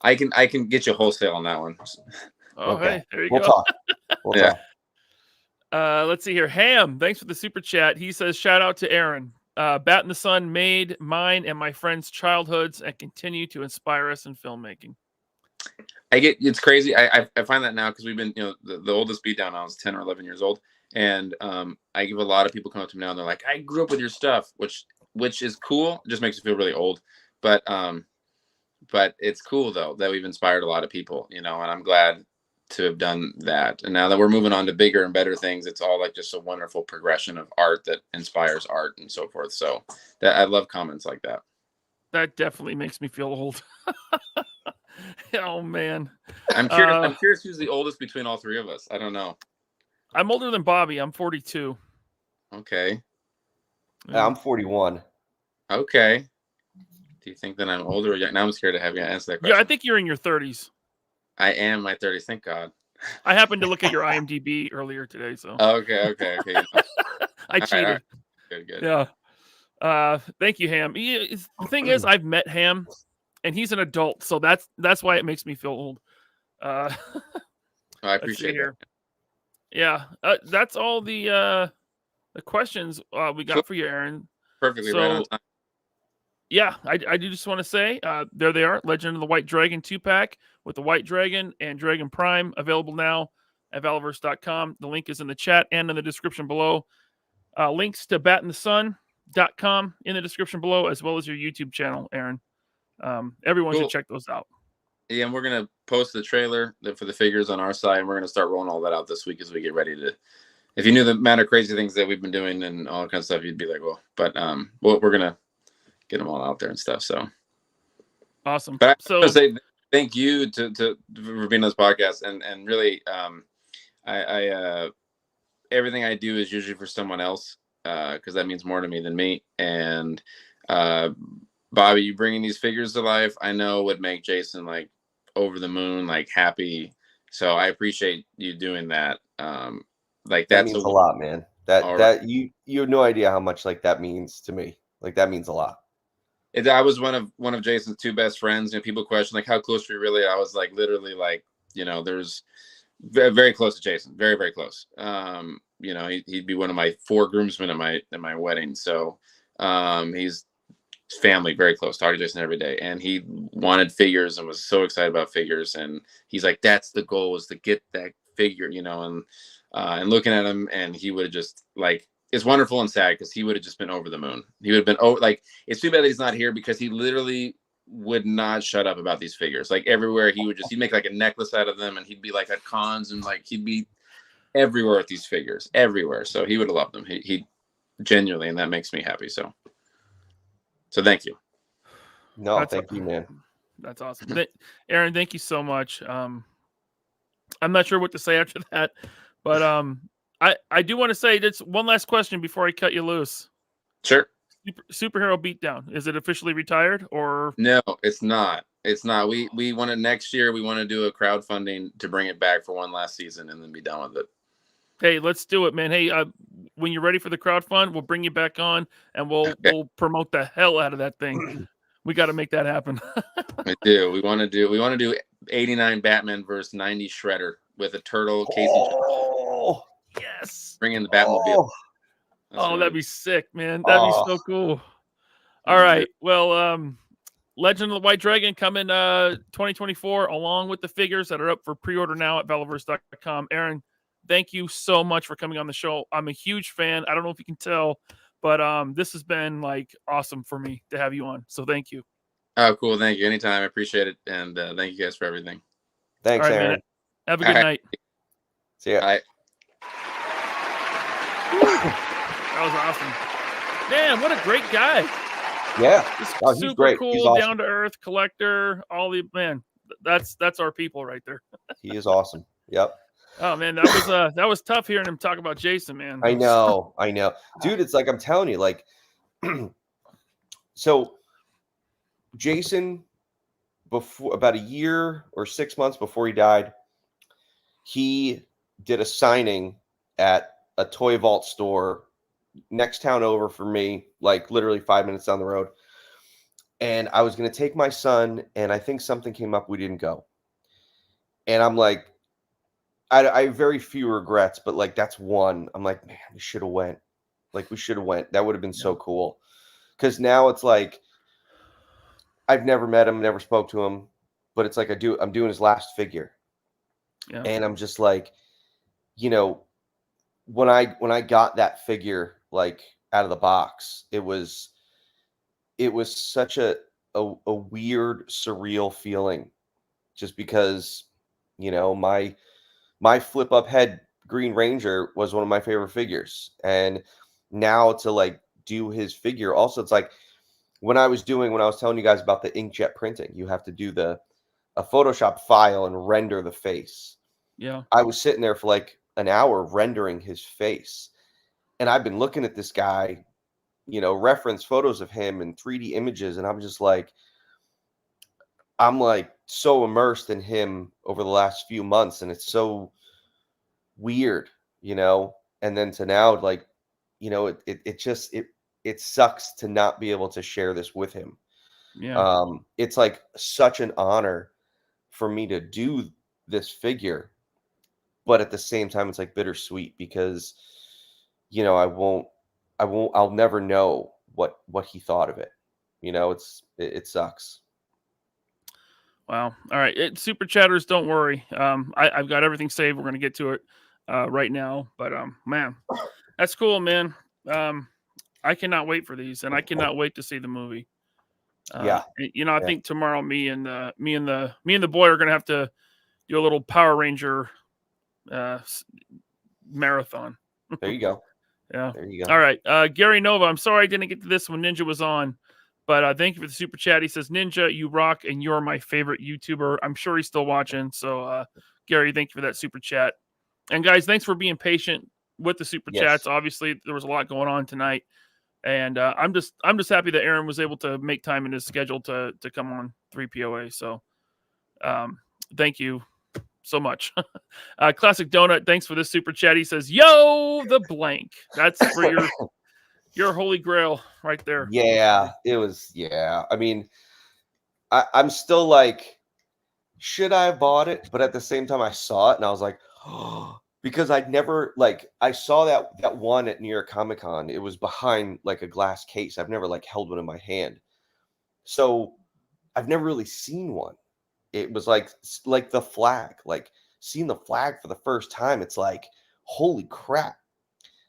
Speaker 4: I can get you wholesale on that one.
Speaker 2: Oh, okay. Hey, there you
Speaker 3: go.
Speaker 2: talk.
Speaker 3: We'll talk.
Speaker 2: Let's see here. Ham, thanks for the super chat. He says, shout out to Aaron. Bat in the Sun made mine and my friends' childhoods and continue to inspire us in filmmaking.
Speaker 4: it's crazy. I find that now because we've been, the oldest beatdown now is 10 or 11 years old. And I give a lot of people come up to me now and they're like, I grew up with your stuff, which is cool. It just makes me feel really old. But it's cool though that we've inspired a lot of people, and I'm glad to have done that. And now that we're moving on to bigger and better things, it's all like just a wonderful progression of art that inspires art and so forth. So that I love comments like that.
Speaker 2: That definitely makes me feel old. Oh man.
Speaker 4: I'm curious who's the oldest between all three of us. I don't know.
Speaker 2: I'm older than Bobby. I'm 42.
Speaker 4: Okay.
Speaker 3: I'm 41.
Speaker 4: Okay. Do you think that I'm older or young? Now I'm scared to have you answer that question.
Speaker 2: Yeah, I think you're in your 30s.
Speaker 4: I am my 30s. Thank God.
Speaker 2: I happened to look at your IMDb earlier today, so.
Speaker 4: Okay.
Speaker 2: I cheated.
Speaker 4: Right. Good.
Speaker 2: Yeah. Thank you, Ham. The thing is, I've met Ham, and he's an adult, so that's why it makes me feel old.
Speaker 4: I appreciate it.
Speaker 2: Yeah, that's all the questions we got for you, Aaron.
Speaker 4: Perfectly right on time.
Speaker 2: Yeah, I do just want to say, there they are, Legend of the White Dragon 2-pack with the White Dragon and Dragon Prime, available now at Valaverse.com. The link is in the chat and in the description below. Links to batinthesun.com in the description below, as well as your YouTube channel, Aaron. Everyone should check those out.
Speaker 4: Yeah, and we're going to post the trailer for the figures on our side, and we're going to start rolling all that out this week as we get ready to. If you knew the amount of crazy things that we've been doing and all that kind of stuff, you'd be like, well, but we're going to get them all out there and stuff. So
Speaker 2: awesome.
Speaker 4: But I want to say thank you for being on this podcast, and really, I everything I do is usually for someone else because that means more to me than me. And Bobby, you bringing these figures to life, I know would make Jason like over the moon, like happy. So I appreciate you doing that. Like that
Speaker 3: means a lot, man. That you have no idea how much like that means to me. Like that means a lot.
Speaker 4: I was one of Jason's two best friends. People question like how close were you really? I was like literally like there's very, very close to Jason, very, very close. He'd be one of my 4 groomsmen at my wedding. So he's family, very close. Talk to Jason every day, and he wanted figures and was so excited about figures. And he's like, that's the goal, is to get that figure, and looking at him, and he would have just like. It's wonderful and sad because he would have just been over the moon. He would have been like, it's too bad that he's not here because he literally would not shut up about these figures. Like everywhere he'd make like a necklace out of them, and he'd be like at cons and like he'd be everywhere with these figures, everywhere. So he would have loved them. He genuinely, and that makes me happy. So thank you.
Speaker 3: No, thank you, man.
Speaker 2: That's awesome. Aaron, thank you so much. I'm not sure what to say after that, but I do want to say just one last question before I cut you loose.
Speaker 4: Sure.
Speaker 2: Superhero Beatdown, is it officially retired or?
Speaker 4: No, it's not. It's not. We want to next year. We want to do a crowdfunding to bring it back for one last season and then be done with it.
Speaker 2: Hey, let's do it, man. Hey, when you're ready for the crowdfund, we'll bring you back on and we'll promote the hell out of that thing. We got to make that happen.
Speaker 4: We do. We want to do 89 Batman versus 90 Shredder with a turtle. Casey.
Speaker 2: Yes.
Speaker 4: Bring in the Batmobile.
Speaker 2: That'd be sick, man. That'd be so cool. All right. Well, Legend of the White Dragon coming 2024, along with the figures that are up for pre-order now at Valaverse.com. Aaron, thank you so much for coming on the show. I'm a huge fan. I don't know if you can tell, but this has been like awesome for me to have you on. So thank you.
Speaker 4: Oh, cool. Thank you. Anytime. I appreciate it. And thank you guys for everything.
Speaker 3: Thanks, Aaron.
Speaker 2: Man. Have a good night.
Speaker 3: See ya.
Speaker 4: Bye.
Speaker 2: That was awesome. Man, what a great guy.
Speaker 3: Yeah.
Speaker 2: Just
Speaker 3: he's
Speaker 2: super
Speaker 3: great.
Speaker 2: cool,
Speaker 3: He's awesome.
Speaker 2: down to earth, collector, man. That's our people right there.
Speaker 3: He is awesome. Yep.
Speaker 2: Oh man, that was tough hearing him talk about Jason, man.
Speaker 3: I know. Dude, it's like I'm telling you, like so Jason, before about a year or 6 months before he died, he did a signing at a toy vault store next town over for me, like literally 5 minutes down the road. And I was going to take my son, and I think something came up. We didn't go. And I'm like, I have very few regrets, but like that's one. I'm like, man, we should have went. Like we should have went. That would have been so cool. Because now it's like, I've never met him, never spoke to him. but it's like I'm doing his last figure.
Speaker 2: Yeah.
Speaker 3: And I'm just like, you know, when I got that figure like out of the box, it was such a weird, surreal feeling, just because, you know, my flip up head Green Ranger was one of my favorite figures, and now to like do his figure also, it's like when I was telling you guys about the inkjet printing, you have to do a Photoshop file and render the face.
Speaker 2: Yeah.
Speaker 3: I was sitting there for like an hour rendering his face, and I've been looking at this guy, you know, reference photos of him and 3D images, and I'm like so immersed in him over the last few months, and it's so weird, you know. And then to now, like, you know, it sucks to not be able to share this with him.
Speaker 2: Yeah.
Speaker 3: It's like such an honor for me to do this figure, but at the same time it's like bittersweet because, you know, I'll never know what he thought of it. You know, it sucks.
Speaker 2: Wow. All right. Super chatters, don't worry. I've got everything saved. We're going to get to it right now. But man, that's cool, man. I cannot wait for these, and I cannot wait to see the movie.
Speaker 3: Yeah.
Speaker 2: You know, I think tomorrow me and the boy are going to have to do a little Power Ranger marathon.
Speaker 3: There you go.
Speaker 2: Yeah.
Speaker 3: There you go.
Speaker 2: All right. Gary Nova, I'm sorry I didn't get to this when Ninja was on. But thank you for the super chat. He says, Ninja, you rock, and you're my favorite YouTuber. I'm sure he's still watching. So, Gary, thank you for that super chat. And guys, thanks for being patient with the super chats. Obviously, there was a lot going on tonight, and I'm just happy that Aaron was able to make time in his schedule to come on 3POA. So, thank you so much. Classic Donut, thanks for this super chat. He says, "Yo, the blank." That's for your holy grail right there.
Speaker 3: Yeah, it was. Yeah, I mean, I'm still like, should I have bought it? But at the same time, I saw it and I was like, oh, because I'd never like I saw that one at New York Comic Con. It was behind like a glass case. I've never like held one in my hand, so I've never really seen one. It was like the flag, like seeing the flag for the first time. It's like, holy crap.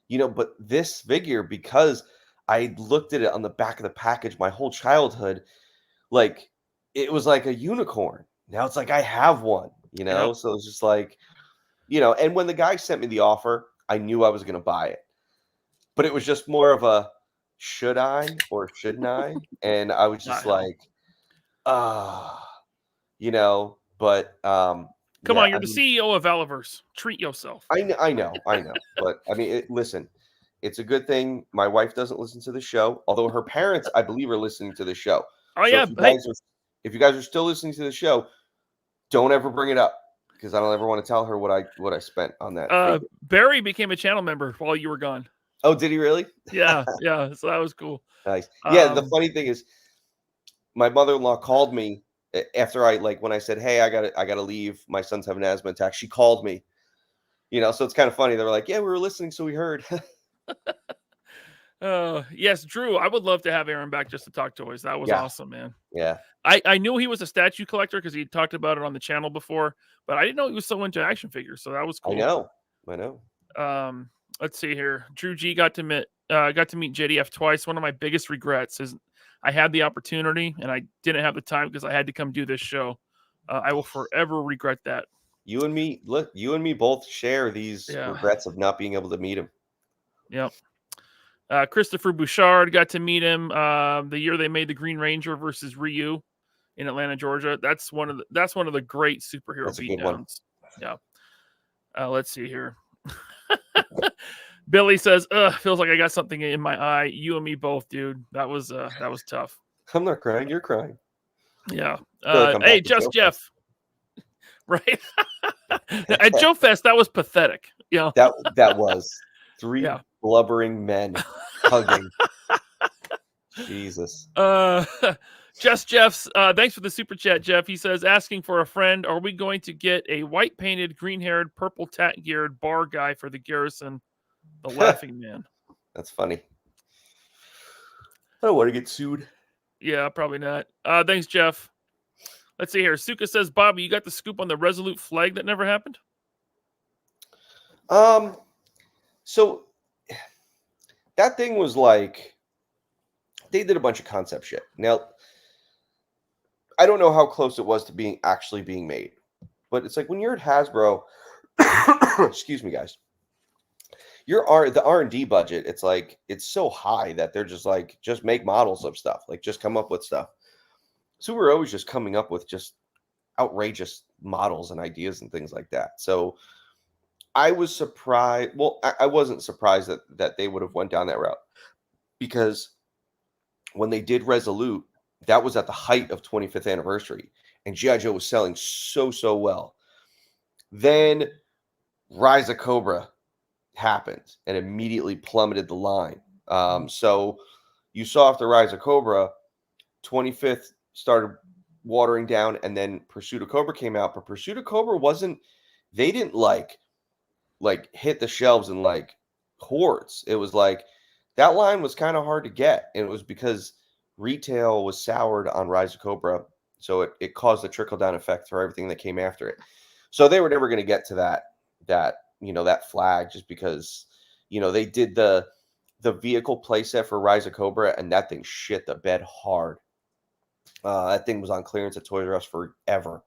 Speaker 3: You know, but this figure, because I looked at it on the back of the package my whole childhood, like it was like a unicorn. Now it's like I have one, you know? So it's just like, you know, and when the guy sent me the offer, I knew I was going to buy it. But it was just more of a should I or shouldn't I? And I was just like, you know, but
Speaker 2: come on, you're the CEO of Valaverse. Treat yourself.
Speaker 3: I know. But I mean, listen, it's a good thing my wife doesn't listen to the show, although her parents, I believe, are listening to the show.
Speaker 2: Oh, so yeah.
Speaker 3: If you guys are still listening to the show, don't ever bring it up because I don't ever want to tell her what I spent on that.
Speaker 2: Barry became a channel member while you were gone.
Speaker 3: Oh, did he really?
Speaker 2: Yeah. So that was cool.
Speaker 3: Nice. Yeah. The funny thing is, my mother-in-law called me after when I said, "Hey, I gotta leave. My son's having an asthma attack." She called me, you know, so it's kind of funny. They were like, "Yeah, we were listening, so we heard."
Speaker 2: Yes, Drew. I would love to have Aaron back just to talk toys. That was awesome, man.
Speaker 3: Yeah.
Speaker 2: I knew he was a statue collector because he talked about it on the channel before, but I didn't know he was so into action figures. So that was cool.
Speaker 3: I know.
Speaker 2: Let's see here. Drew G got to meet JDF twice. One of my biggest regrets is I had the opportunity and I didn't have the time because I had to come do this show. I will forever regret that.
Speaker 3: You and me both share these regrets of not being able to meet him.
Speaker 2: Yep. Christopher Bouchard, got to meet him the year they made the Green Ranger versus Ryu in Atlanta, Georgia. That's one of the great superhero beatdowns. Yeah. Let's see here. Billy says, feels like I got something in my eye. You and me both, dude. That was tough.
Speaker 3: I'm not crying. You're crying.
Speaker 2: Yeah. Hey, just Jeff. Right. At Joe Fest, that was pathetic. Yeah.
Speaker 3: That was three blubbering men hugging. Jesus.
Speaker 2: Just Jeff's. Thanks for the super chat, Jeff. He says, asking for a friend. Are we going to get a white painted, green haired, purple tat geared bar guy for the Garrison? The laughing man.
Speaker 3: That's funny. I don't want to get sued.
Speaker 2: Yeah, probably not. Thanks, Jeff. Let's see here. Suka says, Bobby, you got the scoop on the Resolute flag that never happened?
Speaker 3: So that thing was like, they did a bunch of concept shit. Now, I don't know how close it was to actually being made, but it's like when you're at Hasbro, excuse me, guys, the R&D budget, it's like, it's so high that they're just like, just make models of stuff, like just come up with stuff. So we're always just coming up with just outrageous models and ideas and things like that. So I was surprised. Well, I wasn't surprised that they would have went down that route, because when they did Resolute, that was at the height of 25th anniversary, and G.I. Joe was selling so well. Then Rise of Cobra happened and immediately plummeted the line. So you saw after Rise of Cobra, 25th started watering down, and then Pursuit of Cobra came out. But Pursuit of Cobra they didn't like hit the shelves in like hordes. It was like that line was kind of hard to get, and it was because retail was soured on Rise of Cobra, so it caused a trickle down effect for everything that came after it. So they were never going to get to that flag, just because they did the vehicle playset for Rise of Cobra, and that thing shit the bed hard. That thing was on clearance at Toys R Us forever.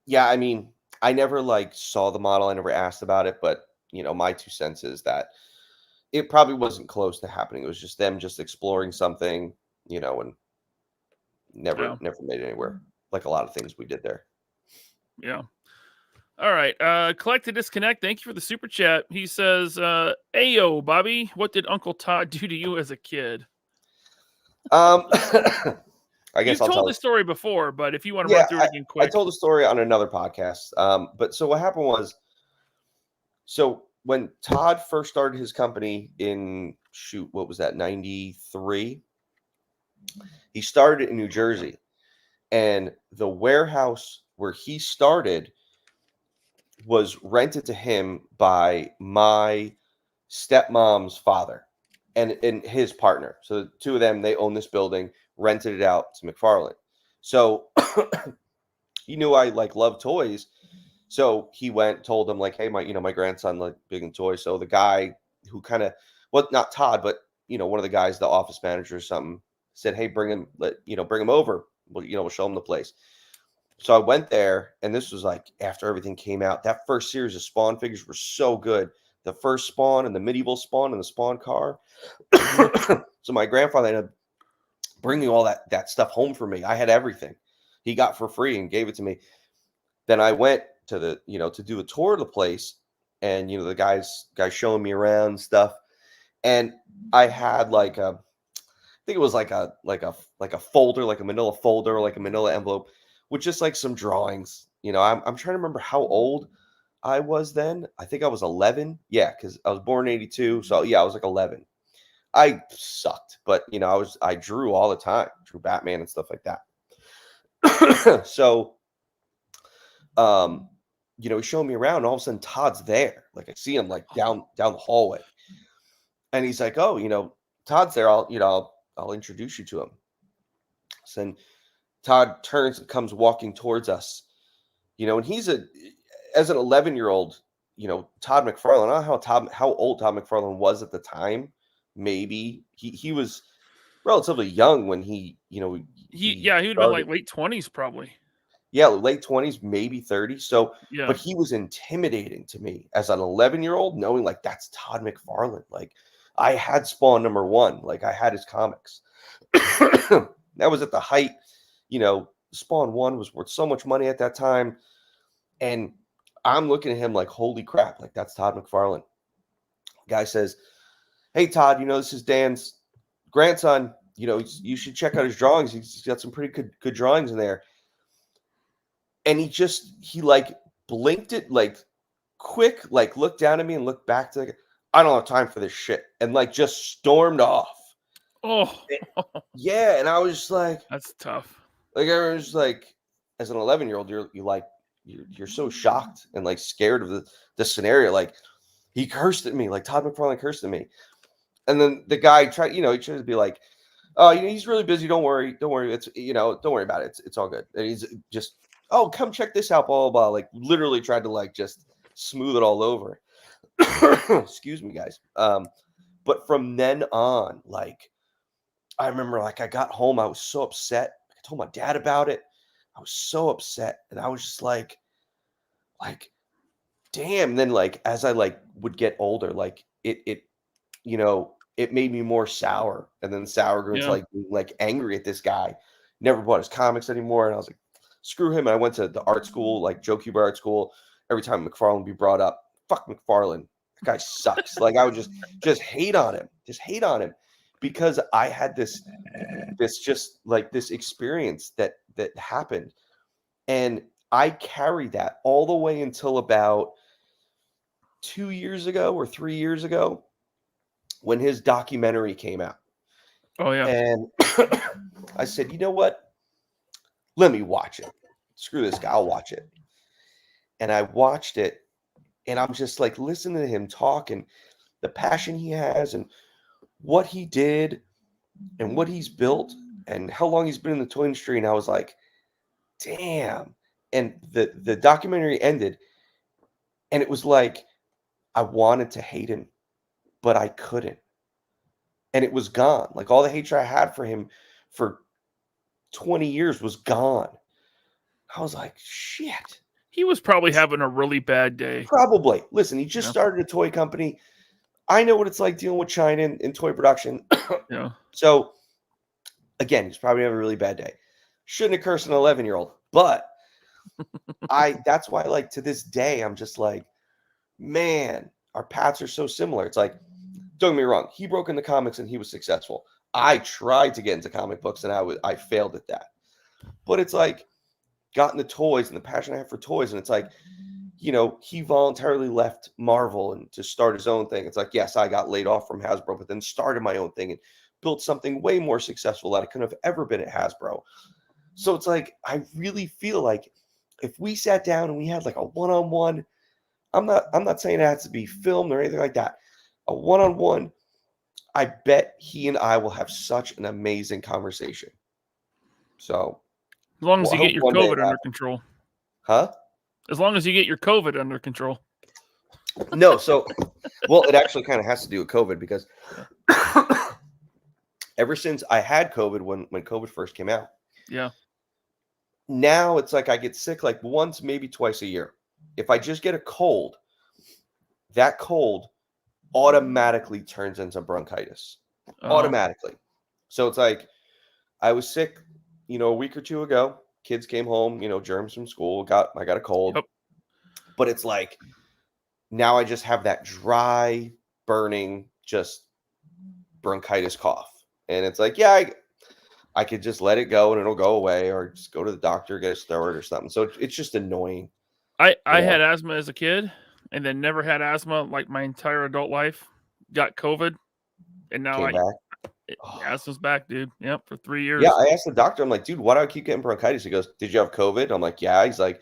Speaker 3: Yeah, I mean, I never saw the model. I never asked about it, but my 2 cents is that it probably wasn't close to happening. It was just them just exploring something, and never made it anywhere, like a lot of things we did there.
Speaker 2: Yeah. All right. Collect to Disconnect. Thank you for the super chat. He says, Ayo, Bobby, what did Uncle Todd do to you as a kid?
Speaker 3: I guess
Speaker 2: You've told the story before, but if you want to run through it again quick.
Speaker 3: I told the story on another podcast. But so what happened was, so when Todd first started his company in, what was that, 93? He started in New Jersey, and the warehouse where he started was rented to him by my stepmom's father and his partner. So the two of them, they own this building, rented it out to McFarlane. So he knew I love toys. So he went, told them hey, my grandson big in toys. So the guy who kind of, well, not Todd, but one of the guys, the office manager or something, said, hey, bring him over. We'll show him the place. So I went there, and this was after everything came out. That first series of Spawn figures were so good. The first Spawn and the medieval Spawn and the Spawn car. So my grandfather ended up bringing all that stuff home for me. I had everything he got for free and gave it to me. Then I went to the, to do a tour of the place, and the guys showing me around and stuff. And I had I think it was like a folder, like a manila folder, like a manila envelope, with just some drawings. I'm trying to remember how old I was then. I think I was 11. Yeah, because I was born in 82. So yeah, I was 11. I sucked, but I drew all the time, drew Batman and stuff like that. So he's showing me around, and all of a sudden Todd's there. I see him down the hallway. And he's like, oh, Todd's there. I'll introduce you to him. So then Todd turns and comes walking towards us, and he's as an 11-year-old, Todd McFarlane. I don't know how old Todd McFarlane was at the time. Maybe he was relatively young when he he would have been
Speaker 2: late 20s probably.
Speaker 3: Yeah, late 20s, maybe 30. So,
Speaker 2: yeah.
Speaker 3: But he was intimidating to me as an 11-year-old, knowing that's Todd McFarlane. I had Spawn #1, I had his comics. That was at the height. Spawn 1 was worth so much money at that time. And I'm looking at him holy crap, that's Todd McFarlane. Guy says, hey, Todd, this is Dan's grandson. You should check out his drawings. He's got some pretty good drawings in there. And he blinked it quick, looked down at me and looked back to I don't have time for this shit. And just stormed off.
Speaker 2: Oh,
Speaker 3: yeah. And I was just
Speaker 2: that's tough.
Speaker 3: Everyone's as an 11-year-old, you're so shocked and scared of the scenario. He cursed at me, Todd McFarlane cursed at me. And then the guy tried, he tried to be Oh, he's really busy. Don't worry. Don't worry. It's don't worry about it. It's all good. And he's just, oh, come check this out, blah, blah, blah. Like literally tried to like just smooth it all over. Excuse me, guys. But from then on, like I remember like I got home, I was so upset. I told my dad about it. I was so upset. And I was just like, damn. And then like as I like would get older, like it made me more sour. And then sour grew into like being like angry at this guy. Never bought his comics anymore. And I was like, screw him. And I went to the art school, like Joe Cuba art school. Every time McFarlane would be brought up, fuck McFarlane. That guy sucks. Like I would just hate on him because I had this just like this experience that happened. And I carried that all the way until about 2 years ago or 3 years ago when his documentary came out.
Speaker 2: Oh, yeah.
Speaker 3: And I said, you know what? Let me watch it. Screw this guy. I'll watch it. And I watched it. And I'm just like listening to him talk and the passion he has and what he did and what he's built and how long he's been in the toy industry. And I was like, damn. And the documentary ended. And it was like, I wanted to hate him, but I couldn't. And it was gone. Like all the hatred I had for him for 20 years was gone. I was like, shit.
Speaker 2: He was probably having a really bad day.
Speaker 3: Probably. Listen, he just started a toy company. I know what it's like dealing with China in toy production.
Speaker 2: Yeah.
Speaker 3: So, again, he's probably having a really bad day. Shouldn't have cursed an 11-year-old. But that's why, like, to this day, I'm just like, man, our paths are so similar. It's like, don't get me wrong. He broke into comics and he was successful. I tried to get into comic books and I failed at that. But it's like, got into toys and the passion I have for toys. And it's like, he voluntarily left Marvel and to start his own thing. It's like, yes, I got laid off from Hasbro, but then started my own thing and built something way more successful that I couldn't have ever been at Hasbro. So it's like, I really feel like if we sat down and we had like a one-on-one, I'm not saying it has to be filmed or anything like that. A one-on-one, I bet he and I will have such an amazing conversation. So
Speaker 2: as long as you get your COVID under control.
Speaker 3: Huh?
Speaker 2: As long as you get your COVID under control.
Speaker 3: No, so, well, it actually kind of has to do with COVID because ever since I had COVID, when COVID first came out.
Speaker 2: Yeah.
Speaker 3: Now it's like I get sick like once, maybe twice a year. If I just get a cold, that cold automatically turns into bronchitis. Automatically. So it's like I was sick, a week or two ago. Kids came home, germs from school. I got a cold. Yep. But it's like now I just have that dry, burning, just bronchitis cough. And it's like, yeah, I could just let it go and it'll go away, or just go to the doctor, get a steroid or something. So it's just annoying.
Speaker 2: I had asthma as a kid and then never had asthma like my entire adult life. Got COVID and now asthma's back, dude. Yep, for 3 years.
Speaker 3: Yeah, I asked the doctor, I'm like, dude, why do I keep getting bronchitis? He goes, did you have COVID? I'm like, yeah. He's like,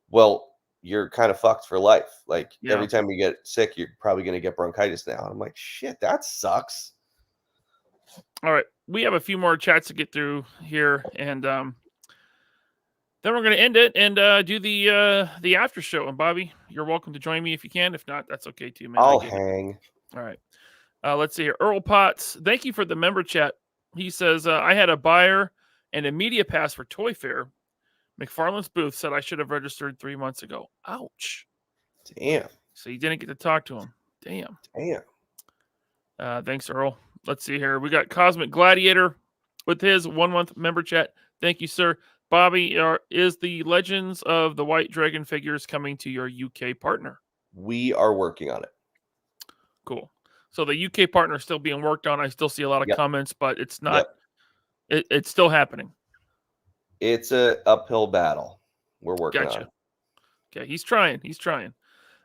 Speaker 3: well, you're kind of fucked for life. Like every time you get sick, you're probably going to get bronchitis now. And I'm like, shit, that sucks.
Speaker 2: All right. We have a few more chats to get through here. And then we're going to end it and do the after show. And Bobby, you're welcome to join me if you can. If not, that's okay too, man.
Speaker 3: I'll hang.
Speaker 2: All right. Let's see here. Earl Potts, thank you for the member chat. He says, I had a buyer and a media pass for Toy Fair. McFarlane's booth said I should have registered 3 months ago. Ouch.
Speaker 3: Damn.
Speaker 2: So you didn't get to talk to him. Damn. Thanks, Earl. Let's see here. We got Cosmic Gladiator with his 1 month member chat. Thank you, sir. Bobby, is the Legends of the White Dragon figures coming to your UK partner?
Speaker 3: We are working on it.
Speaker 2: Cool. So the UK partner is still being worked on. I still see a lot of comments, but it's not. It's still happening.
Speaker 3: It's a uphill battle. We're working on it.
Speaker 2: Okay, he's trying.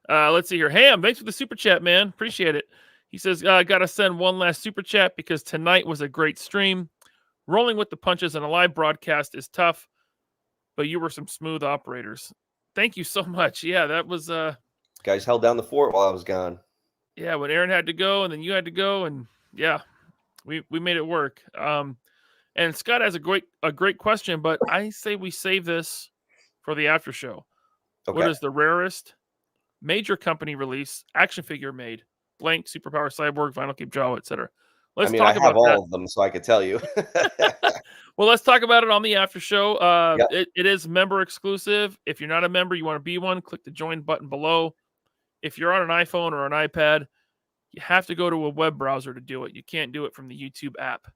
Speaker 2: Let's see here. Ham, thanks for the super chat, man. Appreciate it. He says, got to send one last super chat because tonight was a great stream. Rolling with the punches and a live broadcast is tough, but you were some smooth operators. Thank you so much. Yeah, that was...
Speaker 3: Guys held down the fort while I was gone.
Speaker 2: Yeah, when Aaron had to go and then you had to go, and yeah, we made it work. And Scott has a great question, but I say we save this for the after show.
Speaker 3: Okay.
Speaker 2: What is the rarest major company release action figure made? Blank, Superpower, Cyborg, Vinyl Cape, Jawa, etc. Let's talk
Speaker 3: I
Speaker 2: about
Speaker 3: have all
Speaker 2: that.
Speaker 3: of them, so I could tell you.
Speaker 2: Well, let's talk about it on the after show.
Speaker 3: Yep.
Speaker 2: It is member exclusive. If you're not a member, you want to be one, click the join button below. If you're on an iPhone or an iPad, you have to go to a web browser to do it. You can't do it from the YouTube app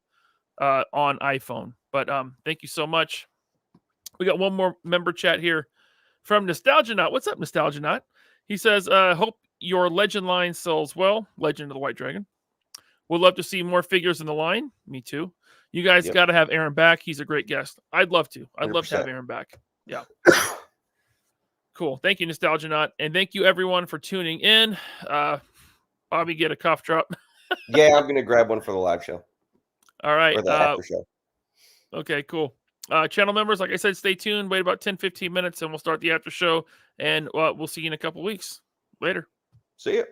Speaker 2: on iPhone. But thank you so much. We got one more member chat here from Nostalgia Nut. What's up, Nostalgia Nut? He says, hope your Legend line sells well. Legend of the White Dragon. Would love to see more figures in the line. Me too. You guys got to have Aaron back. He's a great guest. I'd love to. I'd
Speaker 3: 100%.
Speaker 2: love to have Aaron back. Yeah. Cool. Thank you, Nostalgia Nut. And thank you, everyone, for tuning in. Bobby, get a cough drop.
Speaker 3: Yeah, I'm going to grab one for the live show.
Speaker 2: All right.
Speaker 3: Or the after show.
Speaker 2: Okay, cool. Channel members, like I said, stay tuned. Wait about 10-15 minutes, and we'll start the after show. And we'll see you in a couple weeks. Later.
Speaker 3: See you.